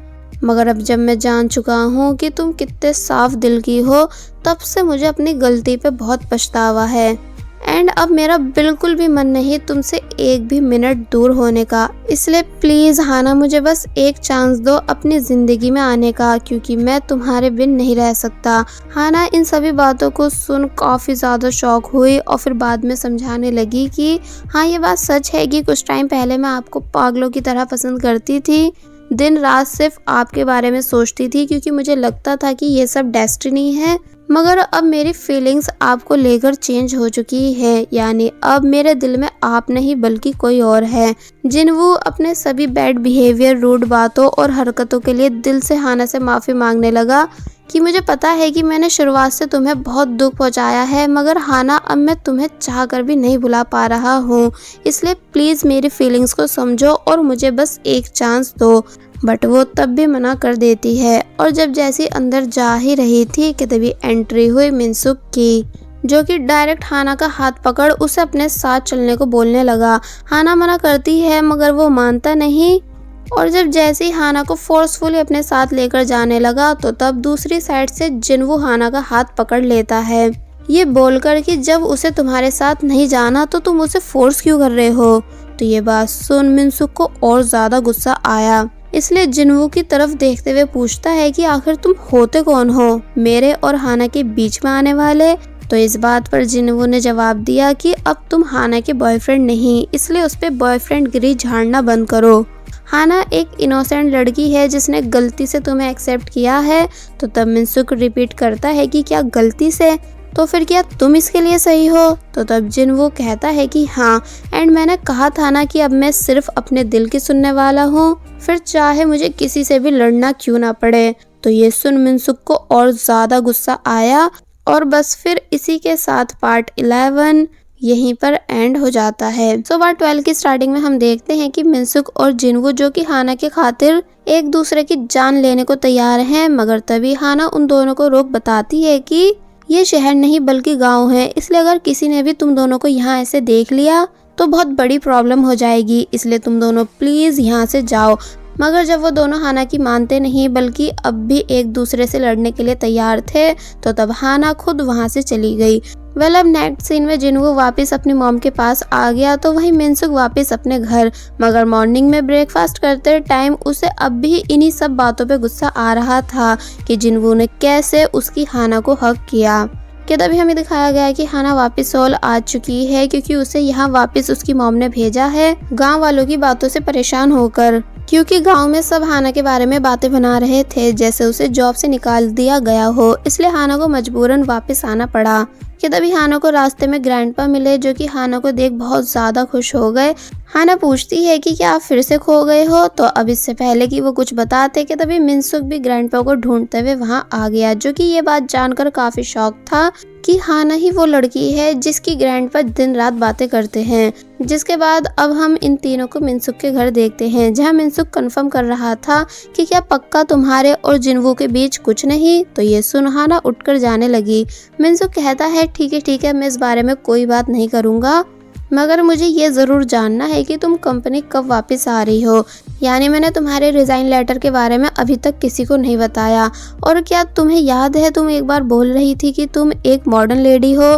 मगर अब जब मैं जान चुका हूँ कि तुम कितने साफ दिल की हो, तब से मुझे अपनी गलती पे बहुत पछतावा है एंड अब मेरा बिल्कुल भी मन नहीं तुमसे एक भी मिनट दूर होने का। इसलिए प्लीज हाना मुझे बस एक चांस दो अपनी जिंदगी में आने का, क्योंकि मैं तुम्हारे बिन नहीं रह सकता। हाना इन सभी बातों को सुन काफी ज्यादा शॉक हुई और फिर बाद में समझाने लगी कि हाँ ये बात सच है कि कुछ टाइम पहले मैं आपको पागलों की तरह पसंद करती थी, दिन रात सिर्फ आपके बारे में सोचती थी क्योंकि मुझे लगता था कि ये सब डेस्टिनी है। मगर अब मेरी फीलिंग्स आपको लेकर चेंज हो चुकी है, यानी अब मेरे दिल में आप नहीं बल्कि कोई और है। जिनवू अपने सभी बैड बिहेवियर, रूड बातों और हरकतों के लिए दिल से हाना से माफ़ी मांगने लगा कि मुझे पता है कि मैंने शुरुआत से तुम्हें बहुत दुख पहुंचाया है, मगर हाना अब मैं तुम्हें चाह कर भी नहीं भुला पा रहा हूँ, इसलिए प्लीज़ मेरी फीलिंग्स को समझो और मुझे बस एक चांस दो। बट वो तब भी मना कर देती है और जब जैसी अंदर जा ही रही थी कि तभी एंट्री हुई मिनसुक की, जो कि डायरेक्ट हाना का हाथ पकड़ उसे अपने साथ चलने को बोलने लगा। हाना मना करती है मगर वो मानता नहीं और जब जैसे ही हाना को फोर्सफुली अपने साथ लेकर जाने लगा तो तब दूसरी साइड से जिनवू हाना का हाथ पकड़ लेता है, ये बोलकर कि जब उसे तुम्हारे साथ नहीं जाना तो तुम उसे फोर्स क्यों कर रहे हो। तो ये बात सुन मिनसुक को और ज्यादा गुस्सा आया, इसलिए जिनवू की तरफ देखते हुए पूछता है कि आखिर तुम होते कौन हो, मेरे और हाना के बीच में आने वाले। तो इस बात पर जिनवू ने जवाब दिया कि अब तुम हाना के बॉयफ्रेंड नहीं, इसलिए उस पे बॉयफ्रेंड गिरी झाड़ना बंद करो। हाना एक इनोसेंट लड़की है जिसने गलती से तुम्हें एक्सेप्ट किया है। तो तब मिनसुक रिपीट करता है कि क्या गलती से, तो फिर क्या तुम इसके लिए सही हो। तो तब जिनवू कहता है कि हाँ, एंड मैंने कहा था ना कि अब मैं सिर्फ अपने दिल की सुनने वाला हूँ, फिर चाहे मुझे किसी से भी लड़ना क्यों ना पड़े। तो ये सुन मिनसुक को और ज्यादा गुस्सा आया और बस फिर इसी के साथ पार्ट 11 यहीं पर एंड हो जाता है। सो पार्ट 12 की स्टार्टिंग में हम देखते हैं कि मिनसुक और जिनवू जो कि हाना के खातिर एक दूसरे की जान लेने को तैयार हैं, मगर तभी हाना उन दोनों को रोक बताती है कि ये शहर नहीं बल्कि गांव है, इसलिए अगर किसी ने भी तुम दोनों को यहाँ ऐसे देख लिया तो बहुत बड़ी प्रॉब्लम हो जाएगी, इसलिए तुम दोनों प्लीज यहाँ से जाओ। मगर जब वो दोनों हाना की मानते नहीं बल्कि अब भी एक दूसरे से लड़ने के लिए तैयार थे, तो तब हाना खुद वहाँ से चली गई। वेल अब नेक्स्ट सीन में जिनवू वापस अपनी मॉम के पास आ गया तो वहीं मिनसुक वापस अपने घर, मगर मॉर्निंग में ब्रेकफास्ट करते टाइम उसे अब भी इन्हीं सब बातों पे गुस्सा आ रहा था कि जिनवू ने कैसे उसकी हाना को हक किया। कि तभी हमें दिखाया गया कि हाना वापस सोल आ चुकी है क्योंकि उसे यहाँ वापस उसकी मॉम ने भेजा है गांव वालों की बातों से परेशान होकर, क्योंकि गांव में सब हाना के बारे में बातें बना रहे थे जैसे उसे जॉब से निकाल दिया गया हो, इसलिए हाना को मजबूरन वापस आना पड़ा। कि तभी हाना को रास्ते में ग्रैंडपा मिले जो कि हाना को देख बहुत ज्यादा खुश हो गए। हाना पूछती है कि क्या आप फिर से खो गए हो। तो अब इससे पहले कि वो कुछ बताते कि तभी मिनसुक भी ग्रैंडपा को ढूंढते हुए वहां आ गया, जो कि ये बात जानकर काफी शॉक था कि हाना ही वो लड़की है जिसकी ग्रैंडपा दिन रात बातें करते हैं। जिसके बाद अब हम इन तीनों को मिनसुक के घर देखते हैं, जहां मिनसुक कंफर्म कर रहा था कि क्या पक्का तुम्हारे और जिनवू के बीच कुछ नहीं। तो ये सुन हाना उठकर जाने लगी। मिनसुक कहता है ठीक है मैं इस बारे में कोई बात नहीं करूँगा, मगर मुझे ये ज़रूर जानना है कि तुम कंपनी कब वापस आ रही हो, यानी मैंने तुम्हारे रिज़ाइन लेटर के बारे में अभी तक किसी को नहीं बताया। और क्या तुम्हें याद है तुम एक बार बोल रही थी कि तुम एक मॉडर्न लेडी हो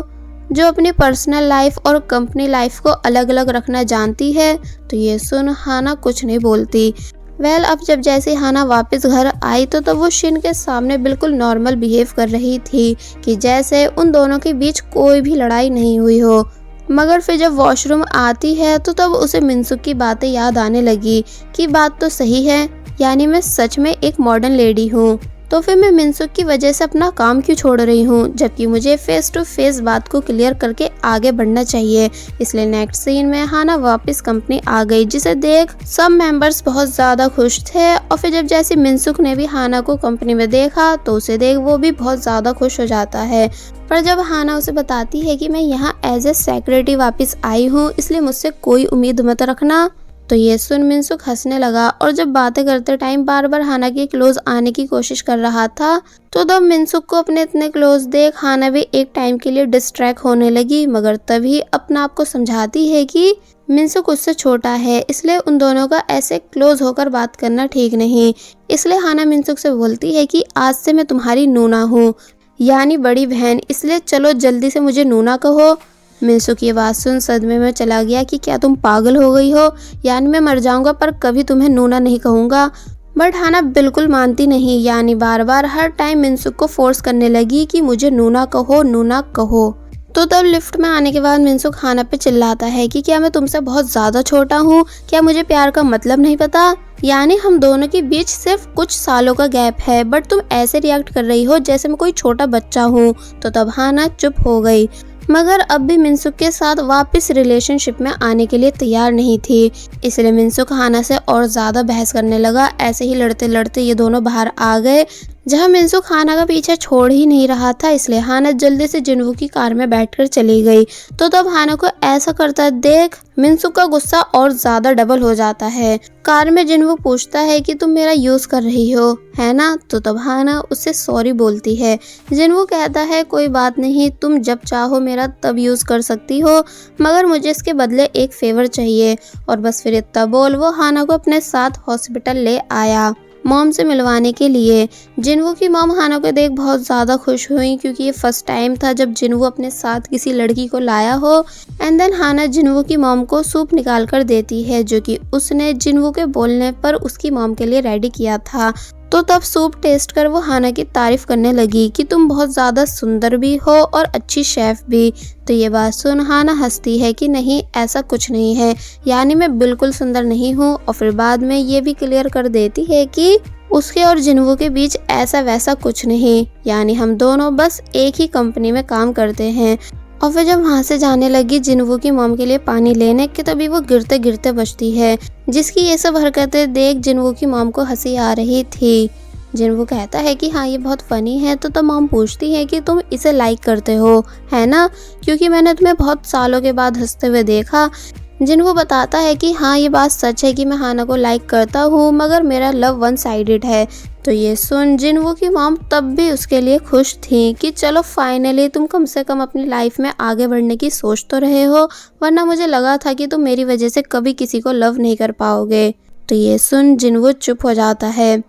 जो अपनी पर्सनल लाइफ और कंपनी लाइफ को अलग अलग रखना जानती है। तो ये सुन हाना कुछ नहीं बोलती। वेल अब जब जैसे हाना वापस घर आई तो तब वो शिन के सामने बिल्कुल नॉर्मल बिहेव कर रही थी कि जैसे उन दोनों के बीच कोई भी लड़ाई नहीं हुई हो। मगर फिर जब वॉशरूम आती है तो तब उसे मिनसुक की बातें याद आने लगी कि बात तो सही है, यानी मैं सच में एक मॉडर्न लेडी हूँ। तो फिर मैं मिनसुक की वजह से अपना काम क्यों छोड़ रही हूँ, जबकि मुझे फेस टू फेस बात को क्लियर करके आगे बढ़ना चाहिए। इसलिए नेक्स्ट सीन में हाना वापस कंपनी आ गई, जिसे देख सब मेंबर्स बहुत ज्यादा खुश थे। और फिर जब जैसे मिनसुक ने भी हाना को कंपनी में देखा तो उसे देख वो भी बहुत ज्यादा खुश हो जाता है। पर जब हाना उसे बताती है कि मैं यहाँ एज ए सेक्रेटरी वापस आई हूँ, इसलिए मुझसे कोई उम्मीद मत रखना, तो ये सुन मिनसुक हंसने लगा। और जब बातें करते टाइम बार बार हाना के क्लोज आने की कोशिश कर रहा था, तो तब मिनसुक को अपने इतने क्लोज देख हाना भी एक टाइम के लिए डिस्ट्रैक्ट होने लगी। मगर तभी अपना आप को समझाती है कि मिनसुक उससे छोटा है, इसलिए उन दोनों का ऐसे क्लोज होकर बात करना ठीक नहीं। इसलिए हाना मिनसुक से बोलती है कि आज से मैं तुम्हारी नूना हूँ, यानी बड़ी बहन, इसलिए चलो जल्दी से मुझे नूना कहो। मिनसुक ये बात सुन सदमे में चला गया कि क्या तुम पागल हो गई हो, यानी मैं मर जाऊंगा पर कभी तुम्हें नूना नहीं कहूँगा। बट हाना बिल्कुल मानती नहीं, यानी बार बार हर टाइम मिनसुक को फोर्स करने लगी कि मुझे नूना कहो, नूना कहो। तो तब लिफ्ट में आने के बाद मिनसुक हाना पे चिल्लाता है कि क्या मैं तुमसे बहुत ज्यादा छोटा हूँ, क्या मुझे प्यार का मतलब नहीं पता, यानी हम दोनों के बीच सिर्फ कुछ सालों का गैप है, बट तुम ऐसे रिएक्ट कर रही हो जैसे मैं कोई छोटा बच्चा हूँ। तो तब हाना चुप हो गई, मगर अब भी मिनसुक के साथ वापस रिलेशनशिप में आने के लिए तैयार नहीं थी। इसलिए मिनसुक हाना से और ज्यादा बहस करने लगा। ऐसे ही लड़ते लड़ते ये दोनों बाहर आ गए, जहां मिनसुक हाना का पीछे छोड़ ही नहीं रहा था। इसलिए हाना जल्दी से जिनवू की कार में बैठकर चली गई। तो तब हाना को ऐसा करता देख मिनसुक का गुस्सा और ज्यादा डबल हो जाता है। कार में जिनवू पूछता है कि तुम मेरा यूज कर रही हो, है ना? तो तब हाना उससे सॉरी बोलती है। जिनवू कहता है कोई बात नहीं, तुम जब चाहो मेरा तब यूज कर सकती हो, मगर मुझे इसके बदले एक फेवर चाहिए। और बस फिर इतना बोल वो हाना को अपने साथ हॉस्पिटल ले आया मॉम से मिलवाने के लिए। जिनवू की मॉम हाना को देख बहुत ज़्यादा खुश हुई, क्योंकि ये फर्स्ट टाइम था जब जिनवू अपने साथ किसी लड़की को लाया हो। एंड देन हाना जिनवू की मॉम को सूप निकाल कर देती है, जो कि उसने जिनवू के बोलने पर उसकी मॉम के लिए रेडी किया था। तो तब सूप टेस्ट कर वो हाना की तारीफ करने लगी कि तुम बहुत ज़्यादा सुंदर भी हो और अच्छी शेफ भी। तो ये बात सुन हाना हंसती है कि नहीं, ऐसा कुछ नहीं है, यानी मैं बिल्कुल सुंदर नहीं हूँ। और फिर बाद में ये भी क्लियर कर देती है कि उसके और जिनवू के बीच ऐसा वैसा कुछ नहीं, यानी हम दोनों बस एक ही कंपनी में काम करते हैं। और फिर जब वहाँ से जाने लगी जिनवू की मॉम के लिए पानी लेने के, तभी वो गिरते गिरते बचती है, जिसकी ये सब हरकतें देख जिनवू की मॉम को हंसी आ रही थी। जिनवू कहता है कि हाँ ये बहुत फनी है। तो मॉम पूछती है कि तुम इसे लाइक करते हो, है ना? क्योंकि मैंने तुम्हें बहुत सालों के बाद हंसते हुए देखा। जिनवू बताता है कि हाँ ये बात सच है कि मैं हाना को लाइक करता हूँ, मगर मेरा लव वन साइडेड है। तो ये सुन जिनवू की मॉम तब भी उसके लिए खुश थी कि चलो फाइनली तुम कम से कम अपनी लाइफ में आगे बढ़ने की सोच तो रहे हो, वरना मुझे लगा था कि तुम मेरी वजह से कभी किसी को लव नहीं कर पाओगे। तो ये सुन जिनवू चुप हो जाता है।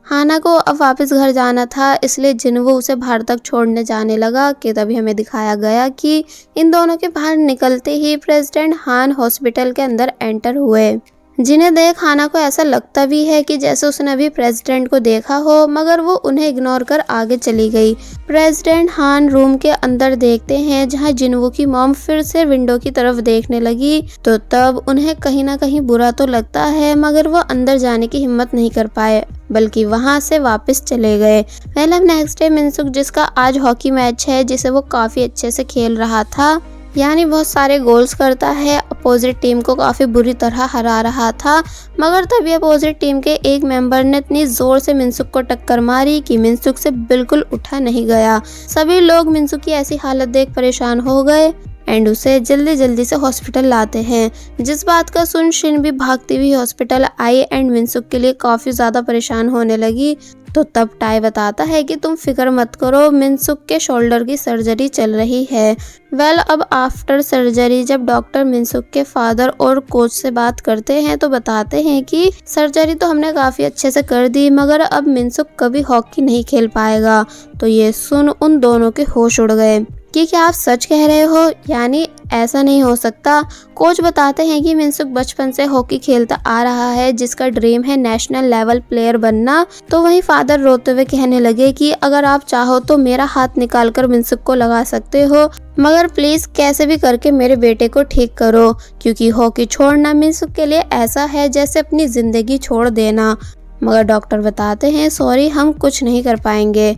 हाना को अब वापस घर जाना था, इसलिए जिनवू उसे बाहर तक छोड़ने जाने लगा कि तभी हमें दिखाया गया कि इन दोनों के बाहर निकलते ही प्रेसिडेंट हान हॉस्पिटल के अंदर एंटर हुए, जिन्हें देख हाना को ऐसा लगता भी है कि जैसे उसने अभी प्रेसिडेंट को देखा हो, मगर वो उन्हें इग्नोर कर आगे चली गई। प्रेसिडेंट हान रूम के अंदर देखते हैं, जहां जिनवू की मॉम फिर से विंडो की तरफ देखने लगी। तो तब उन्हें कहीं ना कहीं बुरा तो लगता है, मगर वो अंदर जाने की हिम्मत नहीं कर पाए, बल्कि वहां से वापस चले गए। पहले नेक्स्ट डे मिनसुक, जिसका आज हॉकी मैच है, जिसे वो काफी अच्छे से खेल रहा था, यानी बहुत सारे गोल्स करता है, अपोजिट टीम को काफ़ी बुरी तरह हरा रहा था। मगर तभी अपोजिट टीम के एक मेंबर ने इतनी ज़ोर से मिनसुक को टक्कर मारी कि मिनसुक से बिल्कुल उठा नहीं गया। सभी लोग मिनसुक की ऐसी हालत देख परेशान हो गए एंड उसे जल्दी जल्दी से हॉस्पिटल लाते हैं। जिस बात का सुन शिन भी भागती हुई हॉस्पिटल आई एंड मिनसुक के लिए काफ़ी ज़्यादा परेशान होने लगी। तो तब टाई बताता है कि तुम फिक्र मत करो, मिनसुक के शोल्डर की सर्जरी चल रही है। अब आफ्टर सर्जरी जब डॉक्टर मिनसुक के फादर और कोच से बात करते हैं, तो बताते हैं कि सर्जरी तो हमने काफ़ी अच्छे से कर दी, मगर अब मिनसुक कभी हॉकी नहीं खेल पाएगा। तो ये सुन उन दोनों के होश उड़ गए कि क्या आप सच कह रहे हो, यानी ऐसा नहीं हो सकता। कोच बताते हैं कि मिनसुक बचपन से हॉकी खेलता आ रहा है, जिसका ड्रीम है नेशनल लेवल प्लेयर बनना। तो वहीं फादर रोते हुए कहने लगे कि अगर आप चाहो तो मेरा हाथ निकाल कर मिनसुक को लगा सकते हो, मगर प्लीज कैसे भी करके मेरे बेटे को ठीक करो, क्योंकि हॉकी छोड़ना मिनसुक के लिए ऐसा है जैसे अपनी जिंदगी छोड़ देना। मगर डॉक्टर बताते हैं सॉरी हम कुछ नहीं कर पाएंगे।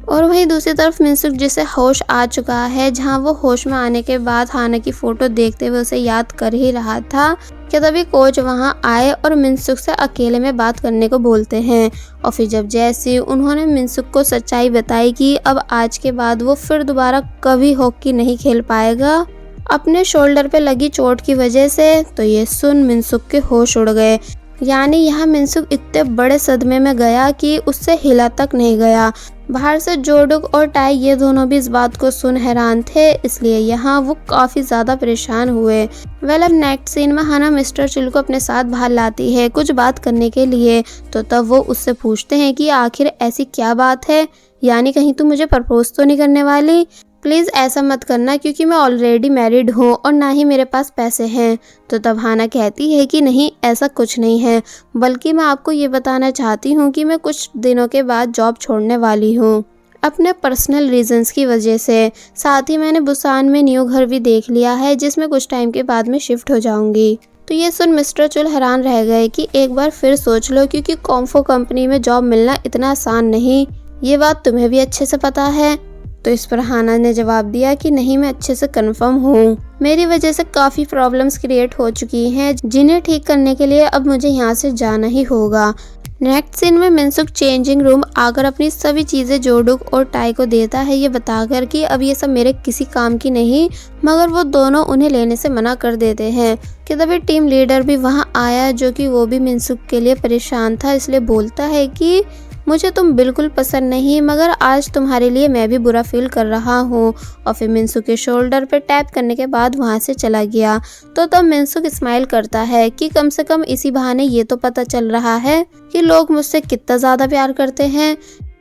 और वहीं दूसरी तरफ मिनसुक जिसे होश आ चुका है, जहां वो होश में आने के बाद हाना की फोटो देखते हुए उसे याद कर ही रहा था कि तभी कोच वहां आए और मिनसुक से अकेले में बात करने को बोलते हैं। और फिर जब जैसे उन्होंने मिनसुक को सच्चाई बताई कि अब आज के बाद वो फिर दोबारा कभी हॉकी नहीं खेल पाएगा अपने शोल्डर पे लगी चोट की वजह से, तो ये सुन मिनसुक के होश उड़ गए। यानी यहाँ मिनसुक इतने बड़े सदमे में गया कि उससे हिला तक नहीं गया। बाहर से जोडुक और टाई ये दोनों भी इस बात को सुन हैरान थे, इसलिए यहाँ वो काफी ज्यादा परेशान हुए। अब नेक्स्ट सीन में हाना मिस्टर चुल को अपने साथ बाहर लाती है कुछ बात करने के लिए। तो तब वो उससे पूछते हैं कि आखिर ऐसी क्या बात है, यानी कहीं तुम मुझे प्रपोज तो नहीं करने वाली? प्लीज़ ऐसा मत करना क्योंकि मैं ऑलरेडी मैरिड हूँ और ना ही मेरे पास पैसे हैं। तो तब हाना कहती है कि नहीं ऐसा कुछ नहीं है, बल्कि मैं आपको ये बताना चाहती हूँ कि मैं कुछ दिनों के बाद जॉब छोड़ने वाली हूँ अपने पर्सनल रीजंस की वजह से। साथ ही मैंने बुसान में न्यू घर भी देख लिया है जिसमें कुछ टाइम के बाद में शिफ्ट हो जाऊंगी। तो ये सुन मिस्टर चुल हैरान रह गए कि एक बार फिर सोच लो क्योंकि कॉम्फो कंपनी में जॉब मिलना इतना आसान नहीं, ये बात तुम्हें भी अच्छे से पता है। तो इस पर हाना ने जवाब दिया कि नहीं मैं अच्छे से कंफर्म हूँ, मेरी वजह से काफ़ी प्रॉब्लम्स क्रिएट हो चुकी हैं जिन्हें ठीक करने के लिए अब मुझे यहाँ से जाना ही होगा। नेक्स्ट सीन में मिनसुक चेंजिंग रूम आकर अपनी सभी चीज़ें जोडुक और टाई को देता है ये बताकर कि अब ये सब मेरे किसी काम की नहीं, मगर वो दोनों उन्हें लेने से मना कर देते हैं। कि तभी टीम लीडर भी वहाँ आया जो कि वो भी मिनसुक के लिए परेशान था, इसलिए बोलता है कि मुझे तुम बिल्कुल पसंद नहीं, मगर आज तुम्हारे लिए मैं भी बुरा फील कर रहा हूँ। और फिर मिनसुक के शोल्डर पर टैप करने के बाद वहाँ से चला गया। तो तब मिनसुक स्माइल करता है कि कम से कम इसी बहाने ये तो पता चल रहा है कि लोग मुझसे कितना ज़्यादा प्यार करते हैं।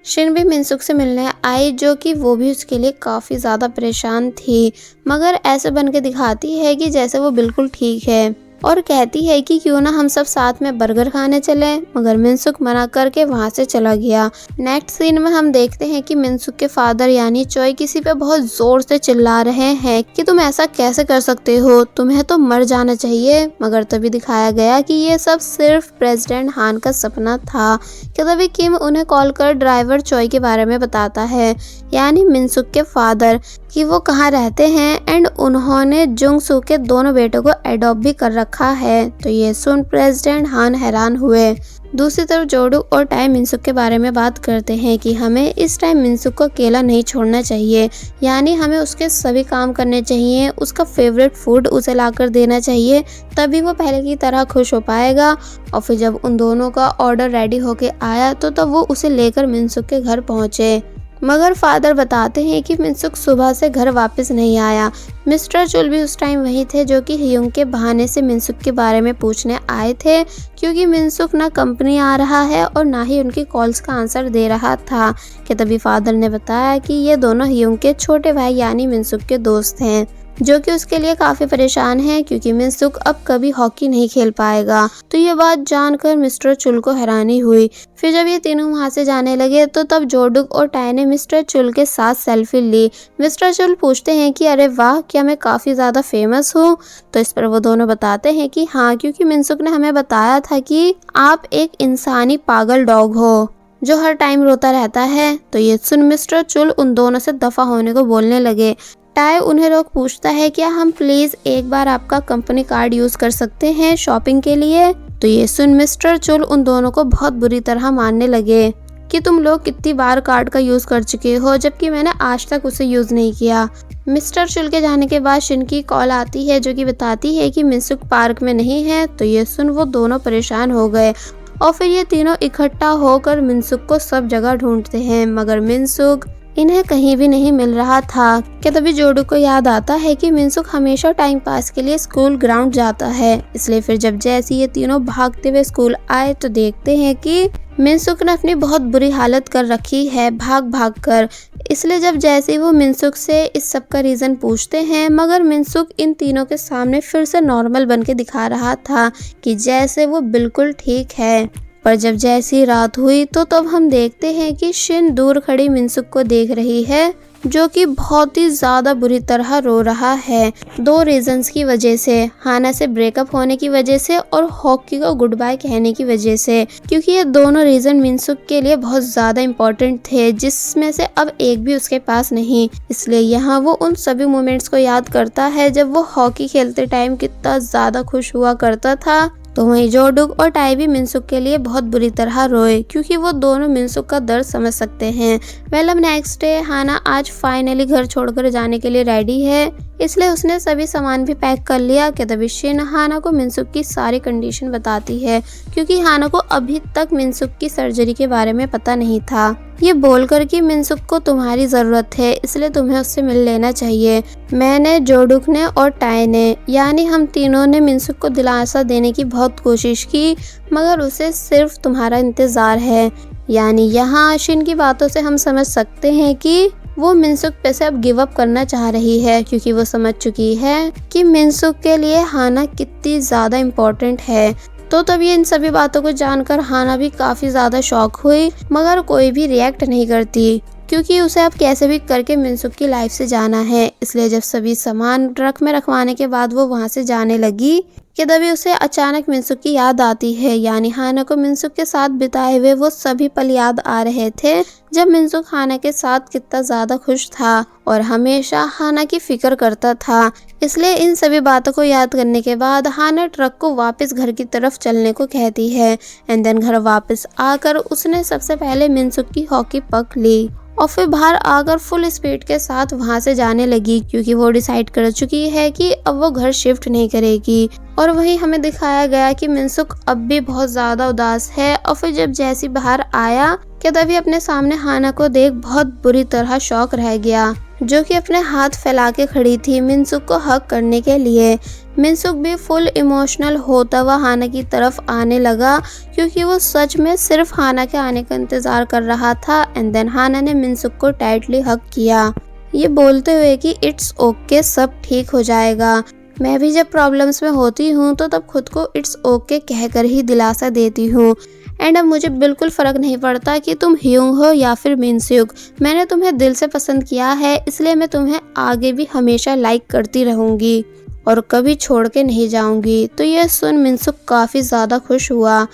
शिन भी मिनसुक से मिलने आई जो कि वो भी उसके लिए काफ़ी ज़्यादा परेशान थी, मगर ऐसे बन के दिखाती है कि जैसे वो बिल्कुल ठीक है और कहती है कि क्यों ना हम सब साथ में बर्गर खाने चलें, मगर मिनसुक मना करके वहाँ से चला गया। नेक्स्ट सीन में हम देखते हैं कि मिनसुक के फादर यानी चोई किसी पे बहुत जोर से चिल्ला रहे हैं कि तुम ऐसा कैसे कर सकते हो, तुम्हें तो मर जाना चाहिए। मगर तभी दिखाया गया कि ये सब सिर्फ प्रेसिडेंट हान का सपना था। कि तभी किम उन्हें कॉल कर ड्राइवर चोई के बारे में बताता है, यानी मिनसुक के फादर, कि वो कहाँ रहते हैं एंड उन्होंने जुंग सू के दोनों बेटों को एडॉप्ट भी कर रखा है। तो ये सुन प्रेसिडेंट हान हैरान हुए। दूसरी तरफ जोडू और टाई मिनसुक के बारे में बात करते हैं कि हमें इस टाइम मिनसुक को अकेला नहीं छोड़ना चाहिए, यानी हमें उसके सभी काम करने चाहिए, उसका फेवरेट फूड उसे लाकर देना चाहिए, तभी वो पहले की तरह खुश हो पाएगा। और फिर जब उन दोनों का ऑर्डर रेडी होके आया तो तब वो उसे लेकर मिनसुक के घर पहुंचे, मगर फादर बताते हैं कि मिनसुक सुबह से घर वापस नहीं आया। मिस्टर चुल भी उस टाइम वही थे जो कि हियुंग के बहाने से मिनसुक के बारे में पूछने आए थे, क्योंकि मिनसुक ना कंपनी आ रहा है और ना ही उनकी कॉल्स का आंसर दे रहा था। कि तभी फादर ने बताया कि ये दोनों हियुंग के छोटे भाई यानी मिनसुक के दोस्त हैं, जो कि उसके लिए काफी परेशान है क्योंकि मिनसुक अब कभी हॉकी नहीं खेल पाएगा। तो ये बात जानकर मिस्टर चुल को हैरानी हुई। फिर जब ये तीनों वहां से जाने लगे तो तब जोडुक और टाई ने मिस्टर चुल के साथ सेल्फी ली। मिस्टर चुल पूछते हैं कि अरे वाह, क्या मैं काफी ज्यादा फेमस हूँ? तो इस पर वो दोनों बताते हैं कि हाँ, क्योंकि मिनसुक ने हमें बताया था कि आप एक इंसानी पागल डॉग हो जो हर टाइम रोता रहता है। तो ये सुन मिस्टर चुल उन दोनों से दफा होने को बोलने लगे। टाई उन्हें रोक पूछता है क्या हम प्लीज एक बार आपका कंपनी कार्ड यूज कर सकते हैं शॉपिंग के लिए? तो ये सुन मिस्टर चुल उन दोनों को बहुत बुरी तरह मारने लगे कि तुम लोग कितनी बार कार्ड का यूज कर चुके हो, जबकि मैंने आज तक उसे यूज नहीं किया। मिस्टर चुल के जाने के बाद शिन की कॉल आती है जो कि बताती है कि मिनसुक पार्क में नहीं है। तो ये सुन वो दोनों परेशान हो गए और फिर ये तीनों इकट्ठा होकर मिनसुक को सब जगह ढूंढते हैं, मगर मिनसुक इन्हें कहीं भी नहीं मिल रहा था। कि तभी जोडू को याद आता है कि मिनसुक हमेशा टाइम पास के लिए स्कूल ग्राउंड जाता है, इसलिए फिर जब जैसे ये तीनों भागते हुए स्कूल आए तो देखते हैं कि मिनसुक ने अपनी बहुत बुरी हालत कर रखी है भाग भाग कर। इसलिए जब जैसे वो मिनसुक से इस सब का रीजन पूछते हैं, मगर मिनसुक इन तीनों के सामने फिर से नॉर्मल बन के दिखा रहा था कि जैसे वो बिल्कुल ठीक है। पर जब जैसी रात हुई तो तब हम देखते हैं कि शिन दूर खड़ी मिनसुक को देख रही है जो कि बहुत ही ज़्यादा बुरी तरह रो रहा है 2 रीजंस की वजह से, हाना से ब्रेकअप होने की वजह से और हॉकी को गुड बाय कहने की वजह से, क्योंकि ये दोनों रीजन मिनसुक के लिए बहुत ज़्यादा इम्पोर्टेंट थे जिसमें से अब एक भी उसके पास नहीं। इसलिए यहाँ वो उन सभी मोमेंट्स को याद करता है जब वो हॉकी खेलते टाइम कितना ज़्यादा खुश हुआ करता था। तो वहीं जोडुक और टाई भी मिनसुक के लिए बहुत बुरी तरह रोए क्योंकि वो दोनों मिनसुक का दर्द समझ सकते हैं। अब नेक्स्ट डे हाना आज फाइनली घर छोड़कर जाने के लिए रेडी है, इसलिए उसने सभी सामान भी पैक कर लिया कि तभी शिन हाना को मिनसुक की सारी कंडीशन बताती है क्योंकि हाना को अभी तक मिनसुक की सर्जरी के बारे में पता नहीं था। ये बोलकर कि मिनसुक को तुम्हारी ज़रूरत है इसलिए तुम्हें उससे मिल लेना चाहिए। मैंने, जोडुक ने और टाई ने, यानी हम तीनों ने मिनसुक को दिलासा देने की बहुत कोशिश की मगर उसे सिर्फ तुम्हारा इंतज़ार है। यानी यहाँ शिन की बातों से हम समझ सकते हैं कि वो मिनसुक पे से अब गिव अप करना चाह रही है क्योंकि वो समझ चुकी है कि मिनसुक के लिए हाना कितनी ज़्यादा इम्पोर्टेंट है। तो तभी इन सभी बातों को जानकर हाना भी काफ़ी ज़्यादा शॉक हुई मगर कोई भी रिएक्ट नहीं करती क्योंकि उसे अब कैसे भी करके मिनसुक की लाइफ से जाना है। इसलिए जब सभी सामान ट्रक में रखवाने के बाद वो वहाँ से जाने लगी कि तभी उसे अचानक मिनसुक की याद आती है। यानी हाना को मिनसुक के साथ बिताए हुए वो सभी पल याद आ रहे थे जब मिनसुक हाना के साथ कितना ज़्यादा खुश था और हमेशा हाना की फिक्र करता था। इसलिए इन सभी बातों को याद करने के बाद हाना ट्रक को वापस घर की तरफ चलने को कहती है। एंड देन घर वापस आकर उसने सबसे पहले मिनसुक की हॉकी पक ली और फिर बाहर आकर फुल स्पीड के साथ वहां से जाने लगी क्योंकि वो डिसाइड कर चुकी है कि अब वो घर शिफ्ट नहीं करेगी। और वहीं हमें दिखाया गया कि मिनसुक अब भी बहुत ज़्यादा उदास है और फिर जब जैसी बाहर आया कि तभी अपने सामने हाना को देख बहुत बुरी तरह शॉक रह गया जो कि अपने हाथ फैला के खड़ी थी मिनसुक को हक करने के लिए। मिनसुक भी फुल इमोशनल होता हुआ हाना की तरफ आने लगा क्योंकि वो सच में सिर्फ हाना के आने का इंतज़ार कर रहा था। एंड देन हाना ने मिनसुक को टाइटली हक किया, ये बोलते हुए कि इट्स ओके, सब ठीक हो जाएगा। मैं भी जब प्रॉब्लम्स में होती हूँ तो तब खुद को इट्स ओके कहकर ही दिलासा देती हूँ। एंड अब मुझे बिल्कुल फ़र्क नहीं पड़ता कि तुम ह्यूंग हो या फिर मिनसुक, मैंने तुम्हें दिल से पसंद किया है इसलिए मैं तुम्हें आगे भी हमेशा लाइक करती रहूँगी और कभी छोड़ के नहीं जाऊँगी। तो यह सुन मिनसुक काफ़ी ज़्यादा खुश हुआ।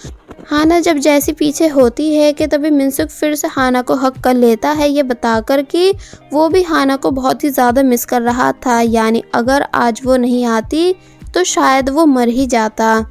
हाना जब जैसी पीछे होती है कि तभी मिनसुक फिर से हाना को हक कर लेता है ये बताकर कि वो भी हाना को बहुत ही ज़्यादा मिस कर रहा था। यानी अगर आज वो नहीं आती तो शायद वो मर ही जाता।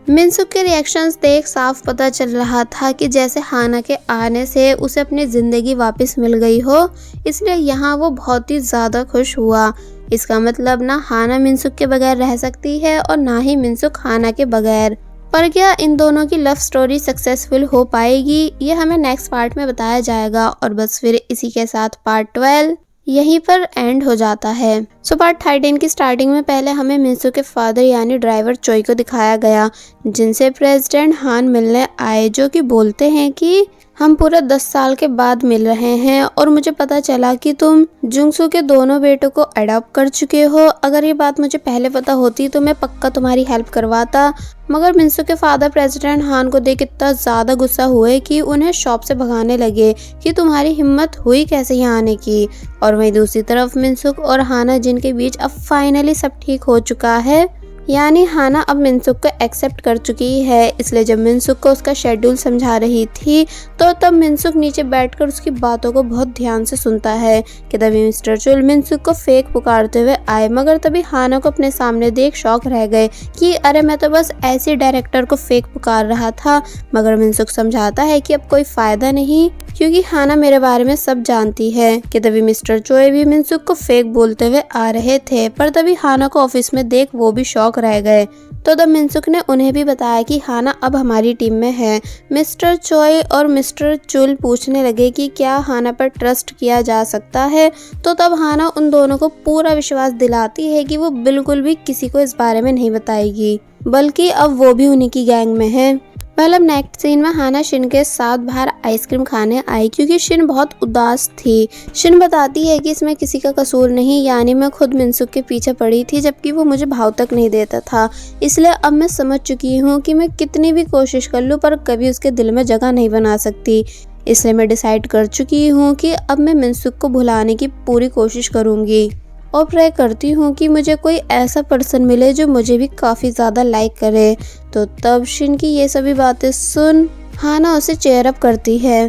मिनसुक के रिएक्शंस देख साफ पता चल रहा था कि जैसे हाना के आने से उसे अपनी ज़िंदगी वापस मिल गई हो, इसलिए यहाँ वो बहुत ही ज़्यादा खुश हुआ। इसका मतलब ना हाना मिनसुक के बगैर रह सकती है और ना ही मिनसुक हाना के बगैर। पर क्या इन दोनों की लव स्टोरी सक्सेसफुल हो पाएगी, ये हमें नेक्स्ट पार्ट में बताया जाएगा। और बस फिर इसी के साथ पार्ट 12 यहीं पर एंड हो जाता है। सो पार्ट 13 की स्टार्टिंग में पहले हमें मिनसुक के फादर यानी ड्राइवर चोई को दिखाया गया जिनसे प्रेसिडेंट हान मिलने आए, जो कि बोलते हैं कि हम पूरा 10 साल के बाद मिल रहे हैं और मुझे पता चला कि तुम जुंगसू के दोनों बेटों को अडॉप्ट कर चुके हो। अगर ये बात मुझे पहले पता होती तो मैं पक्का तुम्हारी हेल्प करवाता। मगर मिनसुक के फादर प्रेसिडेंट हान को देख इतना ज़्यादा गुस्सा हुए कि उन्हें शॉप से भगाने लगे कि तुम्हारी हिम्मत हुई कैसे यहाँ आने की। और वहीं दूसरी तरफ मिनसुक और हाना जिनके बीच अब फाइनली सब ठीक हो चुका है, यानी हाना अब मिनसुक को एक्सेप्ट कर चुकी है। इसलिए जब मिनसुक को उसका शेड्यूल समझा रही थी तो तब मिनसुक नीचे बैठकर उसकी बातों को बहुत ध्यान से सुनता है कि तभी मिस्टर चुल मिनसुक को फेक पुकारते हुए आए। मगर तभी हाना को अपने सामने देख शॉक रह गए कि अरे मैं तो बस ऐसे डायरेक्टर को फेक पुकार रहा था। मगर मिनसुक समझाता है कि अब कोई फ़ायदा नहीं क्योंकि हाना मेरे बारे में सब जानती है। कि तभी मिस्टर चोई भी मिनसुक को फेक बोलते हुए आ रहे थे, पर तभी हाना को ऑफिस में देख वो भी शॉक रह गए। तो तब मिनसुक ने उन्हें भी बताया कि हाना अब हमारी टीम में है। मिस्टर चोई और मिस्टर चुल पूछने लगे कि क्या हाना पर ट्रस्ट किया जा सकता है। तो तब हाना उन दोनों को पूरा विश्वास दिलाती है कि वो बिल्कुल भी किसी को इस बारे में नहीं बताएगी, बल्कि अब वो भी उन्हीं की गैंग में है। मतलब नेक्स्ट सीन में हाना शिन के साथ बाहर आइसक्रीम खाने आई क्योंकि शिन बहुत उदास थी। शिन बताती है कि इसमें किसी का कसूर नहीं, यानी मैं खुद मिनसुक के पीछे पड़ी थी जबकि वो मुझे भाव तक नहीं देता था। इसलिए अब मैं समझ चुकी हूँ कि मैं कितनी भी कोशिश कर लूँ पर कभी उसके दिल में जगह नहीं बना सकती। इसलिए मैं डिसाइड कर चुकी हूँ कि अब मैं मिनसुक को भुलाने की पूरी कोशिश करूँगी और प्रे करती हूँ कि मुझे कोई ऐसा पर्सन मिले जो मुझे भी काफ़ी ज़्यादा लाइक करे। तो तब शिन की ये सभी बातें सुन हाना उसे चेयर अप करती है।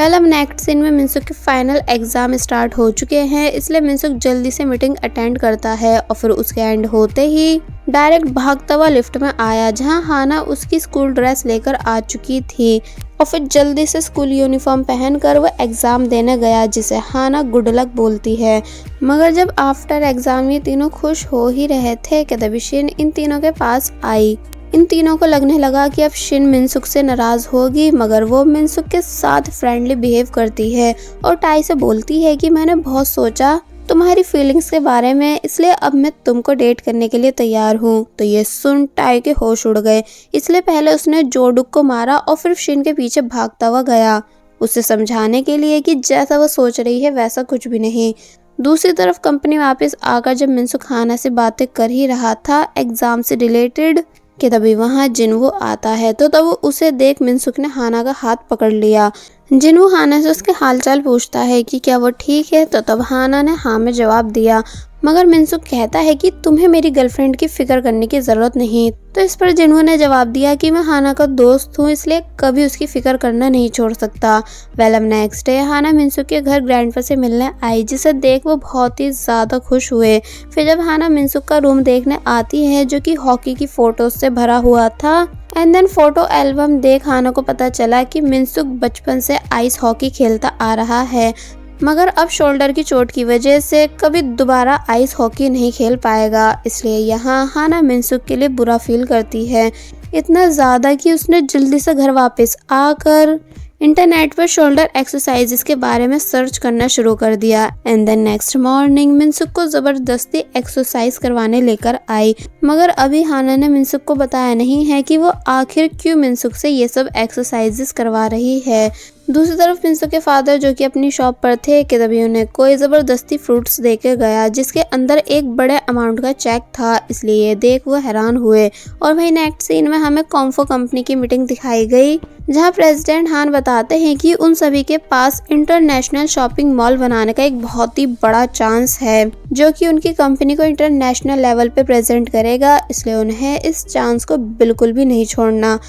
अब नेक्स्ट सीन में मिनसुक के फाइनल एग्जाम स्टार्ट हो चुके हैं, इसलिए मिनसुक जल्दी से मीटिंग अटेंड करता है और फिर उसके एंड होते ही डायरेक्ट भागता हुआ लिफ्ट में आया, जहां हाना उसकी स्कूल ड्रेस लेकर आ चुकी थी और फिर जल्दी से स्कूल यूनिफॉर्म पहनकर वो एग्जाम देने गया, जिसे हाना गुड लक बोलती है। मगर जब आफ्टर एग्जाम ये तीनों खुश हो ही रहे थे कि तभी शिन इन तीनों के पास आई। इन तीनों को लगने लगा कि अब शिन मिनसुक से नाराज होगी, मगर वो मिनसुक के साथ फ्रेंडली बिहेव करती है और टाई से बोलती है कि मैंने बहुत सोचा तुम्हारी फीलिंग्स के बारे में, इसलिए अब मैं तुमको डेट करने के लिए तैयार हूँ। तो ये सुन टाई के होश उड़ गए, इसलिए पहले उसने जोडुक को मारा और फिर शिन के पीछे भागता हुआ गया, उसे समझाने के लिए कि जैसा वो सोच रही है वैसा कुछ भी नहीं। दूसरी तरफ कंपनी वापस आकर जब मिनसुक हाना से बातें कर ही रहा था एग्जाम से रिलेटेड कि तभी वहाँ जिनवो आता है। तो तब उसे देख मिनसुक ने हाना का हाथ पकड़ लिया। जिनवो हाना से उसके हालचाल पूछता है कि क्या वो ठीक है। तो तब हाना ने हाँ में जवाब दिया, मगर मिनसुक कहता है कि तुम्हें मेरी गर्लफ्रेंड की फिक्र करने की जरूरत नहीं। तो इस पर जिनवो ने जवाब दिया कि मैं हाना का दोस्त हूँ, इसलिए कभी उसकी फिक्र करना नहीं छोड़ सकता। अब नेक्स्ट डे हाना मिनसुक के घर ग्रैंडपा से मिलने आई, जिसे देख वो बहुत ही ज्यादा खुश हुए। फिर जब हाना मिनसुक का रूम देखने आती है जो कि हॉकी की फोटोज से भरा हुआ था, एंड देन फोटो एल्बम देख हाना को पता चला कि मिनसुक बचपन से आइस हॉकी खेलता आ रहा है, मगर अब शोल्डर की चोट की वजह से कभी दोबारा आइस हॉकी नहीं खेल पाएगा। इसलिए यहाँ हाना मिनसुक के लिए बुरा फील करती है, इतना ज़्यादा कि उसने जल्दी से घर वापस आकर इंटरनेट पर शोल्डर एक्सरसाइजेस के बारे में सर्च करना शुरू कर दिया। एंड देन नेक्स्ट मॉर्निंग मिनसुक को जबरदस्ती एक्सरसाइज करवाने लेकर आई, मगर अभी हाना ने मिनसुक को बताया नहीं है कि वो आखिर क्यों मिनसुक से ये सब एक्सरसाइजेस करवा रही है। दूसरी तरफ मिनसुक के फादर जो कि अपनी शॉप पर थे कि तभी उन्हें कोई जबरदस्ती फ्रूट्स देके गया, जिसके अंदर एक बड़े अमाउंट का चेक था, इसलिए ये देख वो हैरान हुए। और वही नेक्स्ट सीन में हमें कॉम्फो कंपनी की मीटिंग दिखाई गई, जहां प्रेसिडेंट हान बताते हैं कि उन सभी के पास इंटरनेशनल शॉपिंग मॉल बनाने का एक बहुत ही बड़ा चांस है, जो कि उनकी कंपनी को इंटरनेशनल लेवल पे प्रेजेंट करेगा, इसलिए उन्हें इस चांस को बिल्कुल भी नहीं छोड़ना।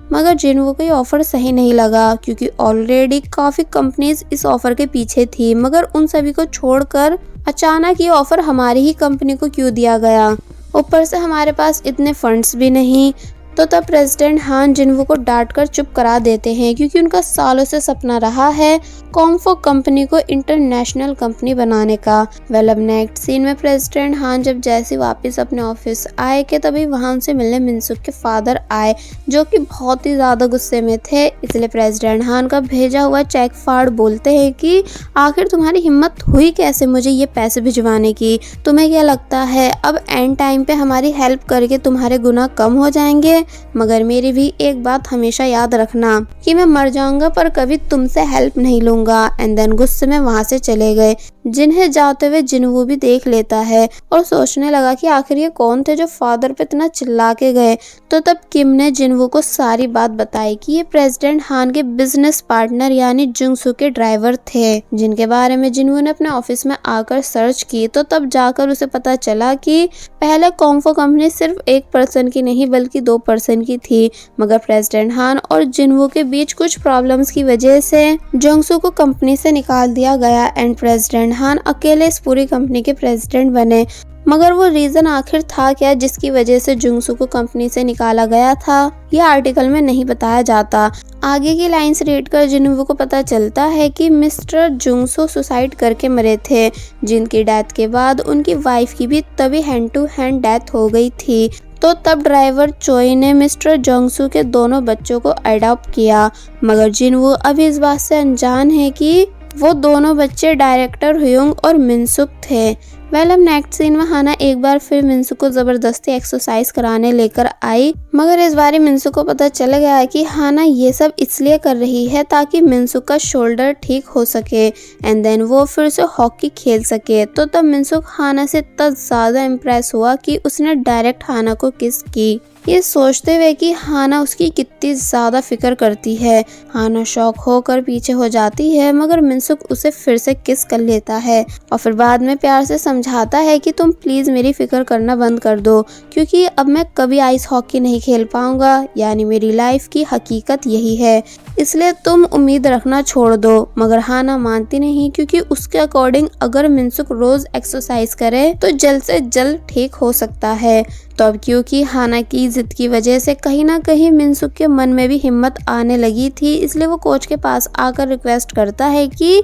मगर जिनको कोई ऑफर सही नहीं लगा, क्योंकि ऑलरेडी काफ़ी कंपनीज इस ऑफर के पीछे थी, मगर उन सभी को छोड़कर अचानक ये ऑफर हमारी ही कंपनी को क्यों दिया गया, ऊपर से हमारे पास इतने फंड्स भी नहीं। तो तब प्रेसिडेंट हान जिनवो को डांट कर चुप करा देते हैं, क्योंकि उनका सालों से सपना रहा है कॉम्फो कंपनी को इंटरनेशनल कंपनी बनाने का। अब नेक्स्ट सीन में प्रेसिडेंट हान जब जैसे वापस अपने ऑफिस आए कि तभी वहां से मिलने मिनसुक के फादर आए, जो कि बहुत ही ज्यादा गुस्से में थे। इसलिए प्रेसिडेंट हान का भेजा हुआ चेक फाड़ बोलते हैं कि आखिर तुम्हारी हिम्मत हुई कैसे मुझे ये पैसे भिजवाने की, तुम्हें क्या लगता है अब एंड टाइम पे हमारी हेल्प करके तुम्हारे गुनाह कम हो जाएंगे। मगर मेरी भी एक बात हमेशा याद रखना कि मैं मर जाऊंगा पर कभी तुमसे हेल्प नहीं लूंगा। एंड देन गुस्से में वहां से चले गए, जिन्हें जाते हुए जिनवो भी देख लेता है और सोचने लगा कि आखिर ये कौन थे जो फादर पे इतना चिल्ला के गए। तो तब किम ने जिनवो को सारी बात बताई कि ये प्रेसिडेंट हान के बिजनेस पार्टनर यानी जुंगसू के ड्राइवर थे, जिनके बारे में जिनवो ने अपने ऑफिस में आकर सर्च की। तो तब जाकर उसे पता चला कि पहले कॉम्फो कंपनी सिर्फ एक पर्सन की नहीं बल्कि 2 पर्सन की थी, मगर प्रेसिडेंट हान और जिनवो के बीच कुछ प्रॉब्लम्स की वजह से जुंगसू को कंपनी से निकाल दिया गया एंड प्रेसिडेंट हान अकेले इस पूरी कंपनी के प्रेसिडेंट बने। मगर वो रीजन आखिर था क्या जिसकी वजह से जुंगसू को कंपनी से निकाला गया था, यह आर्टिकल में नहीं बताया जाता। आगे की लाइंस रीड कर जिनवो को पता चलता है कि मिस्टर जुंगसू सुसाइड करके मरे थे, जिनकी डेथ के बाद उनकी वाइफ की भी तभी हैंड टू हैंड डेथ हो गई थी। तो तब ड्राइवर चोई ने मिस्टर जोंगसू के दोनों बच्चों को अडॉप्ट किया, मगर जिनवो अभी इस बात से अनजान है कि वो दोनों बच्चे डायरेक्टर हुयोंग और मिनसुक थे। अब नेक्स्ट सीन में हाना एक बार फिर मिनसुक को जबरदस्ती एक्सरसाइज कराने लेकर आई, मगर इस बार मिनसुक को पता चल गया कि हाना ये सब इसलिए कर रही है ताकि मिनसुक का शोल्डर ठीक हो सके एंड देन वो फिर से हॉकी खेल सके। तो तब मिनसुक हाना से इतना ज्यादा इम्प्रेस हुआ कि उसने डायरेक्ट हाना को किस की। ये सोचते हुए कि हाना उसकी कितनी ज़्यादा फिक्र करती है। हाना शॉक होकर पीछे हो जाती है, मगर मिनसुक उसे फिर से किस कर लेता है और फिर बाद में प्यार से समझाता है कि तुम प्लीज़ मेरी फिक्र करना बंद कर दो, क्योंकि अब मैं कभी आइस हॉकी नहीं खेल पाऊंगा, यानी मेरी लाइफ की हकीकत यही है, इसलिए तुम उम्मीद रखना छोड़ दो। मगर हाना मानती नहीं, क्योंकि उसके अकॉर्डिंग अगर मिनसुक रोज एक्सरसाइज करे तो जल्द से जल्द ठीक हो सकता है। तो अब क्योंकि हाना की जिद की वजह से कहीं ना कहीं मिनसुक के मन में भी हिम्मत आने लगी थी, इसलिए वो कोच के पास आकर रिक्वेस्ट करता है कि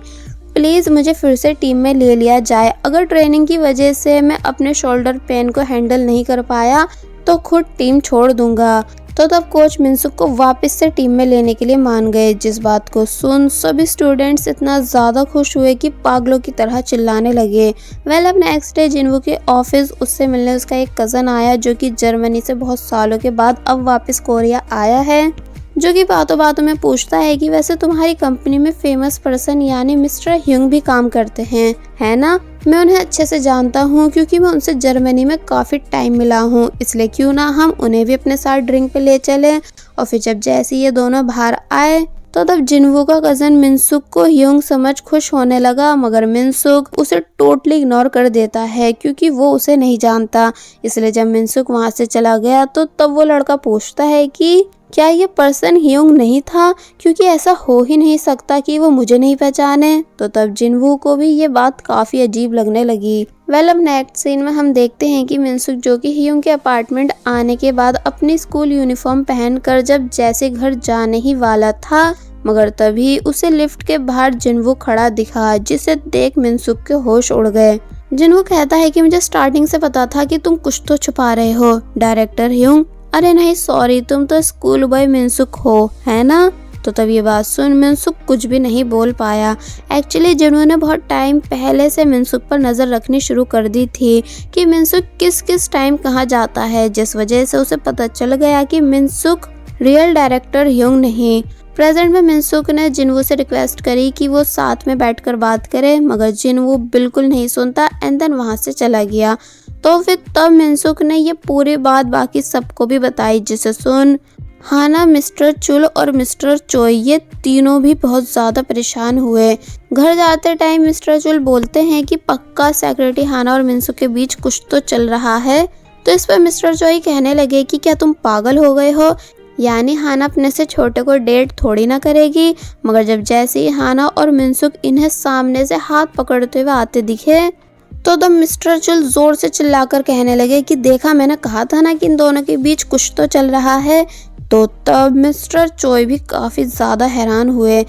प्लीज़ मुझे फिर से टीम में ले लिया जाए। अगर ट्रेनिंग की वजह से मैं अपने शोल्डर पेन को हैंडल नहीं कर पाया तो खुद टीम छोड़ दूंगा। तो तब कोच मिनसुक को वापस से टीम में लेने के लिए मान गए, जिस बात को सुन सभी स्टूडेंट्स इतना ज़्यादा खुश हुए कि पागलों की तरह चिल्लाने लगे। अब नेक्स्ट डे जिनवू के ऑफिस उससे मिलने उसका एक कज़न आया, जो कि जर्मनी से बहुत सालों के बाद अब वापस कोरिया आया है, जो कि बातों बातों में पूछता है कि वैसे तुम्हारी कंपनी में फेमस पर्सन यानी मिस्टर ह्यूंग भी काम करते हैं, है ना? मैं उन्हें अच्छे से जानता हूँ, क्योंकि मैं उनसे जर्मनी में काफ़ी टाइम मिला हूँ, इसलिए क्यों ना हम उन्हें भी अपने साथ ड्रिंक पे ले चलें। और फिर जब जैसे ये दोनों बाहर आए तो तब जिनवू का कज़न मिनसुक को ह्यूंग समझ खुश होने लगा, मगर मिनसुक उसे टोटली इग्नोर कर देता है, क्योंकि वो उसे नहीं जानता। इसलिए जब मिनसुक वहाँ से चला गया तो तब वो लड़का पूछता है कि क्या ये पर्सन ह्यूंग नहीं था, क्योंकि ऐसा हो ही नहीं सकता कि वो मुझे नहीं पहचाने। तो तब जिनवू को भी ये बात काफी अजीब लगने लगी। अब नेक्स्ट सीन में हम देखते हैं कि मिनसुक, जो कि ह्यूंग के अपार्टमेंट आने के बाद अपनी स्कूल यूनिफॉर्म पहनकर जब जैसे घर जाने ही वाला था, मगर तभी उसे लिफ्ट के बाहर जिनवू खड़ा दिखा, जिसे देख मिनसुक के होश उड़ गए। जिनवू कहता है कि मुझे स्टार्टिंग से पता था कि तुम कुछ तो छुपा रहे हो डायरेक्टर ह्यूंग। अरे नहीं सॉरी, तुम तो स्कूल बॉय मिनसुक हो, है ना? तो तब ये बात सुन मिनसुक कुछ भी नहीं बोल पाया। एक्चुअली जिन्होंने बहुत टाइम पहले से मिनसुक पर नज़र रखनी शुरू कर दी थी कि मिनसुक किस किस टाइम कहाँ जाता है, जिस वजह से उसे पता चल गया कि मिनसुक रियल डायरेक्टर ह्यूंग नहीं। प्रेजेंट में मिनसुक ने जिनवू से रिक्वेस्ट करी कि वो साथ में बैठकर बात करे, मगर जिनवू बिल्कुल नहीं सुनता एंड देन वहाँ से चला गया। तो फिर तब मिनसुक ने ये पूरी बात बाकी सबको भी बताई, जिसे सुन हाना, मिस्टर चुल और मिस्टर चोई ये तीनों भी बहुत ज़्यादा परेशान हुए। घर जाते टाइम मिस्टर चुल बोलते हैं कि पक्का सेक्रेटरी हाना और मिनसुक के बीच कुछ तो चल रहा है। तो इस पर मिस्टर चोई कहने लगे कि क्या तुम पागल हो गए हो, यानी हाना अपने से छोटे को डेट थोड़ी ना करेगी। मगर जब जैसे ही हाना और मिनसुक इन्हें सामने से हाथ पकड़ते हुए आते दिखे तो तब मिस्टर चुल जोर से चिल्लाकर कहने लगे कि देखा, मैंने कहा था ना कि इन दोनों के बीच कुछ तो चल रहा है। तो तब मिस्टर चोई भी काफ़ी ज़्यादा हैरान हुए।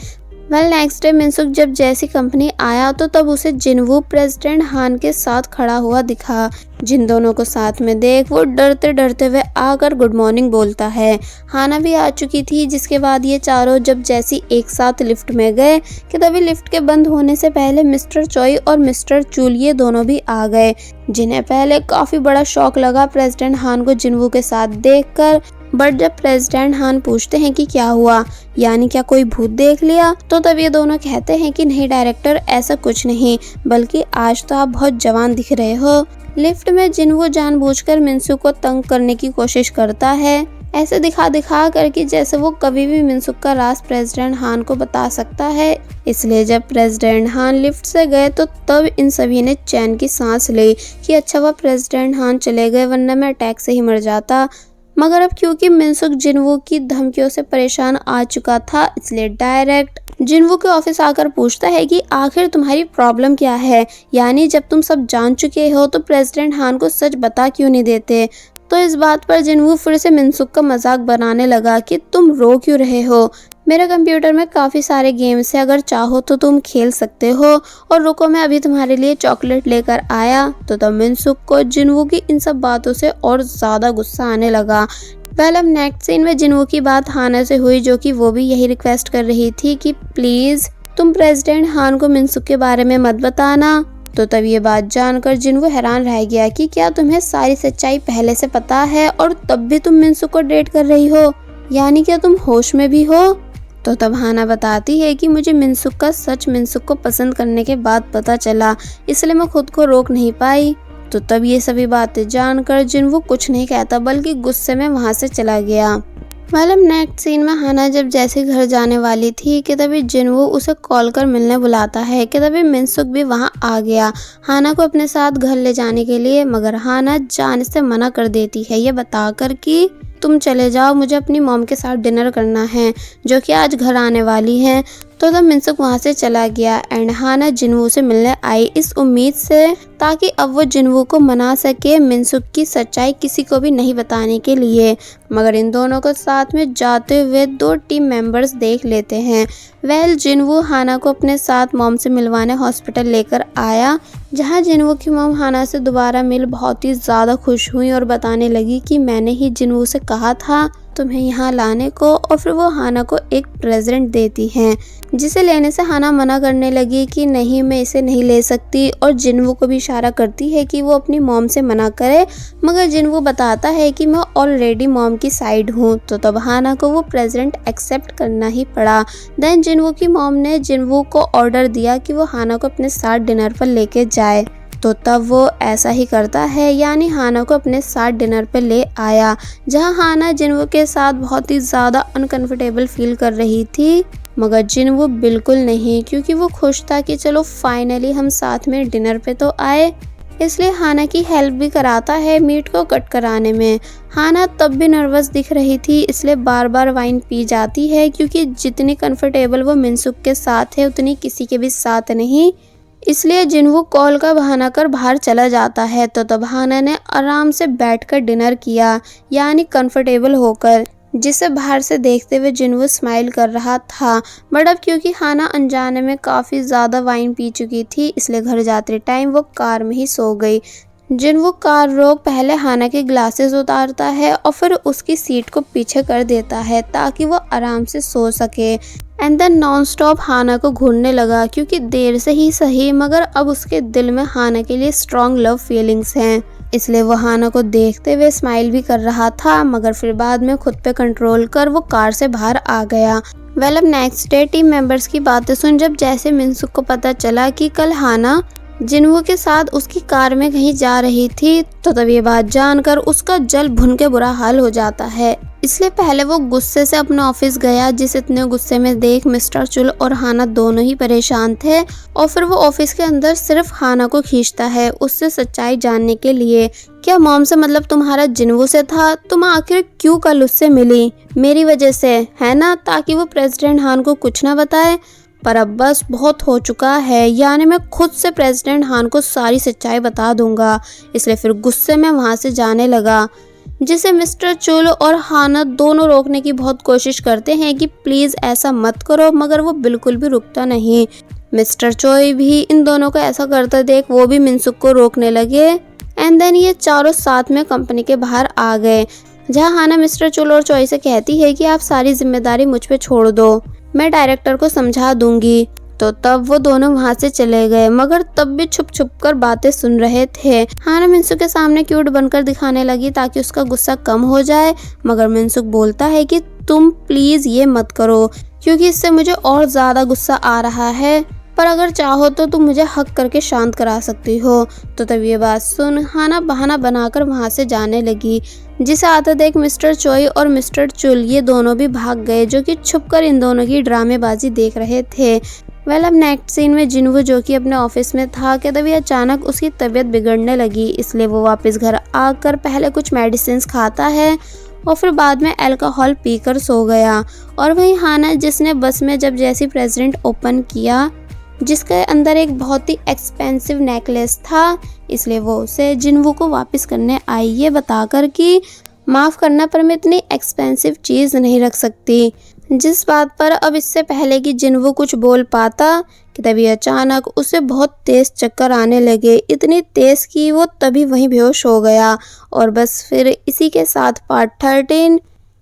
नेक्स्ट डे मिनसुक जब जैसी कंपनी आया तो तब उसे जिनवू प्रेसिडेंट हान के साथ खड़ा हुआ दिखा। जिन दोनों को साथ में देख वो डरते डरते हुए आकर गुड मॉर्निंग बोलता है। हाना भी आ चुकी थी, जिसके बाद ये चारों जब जैसी एक साथ लिफ्ट में गए कि तभी लिफ्ट के बंद होने से पहले मिस्टर चोई और मिस्टर चुल ये दोनों भी आ गए, जिन्हें पहले काफ़ी बड़ा शॉक लगा प्रेसिडेंट हान को जिनवू के साथ देखकर। बट जब प्रेसिडेंट हान पूछते हैं कि क्या हुआ, यानी क्या कोई भूत देख लिया, तो तब ये दोनों कहते हैं कि नहीं डायरेक्टर, ऐसा कुछ नहीं, बल्कि आज तो आप बहुत जवान दिख रहे हो। लिफ्ट में जिनवू जानबूझकर मिनसुक को तंग करने की कोशिश करता है, ऐसे दिखा दिखा करके जैसे वो कभी भी मिनसुक का राज प्रेसिडेंट हान को बता सकता है। इसलिए जब प्रेसिडेंट हान लिफ्ट से गए तो तब इन सभी ने चैन की सांस ली कि अच्छा वह प्रेसिडेंट हान चले गए, वरना मैं अटैक से ही मर जाता। मगर अब क्योंकि मिनसुक जिनवू की धमकियों से परेशान आ चुका था, इसलिए डायरेक्ट जिनवू के ऑफिस आकर पूछता है कि आखिर तुम्हारी प्रॉब्लम क्या है, यानी जब तुम सब जान चुके हो तो प्रेसिडेंट हान को सच बता क्यों नहीं देते। तो इस बात पर जिनवू फिर से मिनसुक का मजाक बनाने लगा कि तुम रो क्यों रहे हो, मेरे कंप्यूटर में काफ़ी सारे गेम्स है, अगर चाहो तो तुम खेल सकते हो, और रुको मैं अभी तुम्हारे लिए चॉकलेट लेकर आया। तो तब मिनसुक को जिनवू की इन सब बातों से और ज़्यादा गुस्सा आने लगा। अब नेक्स्ट सीन में जिनवू की बात हाना से हुई, जो कि वो भी यही रिक्वेस्ट कर रही थी कि प्लीज़ तुम प्रेसिडेंट हान को मिनसुक के बारे में मत बताना। तो तब ये बात जानकर जिनवू हैरान रह गया कि क्या तुम्हें सारी सच्चाई पहले से पता है और तब भी तुम मिनसुक को डेट कर रही हो, यानी क्या तुम होश में भी हो। तो तब हाना बताती है कि मुझे मिनसुक का सच मिनसुक को पसंद करने के बाद पता चला, इसलिए मैं खुद को रोक नहीं पाई। तो तब ये सभी बातें जानकर जिनवू कुछ नहीं कहता बल्कि गुस्से में वहाँ से चला गया। मतलब नेक्स्ट सीन में हाना जब जैसे घर जाने वाली थी कि तभी जिनवू उसे कॉल कर मिलने बुलाता है कि तभी मिनसुक भी वहाँ आ गया हाना को अपने साथ घर ले जाने के लिए, मगर हाना जाने से मना कर देती है ये बताकर कि तुम चले जाओ, मुझे अपनी मॉम के साथ डिनर करना है जो कि आज घर आने वाली हैं। तो तब मिनसुक वहाँ से चला गया एंड हाना जिनवू से मिलने आई इस उम्मीद से ताकि अब वो जिनवू को मना सके मिनसुक की सच्चाई किसी को भी नहीं बताने के लिए। मगर इन दोनों को साथ में जाते हुए 2 टीम मेंबर्स देख लेते हैं। जिनवू हाना को अपने साथ मॉम से मिलवाने हॉस्पिटल लेकर आया, जहाँ जिनवू की मॉम हाना से दोबारा मिल बहुत ही ज़्यादा खुश हुई और बताने लगी कि मैंने ही जिनवू से कहा था तुम्हें यहाँ लाने को, और फिर वो हाना को एक प्रेजेंट देती हैं जिसे लेने से हाना मना करने लगी कि नहीं मैं इसे नहीं ले सकती, और जिनवू को भी इशारा करती है कि वो अपनी मॉम से मना करे, मगर जिनवू बताता है कि मैं ऑलरेडी मॉम की साइड हूँ। तो तब हाना को वो प्रेजेंट एक्सेप्ट करना ही पड़ा। देन जिनवू की मॉम ने जिनवू को ऑर्डर दिया कि वो हाना को अपने साथ डिनर पर लेके जाए। तो तब वो ऐसा ही करता है, यानी हाना को अपने साथ डिनर पे ले आया, जहां हाना जिनवू के साथ बहुत ही ज़्यादा अनकंफर्टेबल फील कर रही थी, मगर जिनवू बिल्कुल नहीं, क्योंकि वो खुश था कि चलो फाइनली हम साथ में डिनर पे तो आए। इसलिए हाना की हेल्प भी कराता है मीट को कट कराने में। हाना तब भी नर्वस दिख रही थी, इसलिए बार बार वाइन पी जाती है, क्योंकि जितनी कंफर्टेबल वो मिनसुक के साथ है उतनी किसी के भी साथ नहीं। इसलिए जिनवू कॉल का बहाना कर बाहर चला जाता है। तो तब हाना ने आराम से बैठकर डिनर किया, यानी कंफर्टेबल होकर, जिसे बाहर से देखते हुए जिनवू स्माइल कर रहा था। बट अब क्योंकि हाना अनजाने में काफ़ी ज़्यादा वाइन पी चुकी थी, इसलिए घर जाते टाइम वो कार में ही सो गई। जिनवू कार रोक पहले हाना के ग्लासेस उतारता है और फिर उसकी सीट को पीछे कर देता है ताकि वो आराम से सो सके। एंड देन नॉन स्टॉप हाना को घूरने लगा, क्योंकि देर से ही सही मगर अब उसके दिल में हाना के लिए स्ट्रॉन्ग लव फीलिंग्स हैं। इसलिए वो हाना को देखते हुए स्माइल भी कर रहा था, मगर फिर बाद में खुद पे कंट्रोल कर वो कार से बाहर आ गया। अब नेक्स्ट डे टीम मेंबर्स की बातें सुन जब जैसे मिनसुक को पता चला कि कल हाना जिनवू के साथ उसकी कार में कहीं जा रही थी, तो तब ये बात जानकर उसका जल भुन के बुरा हाल हो जाता है। इसलिए पहले वो गुस्से से अपने ऑफिस गया, जिस इतने गुस्से में देख मिस्टर चुल और हाना दोनों ही परेशान थे, और फिर वो ऑफिस के अंदर सिर्फ हाना को खींचता है उससे सच्चाई जानने के लिए। क्या मॉम से मतलब तुम्हारा जिनवू से था? तुम आखिर क्यों कल उससे मिली? मेरी वजह से है ना, ताकि वो प्रेसिडेंट हान को कुछ ना बताए। पर अब बस बहुत हो चुका है, यानी मैं खुद से प्रेसिडेंट हान को सारी सच्चाई बता दूंगा। इसलिए फिर गुस्से में वहाँ से जाने लगा, जिसे मिस्टर चुल और हाना दोनों रोकने की बहुत कोशिश करते हैं कि प्लीज़ ऐसा मत करो, मगर वो बिल्कुल भी रुकता नहीं। मिस्टर चोई भी इन दोनों को ऐसा करते देख वो भी मिनसुक को रोकने लगे। एंड देन ये चारों साथ में कंपनी के बाहर आ गए, जहाँ हाना मिस्टर चुल और चोई से कहती है कि आप सारी जिम्मेदारी मुझ पे छोड़ दो, मैं डायरेक्टर को समझा दूंगी। तो तब वो दोनों वहाँ से चले गए, मगर तब भी छुप छुप कर बातें सुन रहे थे। हाना मिनसुक के सामने क्यूट बनकर दिखाने लगी ताकि उसका गुस्सा कम हो जाए, मगर मिनसुक बोलता है कि तुम प्लीज़ ये मत करो, क्योंकि इससे मुझे और ज़्यादा गुस्सा आ रहा है, पर अगर चाहो तो तुम मुझे हक करके शांत करा सकती हो। तो तब ये बात सुन हाना बहाना बनाकर वहाँ से जाने लगी, जिसे आते देख मिस्टर चोई और मिस्टर चुल ये दोनों भी भाग गए, जो कि छुपकर इन दोनों की ड्रामेबाजी देख रहे थे। अब नेक्स्ट सीन में जिनवू जो कि अपने ऑफिस में था कि तभी अचानक उसकी तबीयत बिगड़ने लगी, इसलिए वो वापस घर आकर पहले कुछ मेडिसिन खाता है और फिर बाद में अल्कोहल पीकर सो गया। और वहीं हाना जिसने बस में जब जैसी प्रेजेंट ओपन किया, जिसके अंदर एक बहुत ही एक्सपेंसिव नेकलेस था, इसलिए वो उसे जिनवू को वापस करने आई, ये बताकर कि माफ़ करना पर मैं इतनी एक्सपेंसिव चीज़ नहीं रख सकती। जिस बात पर अब इससे पहले कि जिनवू कुछ बोल पाता कि तभी अचानक उसे बहुत तेज़ चक्कर आने लगे, इतनी तेज़ कि वो तभी वहीं बेहोश हो गया। और बस फिर इसी के साथ पार्ट 13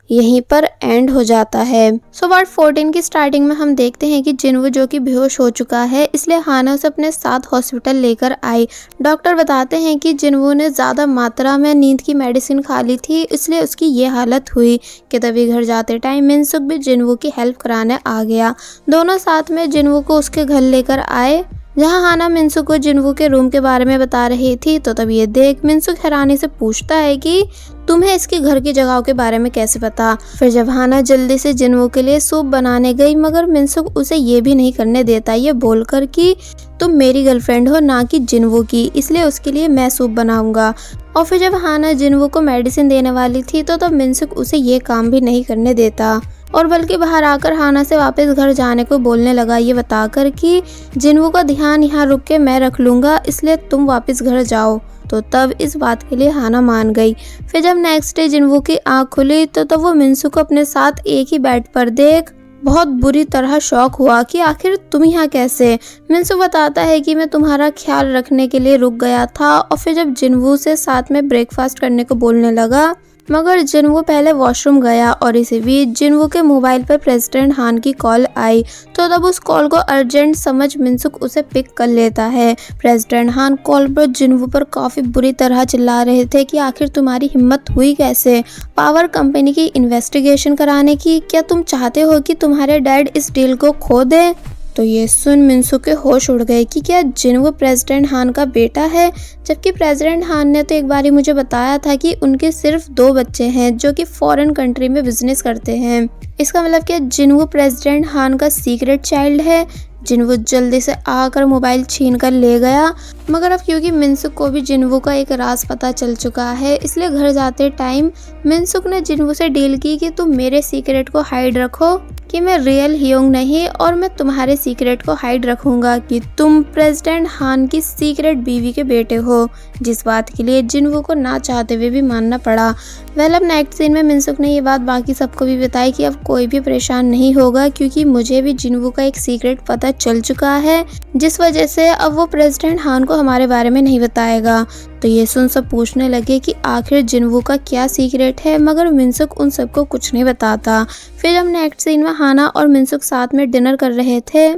यहीं पर एंड हो जाता है। पार्ट 14 की स्टार्टिंग में हम देखते हैं कि जिनवू जो कि बेहोश हो चुका है, इसलिए हाना उसे अपने साथ हॉस्पिटल लेकर आई। डॉक्टर बताते हैं कि जिनवू ने ज़्यादा मात्रा में नींद की मेडिसिन खा ली थी, इसलिए उसकी ये हालत हुई। कि तभी घर जाते टाइम मिनसुक भी जिनवू की हेल्प कराने आ गया। दोनों साथ में जिनवू को उसके घर लेकर आए। जहाँ हाना मिनसुक को जिनवू के रूम के बारे में बता रही थी तो तब ये देख मिनसुक हैरानी से पूछता है कि तुम्हें इसके घर की जगहों के बारे में कैसे पता। फिर जब हाना जल्दी से जिनवू के लिए सूप बनाने गई मगर मिनसुक उसे ये भी नहीं करने देता, ये बोलकर कि तुम मेरी गर्लफ्रेंड हो ना कि जिनवू की, इसलिए उसके लिए मैं सूप बनाऊंगा। और फिर जब हाना जिनवू को मेडिसिन देने वाली थी तो तब मिनसुक उसे ये काम भी नहीं करने देता और बल्कि बाहर आकर हाना से वापस घर जाने को बोलने लगा, ये बताकर कि जिनवू का ध्यान यहाँ रुक के मैं रख लूँगा, इसलिए तुम वापस घर जाओ। तो तब इस बात के लिए हाना मान गई। फिर जब नेक्स्ट डे जिनवू की आँख खुली तो तब वो मिनसुक को अपने साथ एक ही बेड पर देख बहुत बुरी तरह शॉक हुआ कि आखिर तुम यहाँ कैसे। मिनसुक बताता है कि मैं तुम्हारा ख्याल रखने के लिए रुक गया था और फिर जब जिनवू से साथ में ब्रेकफास्ट करने को बोलने लगा मगर जिनवू पहले वॉशरूम गया और इसी बीच जिनवू के मोबाइल पर प्रेसिडेंट हान की कॉल आई तो तब उस कॉल को अर्जेंट समझ मिनसुक उसे पिक कर लेता है। प्रेसिडेंट हान कॉल पर जिनवू पर काफी बुरी तरह चिल्ला रहे थे कि आखिर तुम्हारी हिम्मत हुई कैसे पावर कंपनी की इन्वेस्टिगेशन कराने की, क्या तुम चाहते हो कि तुम्हारे डैड इस डील को खो दे। तो ये सुन मिनसुक के होश उड़ गए कि क्या जिनवू प्रेसिडेंट हान का बेटा है, जबकि प्रेसिडेंट हान ने तो एक बार ही मुझे बताया था कि उनके सिर्फ 2 बच्चे हैं जो कि फॉरेन कंट्री में बिजनेस करते हैं। इसका मतलब क्या जिनवू प्रेसिडेंट हान का सीक्रेट चाइल्ड है। जिनवू जल्दी से आकर मोबाइल छीन कर ले गया मगर अब क्योंकि मिनसुक को भी जिनवू का एक राज पता चल चुका है इसलिए घर जाते टाइम मिनसुक ने जिनवू से डील की कि तुम मेरे सीक्रेट को हाइड रखो कि मैं रियल हियोंग नहीं और मैं तुम्हारे सीक्रेट को हाइड रखूंगा कि तुम प्रेसिडेंट हान की सीक्रेट बीवी के बेटे हो, जिस बात के लिए जिनवू को ना चाहते हुए भी मानना पड़ा। अब नेक्स्ट सीन में मिनसुक ने ये बात बाकी सबको भी बताई कि अब कोई भी परेशान नहीं होगा क्योंकि मुझे भी जिनवू का एक सीक्रेट पता चल चुका है जिस वजह से अब वो प्रेसिडेंट हान को हमारे बारे में नहीं बताएगा। तो ये सुन सब पूछने लगे कि आखिर जिनवू का क्या सीक्रेट है मगर मिनसुक उन सबको कुछ नहीं बताता। फिर जब नेक्स्ट सीन में हाना और मिनसुक साथ में डिनर कर रहे थे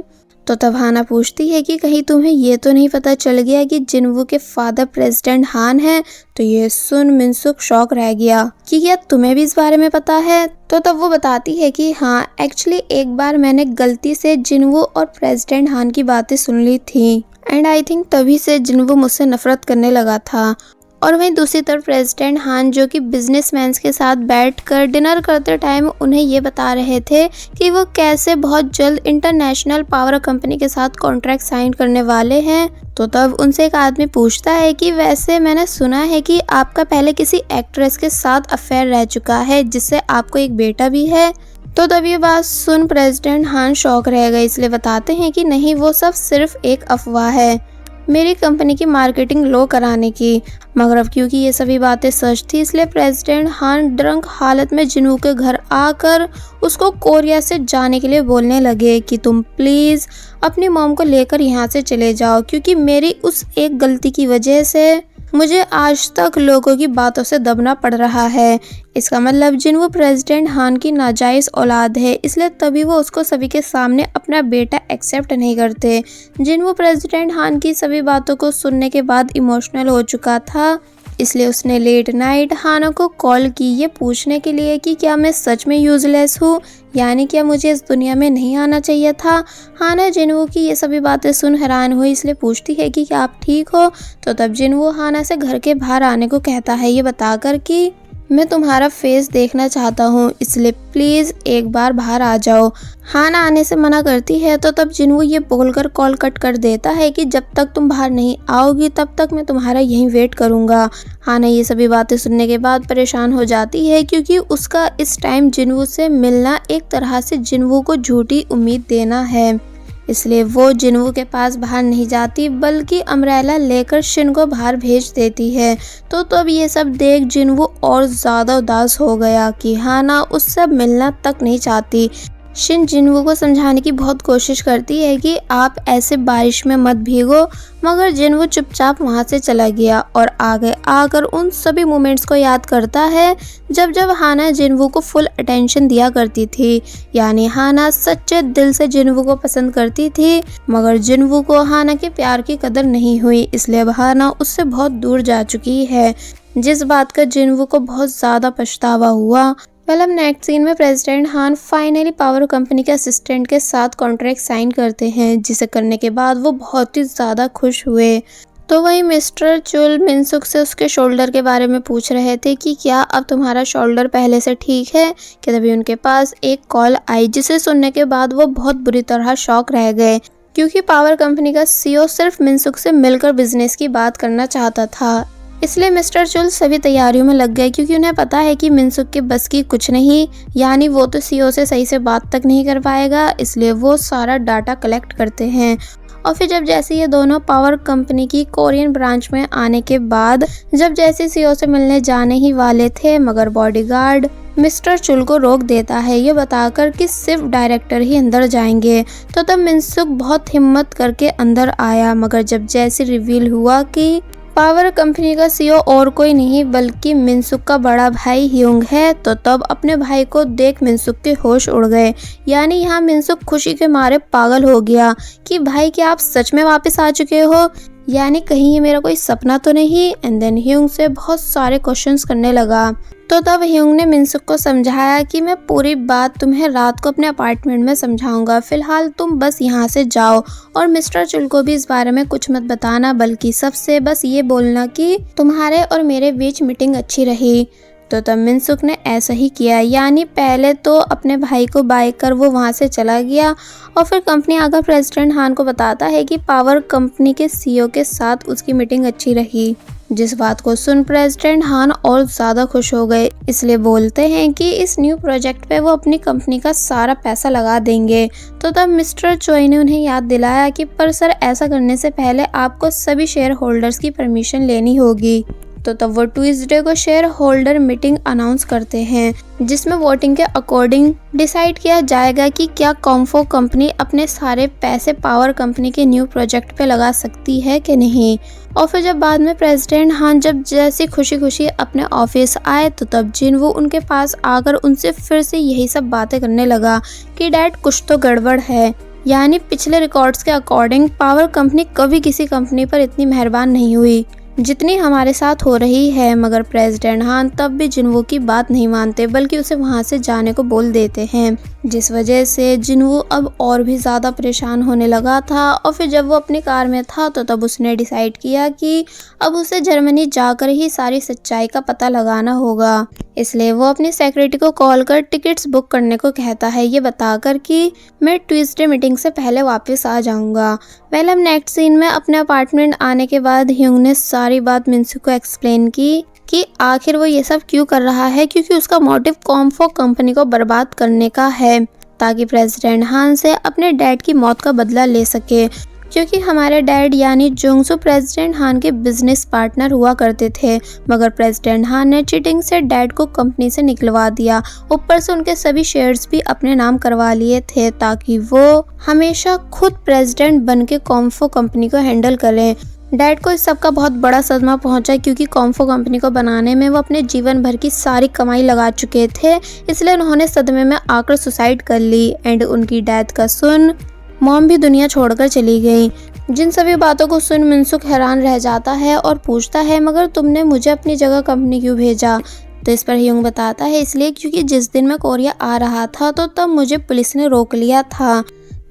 तो तब हाना पूछती है कि कहीं तुम्हें ये तो नहीं पता चल गया कि जिनवू के फादर प्रेसिडेंट हान है। तो ये सुन मिनसुक शॉक रह गया कि क्या तुम्हें भी इस बारे में पता है। तो तब वो बताती है कि हाँ एक्चुअली एक बार मैंने गलती से जिनवू और प्रेसिडेंट हान की बातें सुन ली थी एंड आई थिंक तभी से जिनवू मुझसे नफरत करने लगा था। और वहीं दूसरी तरफ प्रेसिडेंट हान जो कि बिजनेसमैन के साथ बैठकर डिनर करते टाइम उन्हें ये बता रहे थे कि वो कैसे बहुत जल्द इंटरनेशनल पावर कंपनी के साथ कॉन्ट्रैक्ट साइन करने वाले हैं। तो तब उनसे एक आदमी पूछता है कि वैसे मैंने सुना है कि आपका पहले किसी एक्ट्रेस के साथ अफेयर रह चुका है जिससे आपको एक बेटा भी है। तो तब ये बात सुन प्रेसिडेंट हान शॉक रह गए, इसलिए बताते हैं कि नहीं वो सब सिर्फ एक अफवाह है मेरी कंपनी की मार्केटिंग लो कराने की। मगर अब क्योंकि ये सभी बातें सच थी इसलिए प्रेसिडेंट हान ड्रंक हालत में जिनवू के घर आकर उसको कोरिया से जाने के लिए बोलने लगे कि तुम प्लीज़ अपनी मॉम को लेकर यहाँ से चले जाओ क्योंकि मेरी उस एक गलती की वजह से मुझे आज तक लोगों की बातों से दबना पड़ रहा है। इसका मतलब जिनवू प्रेसिडेंट हान की नाजायज़ औलाद है इसलिए तभी वो उसको सभी के सामने अपना बेटा एक्सेप्ट नहीं करते। जिनवू प्रेसिडेंट हान की सभी बातों को सुनने के बाद इमोशनल हो चुका था इसलिए उसने लेट नाइट हाना को कॉल की ये पूछने के लिए कि क्या मैं सच में यूजलेस हूँ, यानी क्या मुझे इस दुनिया में नहीं आना चाहिए था। हाना जिनवू की ये सभी बातें सुन हैरान हुई इसलिए पूछती है कि क्या आप ठीक हो। तो तब जिनवू हाना से घर के बाहर आने को कहता है ये बताकर कि मैं तुम्हारा फेस देखना चाहता हूँ इसलिए प्लीज़ एक बार बाहर आ जाओ। हाना आने से मना करती है तो तब जिनवू ये बोलकर कॉल कट कर देता है कि जब तक तुम बाहर नहीं आओगी तब तक मैं तुम्हारा यहीं वेट करूँगा। हाना ये सभी बातें सुनने के बाद परेशान हो जाती है क्योंकि उसका इस टाइम जिनवू से मिलना एक तरह से जिनवू को झूठी उम्मीद देना है, इसलिए वो जिनवू के पास बाहर नहीं जाती बल्कि अम्ब्रेला लेकर शिन को बाहर भेज देती है। तो तब ये सब देख जिनवू और ज़्यादा उदास हो गया कि हाना उससे मिलना तक नहीं चाहती। शिन जिनवू को समझाने की बहुत कोशिश करती है कि आप ऐसे बारिश में मत भीगो मगर जिनवू चुपचाप वहाँ से चला गया और आगे आकर उन सभी मोमेंट्स को याद करता है जब जब हाना जिनवू को फुल अटेंशन दिया करती थी, यानी हाना सच्चे दिल से जिनवू को पसंद करती थी मगर जिनवू को हाना के प्यार की कदर नहीं हुई इसलिए अब हाना उससे बहुत दूर जा चुकी है, जिस बात का जिनवू को बहुत ज़्यादा पछतावा हुआ। वेल अब नेक्स्ट सीन में प्रेसिडेंट हान फाइनली पावर कंपनी के असिस्टेंट के साथ कॉन्ट्रैक्ट साइन करते हैं, जिसे करने के बाद वो बहुत ही ज़्यादा खुश हुए। तो वही मिस्टर चुल मिनसुक से उसके शोल्डर के बारे में पूछ रहे थे कि क्या अब तुम्हारा शोल्डर पहले से ठीक है, कि तभी उनके पास एक कॉल आई, जिसे सुनने के बाद वो बहुत बुरी तरह शॉक रह गए, क्योंकि पावर कंपनी का सीईओ सिर्फ मिनसुक से मिलकर बिजनेस की बात करना चाहता था। इसलिए मिस्टर चुल सभी तैयारियों में लग गए, क्योंकि उन्हें पता है कि मिनसुक के बस की कुछ नहीं, यानी वो तो सीईओ से सही से बात तक नहीं कर पाएगा। इसलिए वो सारा डाटा कलेक्ट करते हैं। और फिर जब जैसे ये दोनों पावर कंपनी की कोरियन ब्रांच में आने के बाद जब जैसे सीईओ से मिलने जाने ही वाले थे, मगर बॉडीगार्ड मिस्टर चुल को रोक देता है, ये बताकर कि सिर्फ डायरेक्टर ही अंदर जाएंगे। तो तब मिनसुक बहुत हिम्मत करके अंदर आया, मगर जब जैसे रिवील हुआ कि पावर कंपनी का सीईओ और कोई नहीं बल्कि मिनसुक का बड़ा भाई ह्यूंग है, तो तब अपने भाई को देख मिनसुक के होश उड़ गए। यानी यहाँ मिनसुक खुशी के मारे पागल हो गया कि भाई क्या आप सच में वापस आ चुके हो, यानी कहीं ये मेरा कोई सपना तो नहीं। एंड देन ह्यूंग से बहुत सारे क्वेश्चंस करने लगा। तो तब ह्यूंग ने मिनसुक को समझाया कि मैं पूरी बात तुम्हें रात को अपने अपार्टमेंट में समझाऊंगा, फिलहाल तुम बस यहाँ से जाओ। और मिस्टर चुल को भी इस बारे में कुछ मत बताना, बल्कि सबसे बस ये बोलना कि तुम्हारे और मेरे बीच मीटिंग अच्छी रही। तो तब मिनसुक ने ऐसा ही किया, यानी पहले तो अपने भाई को बाय कर वो वहाँ से चला गया। और फिर कंपनी आकर प्रेसिडेंट हान को बताता है कि पावर कंपनी के सीईओ के साथ उसकी मीटिंग अच्छी रही, जिस बात को सुन प्रेसिडेंट हान और ज़्यादा खुश हो गए। इसलिए बोलते हैं कि इस न्यू प्रोजेक्ट पे वो अपनी कंपनी का सारा पैसा लगा देंगे। तो तब मिस्टर चोई ने उन्हें याद दिलाया कि पर सर ऐसा करने से पहले आपको सभी शेयर होल्डर्स की परमिशन लेनी होगी। तो तब वो ट्यूसडे को शेयर होल्डर मीटिंग अनाउंस करते हैं, जिसमें वोटिंग के अकॉर्डिंग डिसाइड किया जाएगा कि क्या कॉम्फो कंपनी अपने सारे पैसे पावर कंपनी के न्यू प्रोजेक्ट पे लगा सकती है कि नहीं। और फिर जब बाद में प्रेसिडेंट हान जब जैसे खुशी खुशी अपने ऑफिस आए, तो तब जिनवू उनके पास आकर उनसे फिर से यही सब बातें करने लगा कि डैड कुछ तो गड़बड़ है, यानी पिछले रिकॉर्ड्स के अकॉर्डिंग पावर कंपनी कभी किसी कंपनी पर इतनी मेहरबान नहीं हुई जितनी हमारे साथ हो रही है। मगर प्रेसिडेंट हान तब भी जिनवू की बात नहीं मानते, बल्कि उसे वहां से जाने को बोल देते हैं, जिस वजह से जिनवू अब और भी ज़्यादा परेशान होने लगा था। और फिर जब वो अपनी कार में था, तो तब उसने डिसाइड किया कि अब उसे जर्मनी जाकर ही सारी सच्चाई का पता लगाना होगा। इसलिए वो अपनी सेक्रेटरी को कॉल कर टिकट्स बुक करने को कहता है, ये बताकर कि मैं ट्यूसडे मीटिंग से पहले वापस आ जाऊंगा। वेल अब नेक्स्ट सीन में अपने अपार्टमेंट आने के बाद ह्यूंग ने सारी बात मिनसुक को एक्सप्लेन की कि आखिर वो ये सब क्यों कर रहा है, क्योंकि उसका मोटिव कॉम्फो कंपनी को बर्बाद करने का है, ताकि प्रेसिडेंट हान से अपने डैड की मौत का बदला ले सके। क्योंकि हमारे डैड यानी जोंगसू प्रेसिडेंट हान के बिजनेस पार्टनर हुआ करते थे, मगर प्रेसिडेंट हान ने चीटिंग से डैड को कंपनी से निकलवा दिया, ऊपर से उनके सभी शेयर्स भी अपने नाम करवा लिए थे, ताकि वो हमेशा खुद प्रेसिडेंट बन के कॉम्फो कंपनी को हैंडल करें। डैड को इस सब का बहुत बड़ा सदमा पहुंचा, क्योंकि कॉम्फो कंपनी को बनाने में वो अपने जीवन भर की सारी कमाई लगा चुके थे। इसलिए उन्होंने सदमे में आकर सुसाइड कर ली। एंड उनकी डेथ का सुन मॉम भी दुनिया छोड़कर चली गई। जिन सभी बातों को सुन मिनसुक हैरान रह जाता है और पूछता है, मगर तुमने मुझे अपनी जगह कंपनी क्यों भेजा। तो इस पर ह्यूंग बताता है, इसलिए क्योंकि जिस दिन मैं कोरिया आ रहा था, तो तब मुझे पुलिस ने रोक लिया था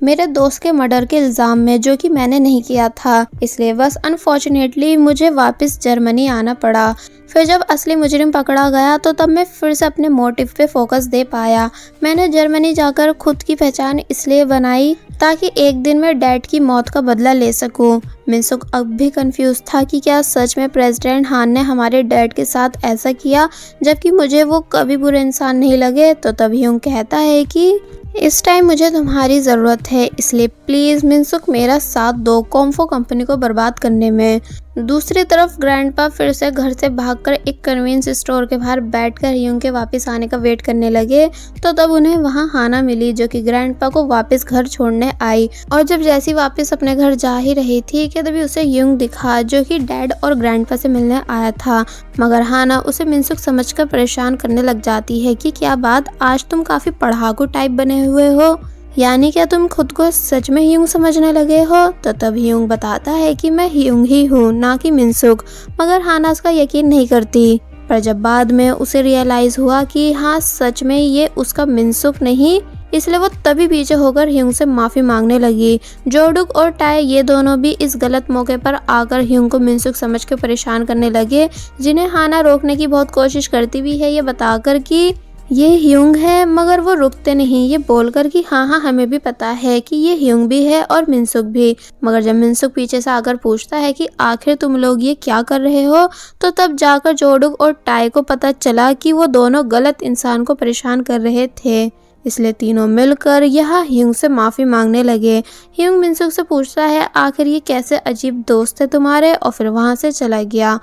मेरे दोस्त के मर्डर के इल्ज़ाम में, जो कि मैंने नहीं किया था। इसलिए बस अनफॉर्चुनेटली मुझे वापस जर्मनी आना पड़ा। फिर जब असली मुजरिम पकड़ा गया, तो तब मैं फिर से अपने मोटिव पे फोकस दे पाया। मैंने जर्मनी जाकर खुद की पहचान इसलिए बनाई ताकि एक दिन मैं डैड की मौत का बदला ले सकूं। मिनसुक अब भी कंफ्यूज था कि क्या सच में प्रेसिडेंट हान ने हमारे डैड के साथ ऐसा किया, जबकि मुझे वो कभी बुरे इंसान नहीं लगे। तो तब ह्यूंग कहता है कि इस टाइम मुझे तुम्हारी ज़रूरत है, इसलिए प्लीज़ मिनसुक मेरा साथ दो कॉम्फो कंपनी को बर्बाद करने में। दूसरी तरफ ग्रैंडपा फिर से घर से भागकर एक कन्वीनियंस स्टोर के बाहर बैठकर ह्यूंग के वापस आने का वेट करने लगे। तो तब उन्हें वहां हाना मिली, जो कि ग्रैंडपा को वापस घर छोड़ने आई। और जब जैसी वापस अपने घर जा ही रही थी कि तभी उसे ह्यूंग दिखा, जो कि डैड और ग्रैंडपा से मिलने आया था। मगर हाना उसे मिनसुक समझकर परेशान करने लग जाती है कि क्या बात, आज तुम काफ़ी पढ़ाकू टाइप बने हुए हो, यानी क्या तुम खुद को सच में ह्यूंग समझने लगे हो। तो तब ह्यूंग बताता है कि मैं ह्यूंग ही हूँ, ना कि मिनसुक। मगर हाना उसका यकीन नहीं करती। पर जब बाद में उसे रियलाइज़ हुआ कि हाँ सच में ये उसका मिनसुक नहीं, इसलिए वो तभी पीछे होकर ह्यूंग से माफ़ी मांगने लगी। जोडुक और टाई ये दोनों भी इस गलत मौके पर आकर ह्यूंग को मिनसुक समझ के परेशान करने लगे, जिन्हें हाना रोकने की बहुत कोशिश करती भी है ये बताकर कि ये ह्यूंग है, मगर वो रुकते नहीं ये बोलकर कि हाँ हाँ हमें भी पता है कि ये ह्यूंग भी है और मिनसुक भी। मगर जब मिनसुक पीछे से आकर पूछता है कि आखिर तुम लोग ये क्या कर रहे हो, तो तब जाकर जोडुक और टाई को पता चला कि वो दोनों गलत इंसान को परेशान कर रहे थे। इसलिए तीनों मिलकर यहाँ ह्यूंग से माफ़ी मांगने लगे। ह्यूंग मिनसुक से पूछता है आखिर ये कैसे अजीब दोस्त है तुम्हारे, और फिर वहाँ से चला गया।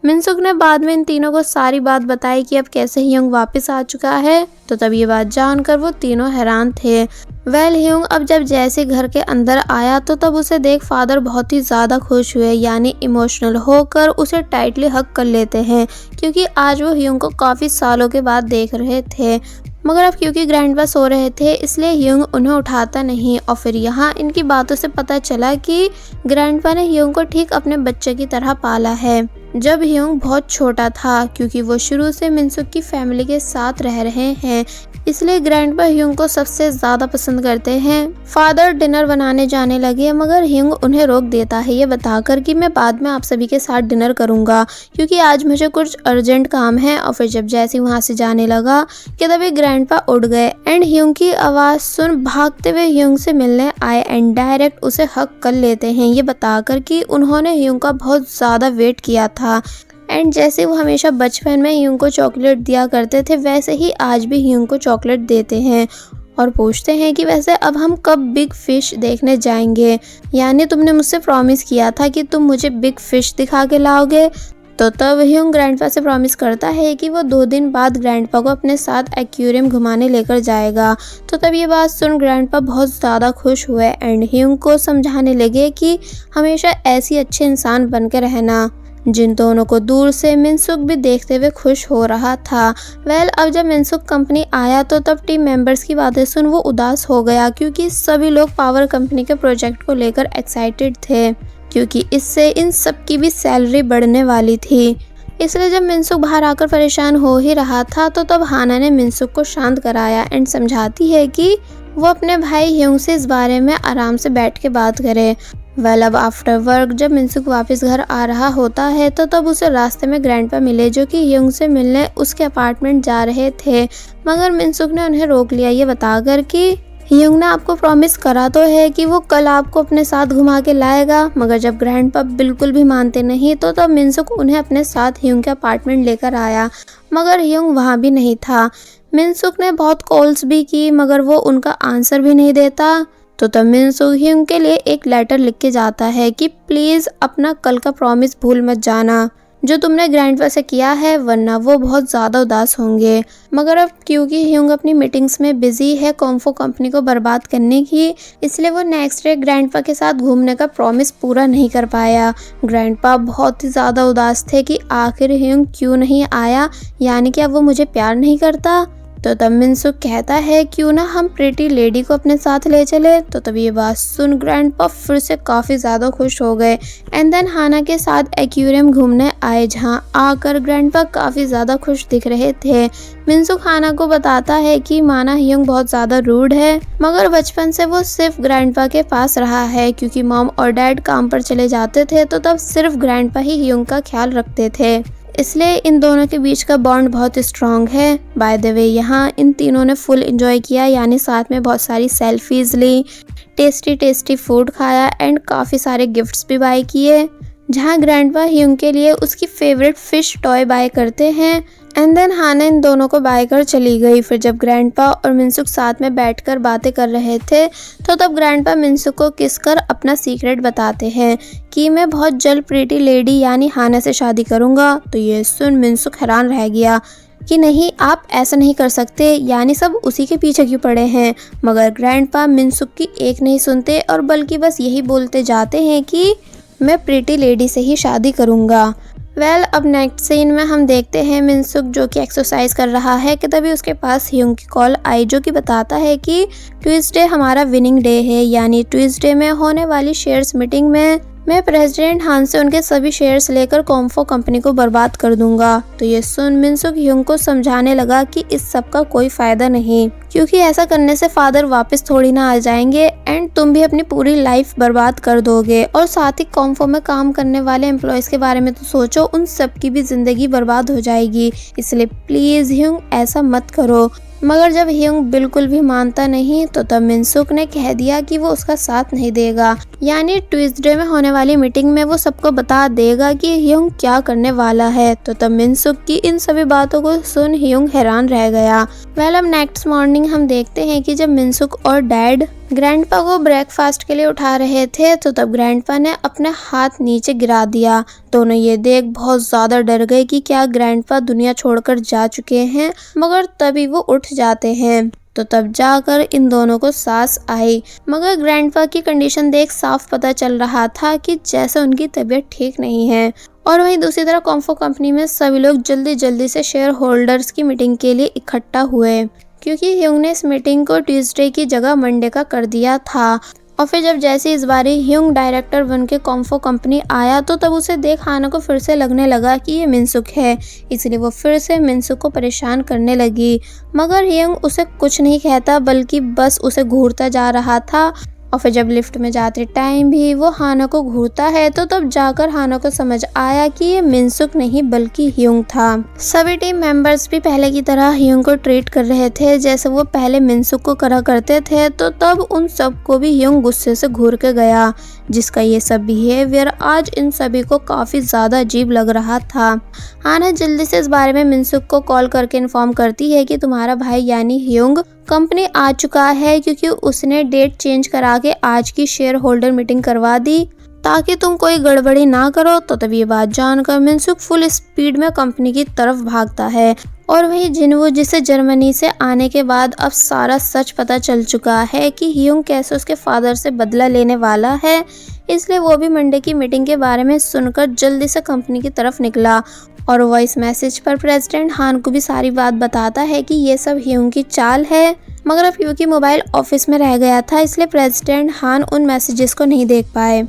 मिनसुक ने बाद में इन तीनों को सारी बात बताई कि अब कैसे ह्यूंग वापस आ चुका है, तो तब ये बात जानकर वो तीनों हैरान थे। ह्यूंग अब जब जैसे घर के अंदर आया तो तब उसे देख फादर बहुत ही ज़्यादा खुश हुए, यानी इमोशनल होकर उसे टाइटली हग कर लेते हैं, क्योंकि आज वो ह्यूंग को काफ़ी सालों के बाद देख रहे थे। मगर अब क्योंकि ग्रैंडपा सो रहे थे इसलिए ह्यूंग उन्हें उठाता नहीं, और फिर यहाँ इनकी बातों से पता चला कि ग्रैंडपा ने ह्यूंग को ठीक अपने बच्चे की तरह पाला है जब ह्यूंग बहुत छोटा था, क्योंकि वो शुरू से मिनसुक की फैमिली के साथ रह रहे हैं, इसलिए ग्रैंडपा ह्यूंग को सबसे ज़्यादा पसंद करते हैं। फादर डिनर बनाने जाने लगे, मगर ह्यूंग उन्हें रोक देता है ये बताकर कि मैं बाद में आप सभी के साथ डिनर करूंगा, क्योंकि आज मुझे कुछ अर्जेंट काम है। और फिर जब जैसे वहाँ से जाने लगा कि तभी ग्रैंडपा उठ गए एंड ह्यूंग की आवाज़ सुन भागते हुए ह्यूंग से मिलने आए एंड डायरेक्ट उसे हक कर लेते हैं, ये बताकर कि उन्होंने ह्यूंग का बहुत ज़्यादा वेट किया था। एंड जैसे वो हमेशा बचपन में ह्यूंग को चॉकलेट दिया करते थे, वैसे ही आज भी ह्यूंग को चॉकलेट देते हैं और पूछते हैं कि वैसे अब हम कब बिग फिश देखने जाएंगे, यानी तुमने मुझसे प्रॉमिस किया था कि तुम मुझे बिग फिश दिखा के लाओगे। तो तब ह्यूंग ग्रैंडपा से प्रॉमिस करता है कि वो 2 दिन बाद ग्रैंडपा को अपने साथ एक्वेरियम घुमाने लेकर जाएगा। तो तब ये बात सुन ग्रैंडपा बहुत ज़्यादा खुश हुए एंड ह्यूंग को समझाने लगे कि हमेशा ऐसी अच्छे इंसान बन के रहना। जिन दोनों को दूर से मिनसुक भी देखते हुए खुश हो रहा था। अब जब मिनसुक कंपनी आया तो तब टीम मेंबर्स की बातें सुन वो उदास हो गया, क्योंकि सभी लोग पावर कंपनी के प्रोजेक्ट को लेकर एक्साइटेड थे, क्योंकि इससे इन सब की भी सैलरी बढ़ने वाली थी। इसलिए जब मिनसुक बाहर आकर परेशान हो ही रहा था तो तब हाना ने मिनसुक को शांत कराया एंड समझाती है कि वो अपने भाई ह्यूंग से इस बारे में आराम से बैठ के बात करे। अब आफ्टर वर्क जब मिनसुक वापस घर आ रहा होता है तो तब उसे रास्ते में ग्रैंडपा मिले, जो कि ह्यूंग से मिलने उसके अपार्टमेंट जा रहे थे। मगर मिनसुक ने उन्हें रोक लिया ये बताकर कि ह्यूंग ने आपको प्रॉमिस करा तो है कि वो कल आपको अपने साथ घुमा के लाएगा। मगर जब ग्रैंडपा बिल्कुल भी मानते नहीं तो तब मिनसुक उन्हें अपने साथ ह्यूंग के अपार्टमेंट लेकर आया, मगर ह्यूंग वहाँ भी नहीं था। मिनसुक ने बहुत कॉल्स भी की मगर वो उनका आंसर भी नहीं देता। तो तब मिनसुक ह्यूंग के लिए एक लेटर लिख के जाता है कि प्लीज़ अपना कल का प्रॉमिस भूल मत जाना जो तुमने ग्रैंडपा से किया है, वरना वो बहुत ज़्यादा उदास होंगे। मगर अब क्योंकि ह्यूंग अपनी मीटिंग्स में बिजी है कॉम्फो कंपनी को बर्बाद करने की, इसलिए वो नेक्स्ट डे ग्रैंडपा के साथ घूमने का प्रॉमिस पूरा नहीं कर पाया। ग्रैंडपा बहुत ही ज़्यादा उदास थे कि आखिर ह्यूंग क्यों नहीं आया, यानी कि अब वो मुझे प्यार नहीं करता। तो तब मिनसुक कहता है क्यों ना हम प्रीटी लेडी को अपने साथ ले चले। तो तब ये बात सुन ग्रैंडपा फिर से काफ़ी ज़्यादा खुश हो गए एंड देन हाना के साथ एक्वेरियम घूमने आए, जहाँ आकर ग्रैंडपा काफ़ी ज़्यादा खुश दिख रहे थे। मिनसुक हाना को बताता है कि माना ह्यूंग बहुत ज़्यादा रूड है, मगर बचपन से वो सिर्फ ग्रैंडपा के पास रहा है, क्योंकि मॉम और डैड काम पर चले जाते थे तो तब सिर्फ ग्रैंडपा ही ह्यूंग का ख्याल रखते थे, इसलिए इन दोनों के बीच का बॉन्ड बहुत स्ट्रॉन्ग है। बाय द वे यहाँ इन तीनों ने फुल एंजॉय किया, यानी साथ में बहुत सारी सेल्फीज ली, टेस्टी फूड खाया एंड काफ़ी सारे गिफ्ट्स भी बाय किए, जहाँ ग्रैंडपा ह्यूंग के लिए उसकी फेवरेट फिश टॉय बाय करते हैं एंड देन हाना इन दोनों को बाय कर चली गई। फिर जब ग्रैंडपा और मिनसुक साथ में बैठकर बातें कर रहे थे तो तब ग्रैंडपा मिनसुक को किस कर अपना सीक्रेट बताते हैं कि मैं बहुत जल्द प्रीटी लेडी यानी हाना से शादी करूँगा। तो ये सुन मिनसुक हैरान रह गया कि नहीं, आप ऐसा नहीं कर सकते, यानी सब उसी के पीछे क्यों पड़े हैं। मगर ग्रैंडपा मिनसुक की एक नहीं सुनते और बल्कि बस यही बोलते जाते हैं कि मैं प्रीटी लेडी से ही शादी करूँगा। अब नेक्स्ट सीन में हम देखते हैं मिनसुक जो कि एक्सरसाइज कर रहा है कि तभी उसके पास ह्यूंग की कॉल आई, जो कि बताता है कि ट्यूसडे हमारा विनिंग डे है, यानी ट्यूसडे में होने वाली शेयर्स मीटिंग में मैं प्रेसिडेंट हान से उनके सभी शेयर्स लेकर कॉम्फो कंपनी को बर्बाद कर दूंगा। तो ये सुन मिनसुक ह्योंग को समझाने लगा कि इस सब का कोई फायदा नहीं, क्योंकि ऐसा करने से फादर वापस थोड़ी ना आ जाएंगे एंड तुम भी अपनी पूरी लाइफ बर्बाद कर दोगे। और साथ ही कॉम्फो में काम करने वाले एम्प्लॉयज के बारे में तो सोचो, उन सब की भी जिंदगी बर्बाद हो जाएगी। इसलिए प्लीज ह्योंग ऐसा मत करो। मगर जब ह्योंग बिल्कुल भी मानता नहीं तो तब मिनसुक ने कह दिया कि वो उसका साथ नहीं देगा, यानी ट्यूसडे में होने वाली मीटिंग में वो सबको बता देगा कि ह्योंग क्या करने वाला है। तो तब मिनसुक की इन सभी बातों को सुन ह्योंग हैरान रह गया। अब नेक्स्ट मॉर्निंग हम देखते हैं कि जब मिनसुक और डैड ग्रैंडपा को ब्रेकफास्ट के लिए उठा रहे थे तो तब ग्रैंडपा ने अपने हाथ नीचे गिरा दिया। दोनों ये देख बहुत ज्यादा डर गए कि क्या ग्रैंडपा दुनिया छोड़कर जा चुके हैं, मगर तभी वो उठ जाते हैं। तो तब जाकर इन दोनों को सांस आई, मगर ग्रैंडपा की कंडीशन देख साफ पता चल रहा था कि जैसे उनकी तबीयत ठीक नहीं है। और वहीं दूसरी तरफ कॉम्फो कंपनी में सभी लोग जल्दी जल्दी से शेयर होल्डर्स की मीटिंग के लिए इकट्ठा हुए, क्योंकि ह्योंग ने इस मीटिंग को ट्यूसडे की जगह मंडे का कर दिया था। और फिर जब जैसे इस बार ह्योंग डायरेक्टर बन के कॉम्फो कंपनी आया तो तब उसे देख हाना को फिर से लगने लगा कि ये मिनसुक है, इसलिए वो फिर से मिनसुक को परेशान करने लगी। मगर ह्योंग उसे कुछ नहीं कहता, बल्कि बस उसे घूरता जा रहा था। और फिर जब लिफ्ट में जाते टाइम भी वो हाना को घूरता है तो तब जाकर हाना को समझ आया कि ये मिनसुक नहीं बल्कि ह्योंग था। सभी टीम मेंबर्स भी पहले की तरह ह्योंग को ट्रीट कर रहे थे जैसे वो पहले मिनसुक को करा करते थे। तो तब उन सबको भी ह्योंग गुस्से से घूर के गया, जिसका ये सब बिहेवियर आज इन सभी को काफी ज्यादा अजीब लग रहा था। हाना जल्दी से इस बारे में मिनसुक को कॉल करके इन्फॉर्म करती है कि तुम्हारा भाई यानी ह्योंग कंपनी आ चुका है, क्योंकि उसने डेट चेंज करा के आज की शेयर होल्डर मीटिंग करवा दी ताकि तुम कोई गड़बड़ी ना करो। तो तब ये बात जानकर मिनसुक फुल स्पीड में कंपनी की तरफ भागता है। और वही जिनवू, जिसे जर्मनी से आने के बाद अब सारा सच पता चल चुका है कि ह्योंग कैसे उसके फादर से बदला लेने वाला है, इसलिए वो भी मंडे की मीटिंग के बारे में सुनकर जल्दी से कंपनी की तरफ निकला। और वॉइस मैसेज पर प्रेसिडेंट हान को भी सारी बात बताता है कि ये सब ह्योंग की चाल है। मगर अब ह्योंग की मोबाइल ऑफिस में रह गया था, इसलिए प्रेसिडेंट हान उन मैसेजेस को नहीं देख पाए।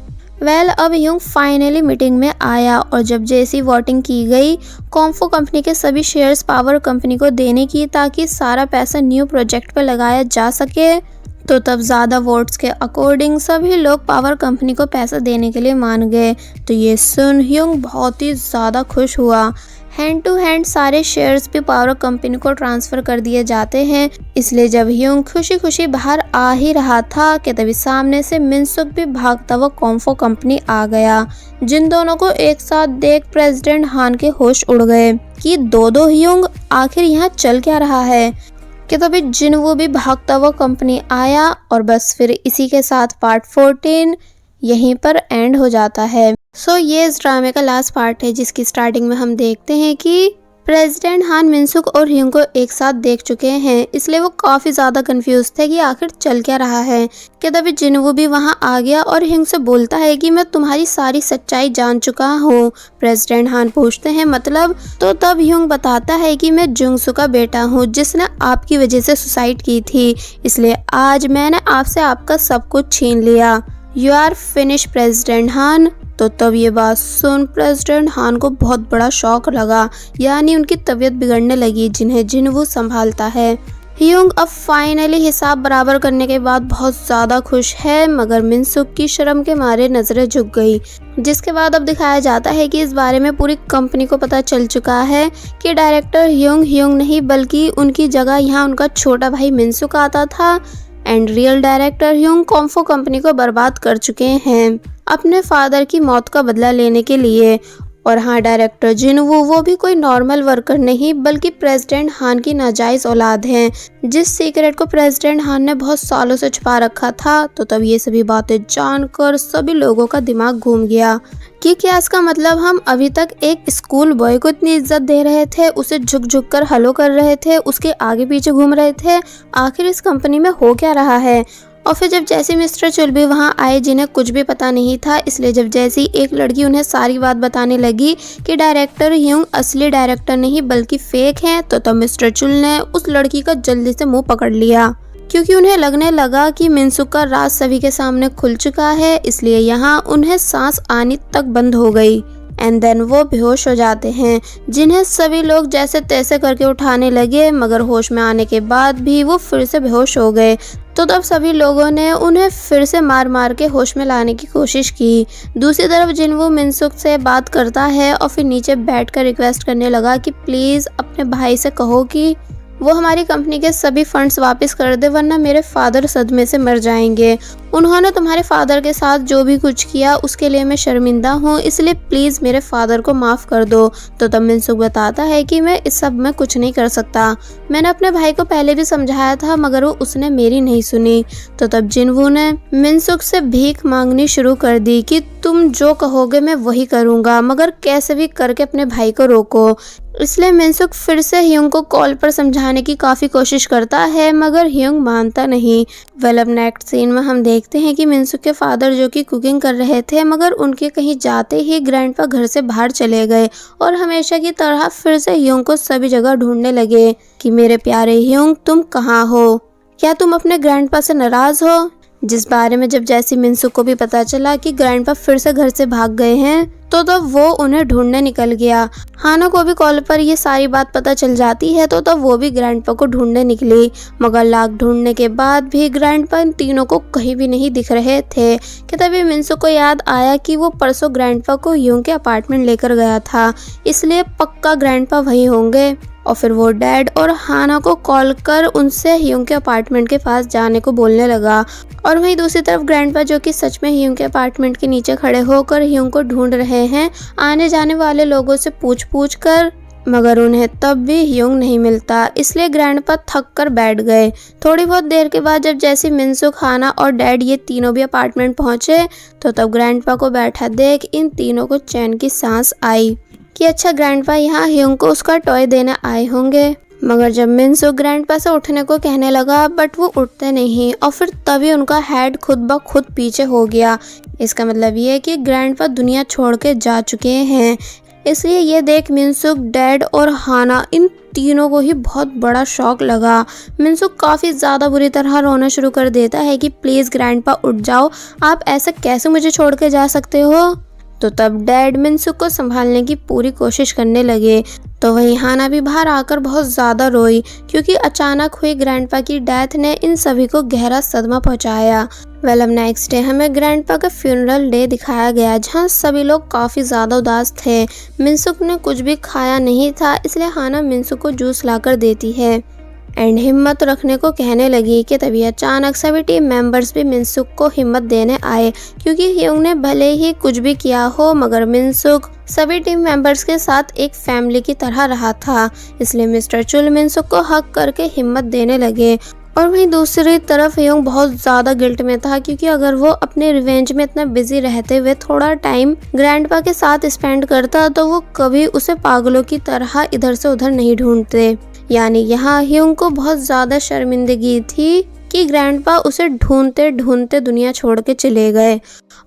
अब ह्योंग फाइनली मीटिंग में आया और जब जैसी वोटिंग की गई कॉम्फो कंपनी के सभी शेयर्स पावर कंपनी को देने की ताकि सारा पैसा न्यू प्रोजेक्ट पर लगाया जा सके, तो तब ज़्यादा वोट्स के अकॉर्डिंग सभी लोग पावर कंपनी को पैसा देने के लिए मान गए। तो ये सुन ह्योंग बहुत ही ज़्यादा खुश हुआ। हैंड टू हैंड सारे शेयर्स भी पावर कंपनी को ट्रांसफ़र कर दिए जाते हैं। इसलिए जब ह्योंग खुशी खुशी बाहर आ ही रहा था कि तभी सामने से मिनसुक भी भागता हुआ कॉम्फो कंपनी आ गया। जिन दोनों को एक साथ देख प्रेसिडेंट हान के होश उड़ गए कि दो ह्योंग, आखिर यहाँ चल क्या रहा है। कि तभी जिनवू भी भागता हुआ कंपनी आया। और बस फिर इसी के साथ पार्ट 14 यहीं पर एंड हो जाता है। ये इस ड्रामे का लास्ट पार्ट है, जिसकी स्टार्टिंग में हम देखते हैं कि प्रेसिडेंट हान मिनसुक और ह्योंग को एक साथ देख चुके हैं, इसलिए वो काफी ज्यादा कंफ्यूज थे कि आखिर चल क्या रहा है। कि तभी जिनवू भी वहां आ गया और ह्योंग से बोलता है कि मैं तुम्हारी सारी सच्चाई जान चुका हूँ। प्रेसिडेंट हान पूछते हैं मतलब, तो तब ह्योंग बताता है कि मैं जुंगसू का बेटा हूँ जिसने आपकी वजह से सुसाइड की थी, इसलिए आज मैंने आपसे आपका सब कुछ छीन लिया। यू आर फिनिश प्रेसिडेंट हान। तो तब ये बात सुन प्रेसिडेंट हान को बहुत बड़ा शॉक लगा, यानी उनकी तबीयत बिगड़ने लगी, जिन्हें जिनवू संभालता है। ह्योंग अब फाइनली हिसाब बराबर करने के बाद बहुत ज़्यादा खुश है, मगर मिनसुक की शर्म के मारे नज़रें झुक गई। जिसके बाद अब दिखाया जाता है कि इस बारे में पूरी कंपनी को पता चल चुका है कि डायरेक्टर ह्योंग नहीं बल्कि उनकी जगह यहाँ उनका छोटा भाई मिनसुक आता था एंड रियल डायरेक्टर ह्योंग कॉम्फो कंपनी को बर्बाद कर चुके हैं अपने फादर की मौत का बदला लेने के लिए। और हाँ, डायरेक्टर जिनवू वो भी कोई नॉर्मल वर्कर नहीं बल्कि प्रेसिडेंट हान की नाजायज औलाद हैं, जिस सीक्रेट को प्रेसिडेंट हान ने बहुत सालों से छुपा रखा था। तो तब ये सभी बातें जानकर सभी लोगों का दिमाग घूम गया कि क्या इसका मतलब हम अभी तक एक स्कूल बॉय को इतनी इज्जत दे रहे थे, उसे झुक झुक कर हेलो कर रहे थे, उसके आगे पीछे घूम रहे थे, आखिर इस कंपनी में हो क्या रहा है। और फिर जब जैसे मिस्टर चुलबी वहाँ आए जिन्हें कुछ भी पता नहीं था, इसलिए जब जैसी एक लड़की उन्हें सारी बात बताने लगी कि डायरेक्टर ह्योंग असली डायरेक्टर नहीं बल्कि फेक हैं, तो तब मिस्टर चुल ने उस लड़की का जल्दी से मुंह पकड़ लिया। क्योंकि उन्हें लगने लगा कि मिनसुक का राज सभी के सामने खुल चुका है, इसलिए यहाँ उन्हें सांस आनी तक बंद हो गई। एंड देन वो बेहोश हो जाते हैं, जिन्हें सभी लोग जैसे तैसे करके उठाने लगे, मगर होश में आने के बाद भी वो फिर से बेहोश हो गए। तो तब सभी लोगों ने उन्हें फिर से मार मार के होश में लाने की कोशिश की। दूसरी तरफ जिनवू मिनसुक से बात करता है और फिर नीचे बैठकर रिक्वेस्ट करने लगा कि प्लीज़ अपने भाई से कहो कि वो हमारी कंपनी के सभी फंड्स वापस कर दे, वरना मेरे फादर सदमे से मर जाएंगे। उन्होंने तुम्हारे फादर के साथ जो भी कुछ किया उसके लिए मैं शर्मिंदा हूँ, इसलिए प्लीज़ मेरे फादर को माफ़ कर दो। तो तब मिनसुक बताता है कि मैं इस सब में कुछ नहीं कर सकता। मैंने अपने भाई को पहले भी समझाया था, मगर वो उसने मेरी नहीं सुनी। तो तब जिनवू ने मिनसुक से भीख मांगनी शुरू कर दी कि तुम जो कहोगे मैं वही करूँगा, मगर कैसे भी करके अपने भाई को रोको। इसलिए मिनसुक फिर से ह्यूंग को कॉल पर समझाने की काफ़ी कोशिश करता है, मगर ह्यूंग मानता नहीं। वेल अब नेक्स्ट सीन में हम देखते हैं कि मिनसुक के फादर जो कि कुकिंग कर रहे थे, मगर उनके कहीं जाते ही ग्रैंडपा घर से बाहर चले गए और हमेशा की तरह फिर से ह्यूंग को सभी जगह ढूंढने लगे कि मेरे प्यारे ह्यूंग तुम कहाँ हो, क्या तुम अपने ग्रैंडपा से नाराज़ हो? जिस बारे में जब जैसी मिनसुक को भी पता चला कि ग्रैंडपा फिर से घर से भाग गए हैं, तो तब वो उन्हें ढूंढने निकल गया। हाना को भी कॉल पर ये सारी बात पता चल जाती है, तो तब वो भी ग्रैंडपा को ढूंढने निकली, मगर लाख ढूंढने के बाद भी ग्रैंडपा इन तीनों को कहीं भी नहीं दिख रहे थे। कि तभी मिनसुक को याद आया कि वो परसों ग्रैंडपा को ह्यूंग के अपार्टमेंट लेकर गया था, इसलिए पक्का ग्रैंडपा वहीं होंगे। और फिर वो डैड और हाना को कॉल कर उनसे ह्यूंग के अपार्टमेंट के पास जाने को बोलने लगा। और वहीं दूसरी तरफ ग्रैंडपा जो कि सच में ह्यूंग के अपार्टमेंट के नीचे खड़े होकर ह्यूंग को ढूंढ रहे हैं, आने जाने वाले लोगों से पूछ कर, मगर उन्हें तब भी ह्यूंग नहीं मिलता, इसलिए ग्रैंडपा थक कर बैठ गए। थोड़ी बहुत देर के बाद जब जैसे मिनसुक, हाना और डैड ये तीनों भी अपार्टमेंट पहुंचे, तो तब ग्रैंडपा को बैठा देख इन तीनों को चैन की सांस आई कि अच्छा ग्रैंडपा यहाँ ह्यूंग को उसका टॉय देने आए होंगे। मगर जब मिनसुक ग्रैंडपा से उठने को कहने लगा, बट वो उठते नहीं और फिर तभी उनका हेड खुद ब खुद पीछे हो गया। इसका मतलब ये है कि ग्रैंडपा दुनिया छोड़ के जा चुके हैं। इसलिए ये देख मिनसुक, डैड और हाना इन तीनों को ही बहुत बड़ा शॉक लगा। मिनसुक काफ़ी ज़्यादा बुरी तरह रोना शुरू कर देता है कि प्लीज़ ग्रैंडपा उठ जाओ, आप ऐसे कैसे मुझे छोड़ के जा सकते हो। तो तब डैड मिनसुक को संभालने की पूरी कोशिश करने लगे। तो वहीं हाना भी बाहर आकर बहुत ज़्यादा रोई, क्योंकि अचानक हुई ग्रैंडपा की डेथ ने इन सभी को गहरा सदमा पहुंचाया। वेल अब नेक्स्ट डे हमें ग्रैंडपा का फ्यूनरल डे दिखाया गया, जहां सभी लोग काफ़ी ज़्यादा उदास थे। मिनसुक ने कुछ भी खाया नहीं था, इसलिए हाना मिनसुक को जूस लाकर देती है एंड हिम्मत रखने को कहने लगी। कि तभी अचानक सभी टीम मेंबर्स भी मिनसुक को हिम्मत देने आए, क्योंकि ह्यूंग ने भले ही कुछ भी किया हो, मगर मिनसुक सभी टीम मेंबर्स के साथ एक फैमिली की तरह रहा था। इसलिए मिस्टर चुल मिनसुक को हक करके हिम्मत देने लगे। और वहीं दूसरी तरफ ह्यूंग बहुत ज़्यादा गिल्ट में था, क्योंकि अगर वो अपने रिवेंज में इतना बिजी रहते हुए थोड़ा टाइम ग्रैंडपा के साथ स्पेंड करता, तो वो कभी उसे पागलों की तरह इधर से उधर नहीं ढूंढते। यानी यहाँ ह्यूंग को बहुत ज़्यादा शर्मिंदगी थी कि ग्रैंडपा उसे ढूंढते ढूंढते दुनिया छोड़ के चले गए।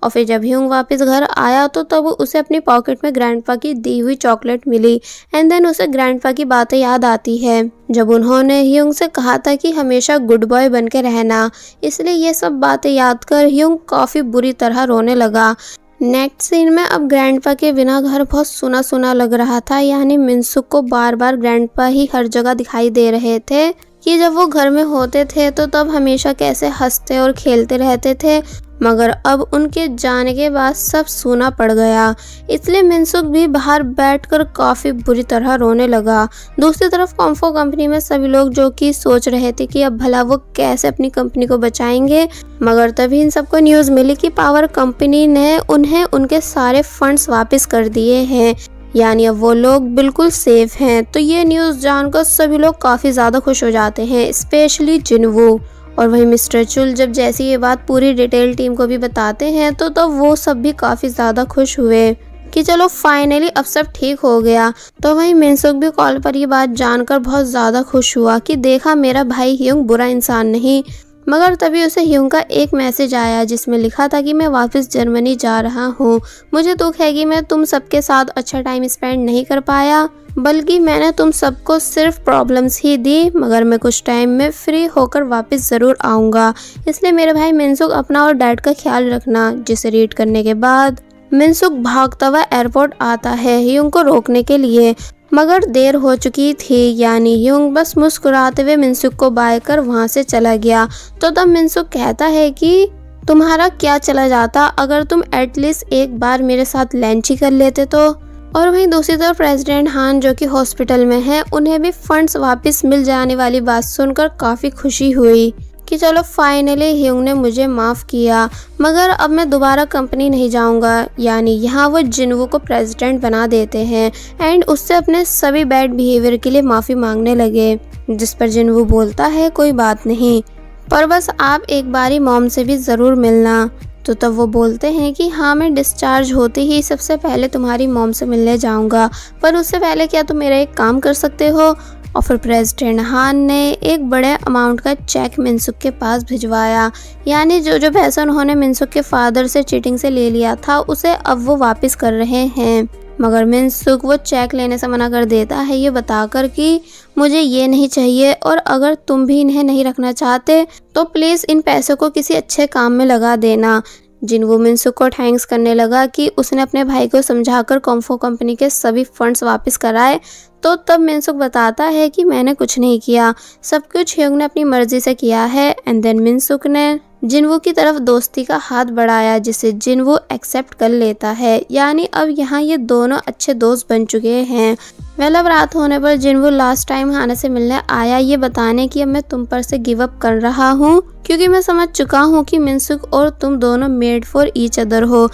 और फिर जब ह्यूंग वापस घर आया, तो तब उसे अपनी पॉकेट में ग्रैंडपा की दी हुई चॉकलेट मिली एंड देन उसे ग्रैंडपा की बातें याद आती है, जब उन्होंने ह्यूंग से कहा था कि हमेशा गुड बॉय बन के रहना। इसलिए ये सब बातें याद कर ह्यूंग काफ़ी बुरी तरह रोने लगा। नेक्स्ट सीन में अब ग्रैंडपा के बिना घर बहुत सुना सुना लग रहा था। यानी मिनसुक को बार बार ग्रैंडपा ही हर जगह दिखाई दे रहे थे, कि जब वो घर में होते थे तो तब हमेशा कैसे हंसते और खेलते रहते थे, मगर अब उनके जाने के बाद सब सूना पड़ गया। इसलिए मिनसुक भी बाहर बैठकर काफ़ी बुरी तरह रोने लगा। दूसरी तरफ कॉम्फो कंपनी में सभी लोग जो कि सोच रहे थे कि अब भला वो कैसे अपनी कंपनी को बचाएंगे, मगर तभी इन सबको न्यूज़ मिली कि पावर कंपनी ने उन्हें उनके सारे फंड्स वापस कर दिए हैं, यानी अब वो लोग बिल्कुल सेफ हैं। तो ये न्यूज़ जानकर सभी लोग काफ़ी ज़्यादा खुश हो जाते हैं, स्पेशली जिनवू। और वहीं मिस्टर चुल जब जैसी ये बात पूरी डिटेल टीम को भी बताते हैं, तो वो सब भी काफ़ी ज़्यादा खुश हुए कि चलो फाइनली अब सब ठीक हो गया। तो वहीं मिनसुक भी कॉल पर ये बात जानकर बहुत ज़्यादा खुश हुआ कि देखा मेरा भाई ह्यूंग बुरा इंसान नहीं, मगर तभी उसे ह्यूंग का एक मैसेज आया जिसमें लिखा था कि मैं वापस जर्मनी जा रहा हूँ। मुझे दुख है कि मैं तुम सबके साथ अच्छा टाइम स्पेंड नहीं कर पाया, बल्कि मैंने तुम सबको सिर्फ प्रॉब्लम्स ही दी, मगर मैं कुछ टाइम में फ्री होकर वापस ज़रूर आऊँगा। इसलिए मेरे भाई मिनसुक अपना और डैड का ख्याल रखना। जिसे रीड करने के बाद मिनसुक भागता हुआ एयरपोर्ट आता है ह्यूंग को रोकने के लिए, मगर देर हो चुकी थी। यानी ह्यूंग बस मुस्कुराते हुए मिनसुक को बाय कर वहाँ से चला गया। तो तब मिनसुक कहता है कि तुम्हारा क्या चला जाता अगर तुम एटलीस्ट एक बार मेरे साथ लंच ही कर लेते तो। और वहीं दूसरी तरफ प्रेसिडेंट हान जो कि हॉस्पिटल में है, उन्हें भी फंड्स वापस मिल जाने वाली बात सुनकर काफ़ी खुशी हुई कि चलो फाइनली ह्यूंग ने मुझे माफ़ किया, मगर अब मैं दोबारा कंपनी नहीं जाऊंगा। यानी यहाँ वो जिनवू को प्रेसिडेंट बना देते हैं एंड उससे अपने सभी बैड बिहेवियर के लिए माफ़ी मांगने लगे, जिस पर जिनवू बोलता है कोई बात नहीं, पर बस आप एक बारी मॉम से भी ज़रूर मिलना। तो तब वो बोलते हैं कि हाँ, मैं डिस्चार्ज होते ही सबसे पहले तुम्हारी मॉम से मिलने जाऊंगा, पर उससे पहले क्या तुम मेरा एक काम कर सकते हो। और फिर प्रेसिडेंट हान ने एक बड़े अमाउंट का चेक मिनसुक के पास भिजवाया। यानी जो पैसा उन्होंने मिनसुक के फादर से चीटिंग से ले लिया था उसे अब वो वापस कर रहे हैं, मगर मिनसुक वो चेक लेने से मना कर देता है, ये बताकर कि मुझे ये नहीं चाहिए और अगर तुम भी इन्हें नहीं रखना चाहते तो प्लीज़ इन पैसों को किसी अच्छे काम में लगा देना। जिनवू मिनसुक को थैंक्स करने लगा कि उसने अपने भाई को समझाकर कॉम्फो कंपनी के सभी फंड्स वापस कराए। तो तब मिनसुक बताता है कि मैंने कुछ नहीं किया, सब कुछ ह्यूंग ने अपनी मर्जी से किया है। एंड देन मिनसुक ने जिनवू की तरफ दोस्ती का हाथ बढ़ाया, जिसे जिनवू एक्सेप्ट कर लेता है। यानी अब यहाँ ये दोनों अच्छे दोस्त बन चुके हैं। अब रात होने पर जिनवू लास्ट टाइम हाना से मिलने आया, ये बताने कि अब मैं तुम पर से गिव अप कर रहा हूँ, क्योंकि मैं समझ चुका हूँ कि मिनसुक और तुम दोनों मेड फॉर ईच अदर हो,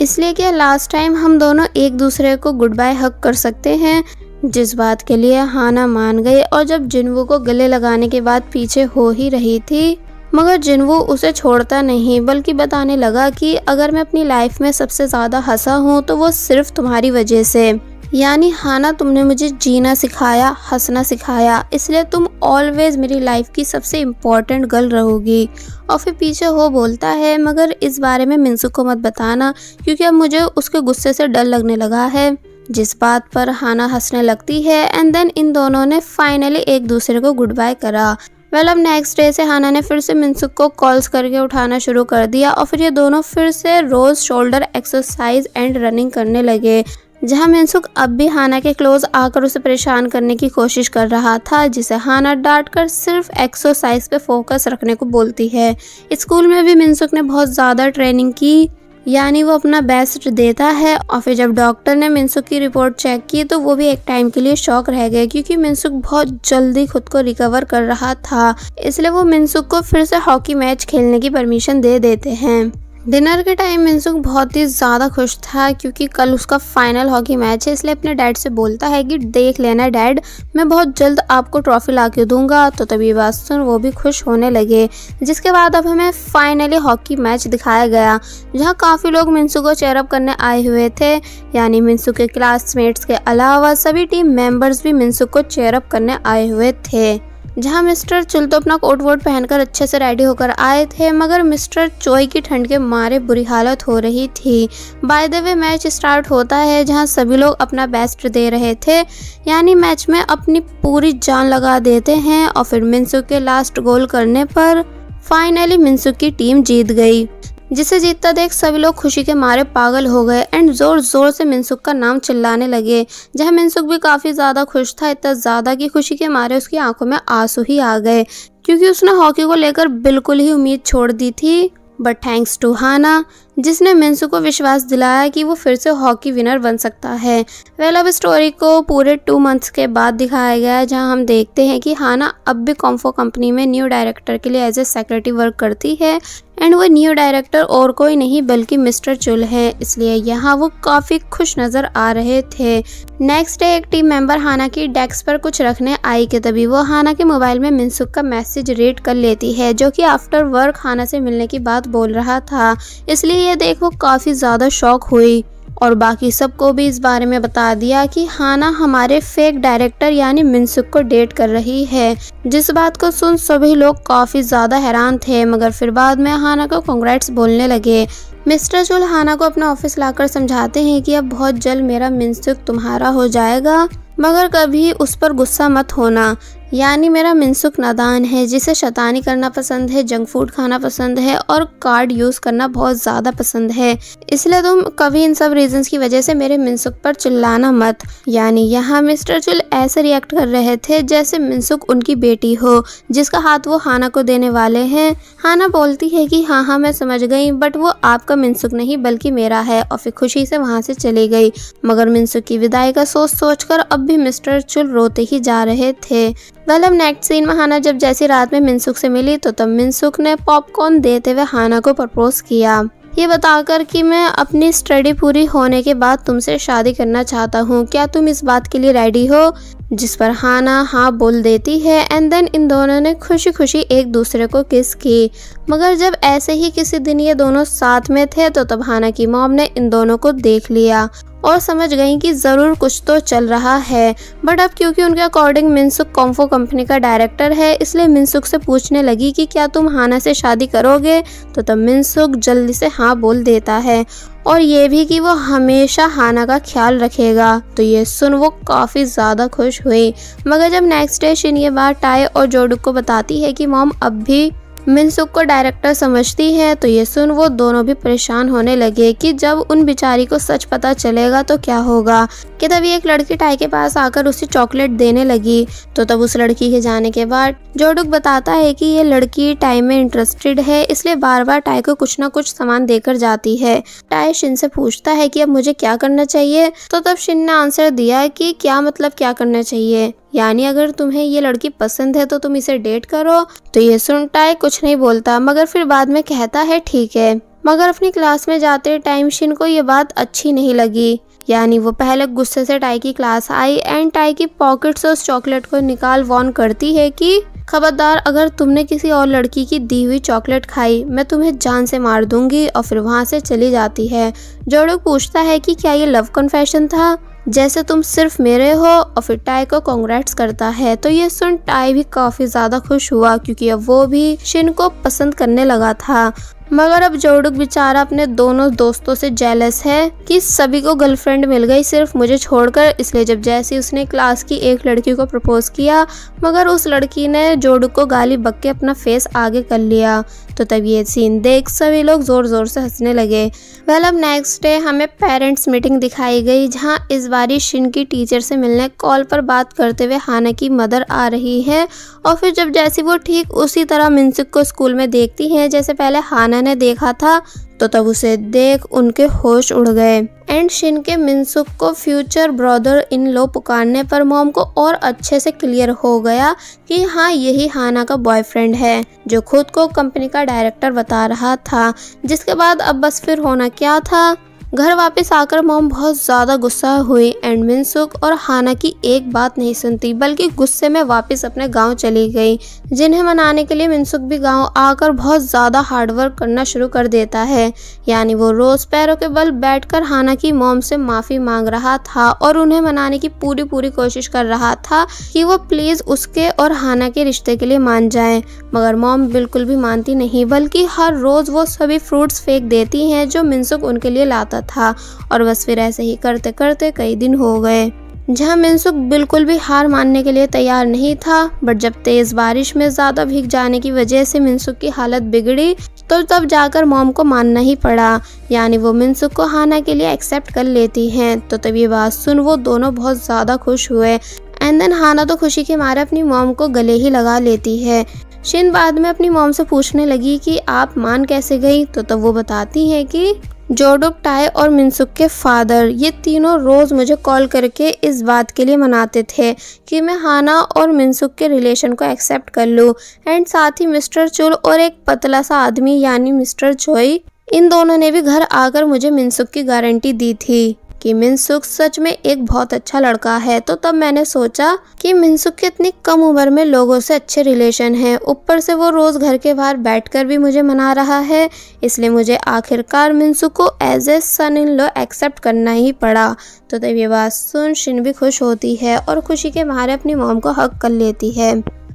इसलिए कि लास्ट टाइम हम दोनों एक दूसरे को गुड बाय हक कर सकते हैं। जिस बात के लिए हाना मान गई और जब जिनवू को गले लगाने के बाद पीछे हो ही रही थी, मगर जिनवू उसे छोड़ता नहीं, बल्कि बताने लगा कि अगर मैं अपनी लाइफ में सबसे ज़्यादा हंसा हूँ तो वो सिर्फ तुम्हारी वजह से। यानी हाना, तुमने मुझे जीना सिखाया, हंसना सिखाया, इसलिए तुम ऑलवेज मेरी लाइफ की सबसे इम्पोर्टेंट गर्ल रहोगी। और फिर पीछे हो बोलता है, मगर इस बारे में मिनसुक को मत बताना, क्योंकि अब मुझे उसके गुस्से से डर लगने लगा है। जिस बात पर हाना हंसने लगती है एंड देन इन दोनों ने फाइनली एक दूसरे को गुड बाय करा। अब नेक्स्ट डे से हाना ने फिर से मिनसुक को कॉल्स करके उठाना शुरू कर दिया और फिर ये दोनों फिर से रोज शोल्डर एक्सरसाइज एंड रनिंग करने लगे, जहां मिनसुक अब भी हाना के क्लोज आकर उसे परेशान करने की कोशिश कर रहा था, जिसे हाना डांट कर सिर्फ एक्सरसाइज पे फोकस रखने को बोलती है। स्कूल में भी मिनसुक ने बहुत ज़्यादा ट्रेनिंग की, यानी वो अपना बेस्ट देता है। और फिर जब डॉक्टर ने मिनसुक की रिपोर्ट चेक की तो वो भी एक टाइम के लिए शॉक रह गए, क्योंकि मिनसुक बहुत जल्दी खुद को रिकवर कर रहा था। इसलिए वो मिनसुक को फिर से हॉकी मैच खेलने की परमिशन दे देते हैं। डिनर के टाइम मिनसुक बहुत ही ज़्यादा खुश था, क्योंकि कल उसका फाइनल हॉकी मैच है, इसलिए अपने डैड से बोलता है कि देख लेना डैड, मैं बहुत जल्द आपको ट्रॉफी ला के दूंगा। तो तभी बात सुन वो भी खुश होने लगे। जिसके बाद अब हमें फाइनली हॉकी मैच दिखाया गया, जहां काफ़ी लोग मिनसुक को चेयरअप करने आए हुए थे। यानी मिनसुक के क्लासमेट्स के अलावा सभी टीम मेंबर्स भी मिनसुक को चेयरअप करने आए हुए थे। जहां मिस्टर चुल तो अपना कोट वोट पहनकर अच्छे से रेडी होकर आए थे, मगर मिस्टर चोई की ठंड के मारे बुरी हालत हो रही थी। By the way match start होता है, जहां सभी लोग अपना बेस्ट दे रहे थे, यानी मैच में अपनी पूरी जान लगा देते हैं। और फिर मिनसुक के लास्ट गोल करने पर फाइनली मिनसुक की टीम जीत गई, जिसे जीतता देख सभी लोग खुशी के मारे पागल हो गए एंड जोर जोर से मिनसुक का नाम चिल्लाने लगे। जहां मिनसुक भी काफ़ी ज़्यादा खुश था, इतना ज़्यादा कि खुशी के मारे उसकी आंखों में आंसू ही आ गए, क्योंकि उसने हॉकी को लेकर बिल्कुल ही उम्मीद छोड़ दी थी। बट थैंक्स टू हाना, जिसने मिनसुक को विश्वास दिलाया कि वो फिर से हॉकी विनर बन सकता है। अब स्टोरी को पूरे 2 मंथ्स के बाद दिखाया गया है, जहां हम देखते हैं कि हाना अब भी कॉम्फो कंपनी में न्यू डायरेक्टर के लिए एज ए सेक्रेटरी वर्क करती है एंड वो न्यू डायरेक्टर और कोई नहीं बल्कि मिस्टर चुल है, इसलिए यहाँ वो काफ़ी खुश नज़र आ रहे थे। नेक्स्ट डे एक टीम मेंबर हाना की डेस्क पर कुछ रखने आई कि तभी वो हाना के मोबाइल में मिनसुक का मैसेज रीड कर लेती है, जो कि आफ्टर वर्क हाना से मिलने की बात बोल रहा था। इसलिए ये देख वो काफ़ी ज़्यादा शॉक हुई और बाकी सबको भी इस बारे में बता दिया कि हाना हमारे फेक डायरेक्टर यानी मिनसुक को डेट कर रही है। जिस बात को सुन सभी लोग काफी ज्यादा हैरान थे, मगर फिर बाद में हाना को कांग्रेट्स बोलने लगे। मिस्टर चुल हाना को अपना ऑफिस लाकर समझाते हैं कि अब बहुत जल्द मेरा मिनसुक तुम्हारा हो जाएगा, मगर कभी उस पर गुस्सा मत होना। यानी मेरा मिनसुक नादान है, जिसे शैतानी करना पसंद है, जंक फूड खाना पसंद है और कार्ड यूज करना बहुत ज्यादा पसंद है। इसलिए तुम कभी इन सब रीजंस की वजह से मेरे मिनसुक पर चिल्लाना मत। यानी यहाँ मिस्टर चुल ऐसे रिएक्ट कर रहे थे जैसे मिनसुक उनकी बेटी हो, जिसका हाथ वो हाना को देने वाले हैं। हाना बोलती है कि हाँ हाँ मैं समझ गई, बट वो आपका मिनसुक नहीं बल्कि मेरा है, और फिर खुशी से वहाँ से चली गई। मगर मिनसुक की विदाई का सोच कर अब भी मिस्टर चुल रोते ही जा रहे थे। वेल अब नेक्स्ट सीन में हाना जब जैसी रात में मिनसुक से मिली तो तब मिनसुक ने पॉपकॉर्न देते हुए हाना को प्रपोज किया, ये बताकर कि मैं अपनी स्टडी पूरी होने के बाद तुमसे शादी करना चाहता हूँ, क्या तुम इस बात के लिए रेडी हो? जिस पर हाना हाँ बोल देती है। एंड देन इन दोनों ने खुशी खुशी एक दूसरे को किस की। मगर जब ऐसे ही किसी दिन ये दोनों साथ में थे तो तब हाना की मॉम ने इन दोनों को देख लिया और समझ गई कि ज़रूर कुछ तो चल रहा है। बट अब क्योंकि उनके अकॉर्डिंग मिनसुक कॉम्फो कंपनी का डायरेक्टर है, इसलिए मिनसुक से पूछने लगी कि क्या तुम हाना से शादी करोगे? तो तब मिनसुक जल्दी से हाँ बोल देता है, और ये भी कि वो हमेशा हाना का ख्याल रखेगा। तो ये सुन वो काफ़ी ज़्यादा खुश हुई। मगर जब नेक्स्ट डे शिन ये बात टाई और जोडुक को बताती है कि मॉम अब भी मिनसुक को डायरेक्टर समझती है, तो ये सुन वो दोनों भी परेशान होने लगे कि जब उन बिचारी को सच पता चलेगा तो क्या होगा। कि तभी एक लड़की टाई के पास आकर उसे चॉकलेट देने लगी। तो तब उस लड़की के जाने के बाद जोडुक बताता है कि ये लड़की टाई में इंटरेस्टेड है, इसलिए बार बार टाई को कुछ ना कुछ सामान देकर जाती है। टाई शिन से पूछता है कि अब मुझे क्या करना चाहिए? तो तब शिन ने आंसर दिया कि क्या मतलब क्या करना चाहिए, यानी अगर तुम्हें ये लड़की पसंद है तो तुम इसे डेट करो। तो ये सुन टाई कुछ नहीं बोलता, मगर फिर बाद में कहता है ठीक है। मगर अपनी क्लास में जाते टाइम शिन को ये बात अच्छी नहीं लगी। यानी वो पहले गुस्से से टाई की क्लास आई एंड टाई की पॉकेट से उस चॉकलेट को निकाल वार्न करती है कि खबरदार, अगर तुमने किसी और लड़की की दी हुई चॉकलेट खाई मैं तुम्हें जान से मार दूंगी, और फिर वहाँ से चली जाती है। जोडुक पूछता है कि क्या ये लव कन्फेशन था, जैसे तुम सिर्फ मेरे हो, और फिर टाई को कांग्रेट्स करता है। तो ये सुन टाई भी काफी ज्यादा खुश हुआ, क्योंकि अब वो भी शिन को पसंद करने लगा था। मगर अब जोडुक बेचारा अपने दोनों दोस्तों से जेलस है कि सभी को गर्लफ्रेंड मिल गई सिर्फ मुझे छोड़कर। इसलिए जब जैसे उसने क्लास की एक लड़की को प्रपोज किया, मगर उस लड़की ने जोडुक को गाली बक के अपना फेस आगे कर लिया। तो तब ये सीन देख सभी लोग जोर जोर से हंसने लगे। वेल अब नेक्स्ट डे हमें पेरेंट्स मीटिंग दिखाई गई, जहां इस बारी शिन की टीचर से मिलने कॉल पर बात करते हुए हाना की मदर आ रही है। और फिर जब जैसे वो ठीक उसी तरह मिनसुक को स्कूल में देखती हैं जैसे पहले हाना ने देखा था, तो तब उसे देख उनके होश उड़ गए। एंड शिन के मिनसुक को फ्यूचर ब्रदर इन लो पुकारने पर मॉम को और अच्छे से क्लियर हो गया कि हाँ यही हाना का बॉयफ्रेंड है, जो खुद को कंपनी का डायरेक्टर बता रहा था। जिसके बाद अब बस फिर होना क्या था, घर वापस आकर मॉम बहुत ज़्यादा गुस्सा हुई एंड मिनसुक और हाना की एक बात नहीं सुनती, बल्कि गुस्से में वापस अपने गांव चली गई। जिन्हें मनाने के लिए मिनसुक भी गांव आकर बहुत ज़्यादा हार्डवर्क करना शुरू कर देता है। यानी वो रोज़ पैरों के बल बैठकर हाना की मॉम से माफ़ी मांग रहा था और उन्हें मनाने की पूरी कोशिश कर रहा था कि वो प्लीज़ उसके और हाना के रिश्ते के लिए मान जाएं। मगर मॉम बिल्कुल भी मानती नहीं, बल्कि हर रोज़ वो सभी फ्रूट्स फेंक देती हैं जो मिनसुक उनके लिए लाता था। और बस फिर ऐसे ही करते करते कई दिन हो गए, जहां मिनसुक बिल्कुल भी हार मानने के लिए तैयार नहीं था। बट जब तेज बारिश में ज्यादा भीग जाने की वजह से मिनसुक की हालत बिगड़ी, तो तब जाकर मॉम को मानना ही पड़ा। यानी वो मिनसुक को हाना के लिए एक्सेप्ट कर लेती हैं। तो तब ये बात सुन वो दोनों बहुत ज्यादा खुश हुए। एंड देन हाना तो खुशी के मारे अपनी मॉम को गले ही लगा लेती है। शिन बाद में अपनी मॉम से पूछने लगी कि आप मान कैसे गई? तो तब वो बताती है कि जोडुक, टाई और मिनसुक के फादर ये तीनों रोज़ मुझे कॉल करके इस बात के लिए मनाते थे कि मैं हाना और मिनसुक के रिलेशन को एक्सेप्ट कर लूँ। एंड साथ ही मिस्टर चुल और एक पतला सा आदमी यानी मिस्टर चोई, इन दोनों ने भी घर आकर मुझे मिनसुक की गारंटी दी थी कि मिनसुक सच में एक बहुत अच्छा लड़का है। तो तब मैंने सोचा कि मिनसुक की इतनी कम उम्र में लोगों से अच्छे रिलेशन है, ऊपर से वो रोज घर के बाहर बैठकर भी मुझे मना रहा है, इसलिए मुझे आखिरकार मिनसुक को as a son in law accept करना ही पड़ा। तो तब ये बात सुन शिन भी खुश होती है और खुशी के मारे अपनी मॉम को हक कर लेती है।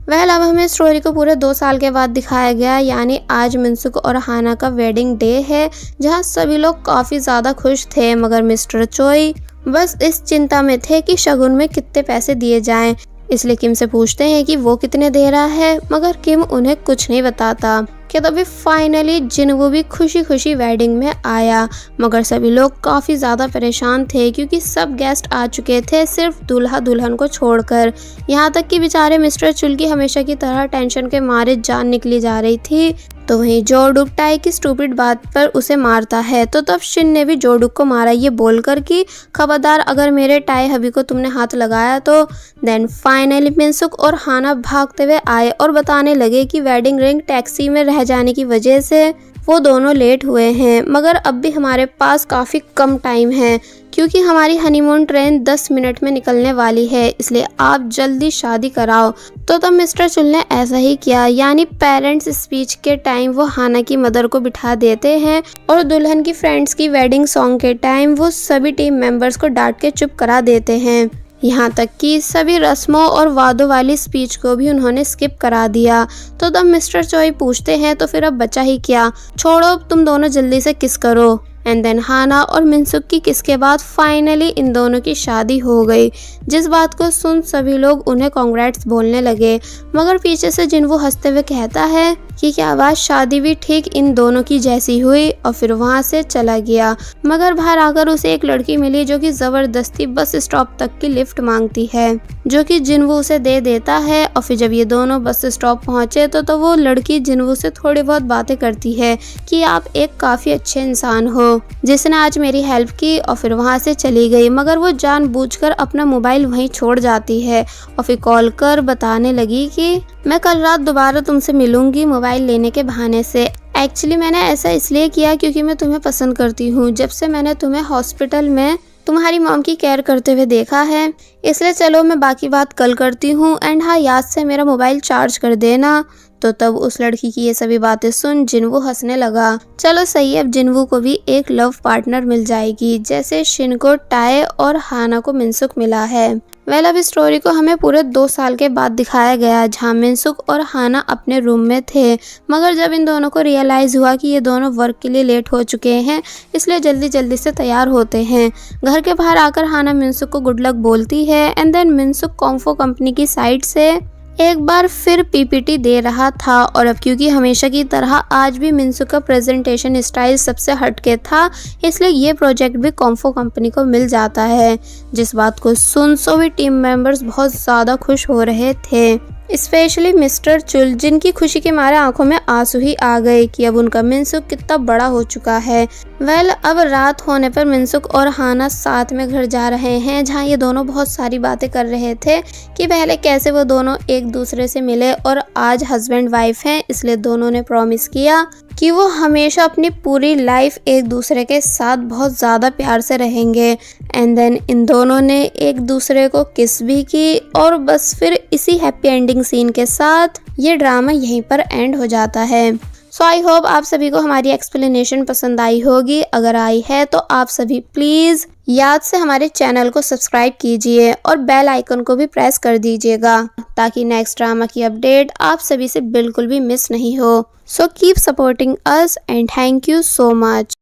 अब हमें स्टोरी को पूरे 2 साल के बाद दिखाया गया, यानी आज मिनसुक और हाना का वेडिंग डे है, जहां सभी लोग काफ़ी ज़्यादा खुश थे, मगर मिस्टर चोई बस इस चिंता में थे कि शगुन में कितने पैसे दिए जाएं। इसलिए किम से पूछते हैं कि वो कितने दे रहा है, मगर किम उन्हें कुछ नहीं बताता। कि तभी फाइनली जिनवू भी खुशी खुशी वेडिंग में आया, मगर सभी लोग काफ़ी ज़्यादा परेशान थे क्योंकि सब गेस्ट आ चुके थे, सिर्फ दूल्हा दुल्हन को छोड़कर। यहाँ तक कि बेचारे मिस्टर चुल की हमेशा की तरह टेंशन के मारे जान निकली जा रही थी। तो वहीं जोडुक टाई की स्टूपिड बात पर उसे मारता है। तो तब शिन ने भी जोडुक को मारा, ये बोलकर कि खबरदार अगर मेरे टाई हबी को तुमने हाथ लगाया तो। देन फाइनली मिनसुक और हाना भागते हुए आए और बताने लगे कि वेडिंग रिंग टैक्सी में रह जाने की वजह से वो दोनों लेट हुए हैं, मगर अब भी हमारे पास काफ़ी कम टाइम है क्योंकि हमारी हनीमून ट्रेन 10 मिनट में निकलने वाली है, इसलिए आप जल्दी शादी कराओ। तो तब मिस्टर चुल ने ऐसा ही किया, यानी पेरेंट्स स्पीच के टाइम वो हाना की मदर को बिठा देते हैं और दुल्हन की फ्रेंड्स की वेडिंग सॉन्ग के टाइम वो सभी टीम मेंबर्स को डांट के चुप करा देते हैं। यहाँ तक कि सभी रस्मों और वादों वाली स्पीच को भी उन्होंने स्किप करा दिया। तो तब मिस्टर चोई पूछते हैं तो फिर अब बचा ही क्या, छोड़ो तुम दोनों जल्दी से किस करो। एंड देन हाना और मिनसुक की किस के बाद फाइनली इन दोनों की शादी हो गई, जिस बात को सुन सभी लोग उन्हें कॉन्ग्रेट्स बोलने लगे, मगर पीछे से जिनवू हंसते हुए कहता है कि क्या बात शादी भी ठीक इन दोनों की जैसी हुई, और फिर वहाँ से चला गया। मगर बाहर आकर उसे एक लड़की मिली जो कि जबरदस्ती बस स्टॉप तक की लिफ्ट मांगती है, जो कि जिनवू उसे दे देता है। और फिर जब ये दोनों बस स्टॉप पहुँचे तो वो लड़की जिनवू से थोड़ी बहुत बातें करती है कि आप एक काफ़ी अच्छे इंसान हो जिसने आज मेरी हेल्प की, और फिर वहाँ से चली गई। मगर वो जानबूझकर अपना मोबाइल वहीं छोड़ जाती है और फिर कॉल कर बताने लगी कि मैं कल रात दोबारा तुमसे मिलूंगी मोबाइल लेने के बहाने से। एक्चुअली मैंने ऐसा इसलिए किया क्योंकि मैं तुम्हें पसंद करती हूँ, जब से मैंने तुम्हें हॉस्पिटल में तुम्हारी मॉम की केयर करते हुए देखा है, इसलिए चलो मैं बाकी बात कल करती हूँ। एंड हाँ, याद से मेरा मोबाइल चार्ज कर देना। तो तब उस लड़की की ये सभी बातें सुन जिनवू हंसने लगा। चलो सही है, अब जिनवू को भी एक लव पार्टनर मिल जाएगी, जैसे शिन को टाई और हाना को मिनसुक मिला है। अब इस स्टोरी को हमें पूरे 2 साल के बाद दिखाया गया, जहाँ मिनसुक और हाना अपने रूम में थे, मगर जब इन दोनों को रियलाइज़ हुआ कि ये दोनों वर्क के लिए लेट हो चुके हैं, इसलिए जल्दी जल्दी से तैयार होते हैं। घर के बाहर आकर हाना मिनसुक को गुड लक बोलती है। एंड देन मिनसुक कॉम्फो कंपनी की साइड से एक बार फिर पीपीटी दे रहा था, और अब क्योंकि हमेशा की तरह आज भी मिनसुक का प्रेजेंटेशन स्टाइल सबसे हटके था, इसलिए ये प्रोजेक्ट भी कॉम्फो कंपनी को मिल जाता है, जिस बात को सुन सभी टीम मेंबर्स बहुत ज़्यादा खुश हो रहे थे, स्पेशली मिस्टर चुल, जिनकी खुशी के मारे आंखों में आंसू ही आ गए कि अब उनका मिनसुक कितना बड़ा हो चुका है। अब रात होने पर मिनसुक और हाना साथ में घर जा रहे हैं, जहां ये दोनों बहुत सारी बातें कर रहे थे कि पहले कैसे वो दोनों एक दूसरे से मिले और आज हस्बैंड वाइफ हैं, इसलिए दोनों ने प्रॉमिस किया कि वो हमेशा अपनी पूरी लाइफ एक दूसरे के साथ बहुत ज़्यादा प्यार से रहेंगे। एंड देन इन दोनों ने एक दूसरे को किस भी की, और बस फिर इसी हैप्पी एंडिंग सीन के साथ ये ड्रामा यहीं पर एंड हो जाता है। सो आई होप आप सभी को हमारी एक्सप्लेनेशन पसंद आई होगी। अगर आई है तो आप सभी प्लीज़ याद से हमारे चैनल को सब्सक्राइब कीजिए और बेल आइकन को भी प्रेस कर दीजिएगा, ताकि नेक्स्ट ड्रामा की अपडेट आप सभी से बिल्कुल भी मिस नहीं हो। So keep supporting us and thank you so much.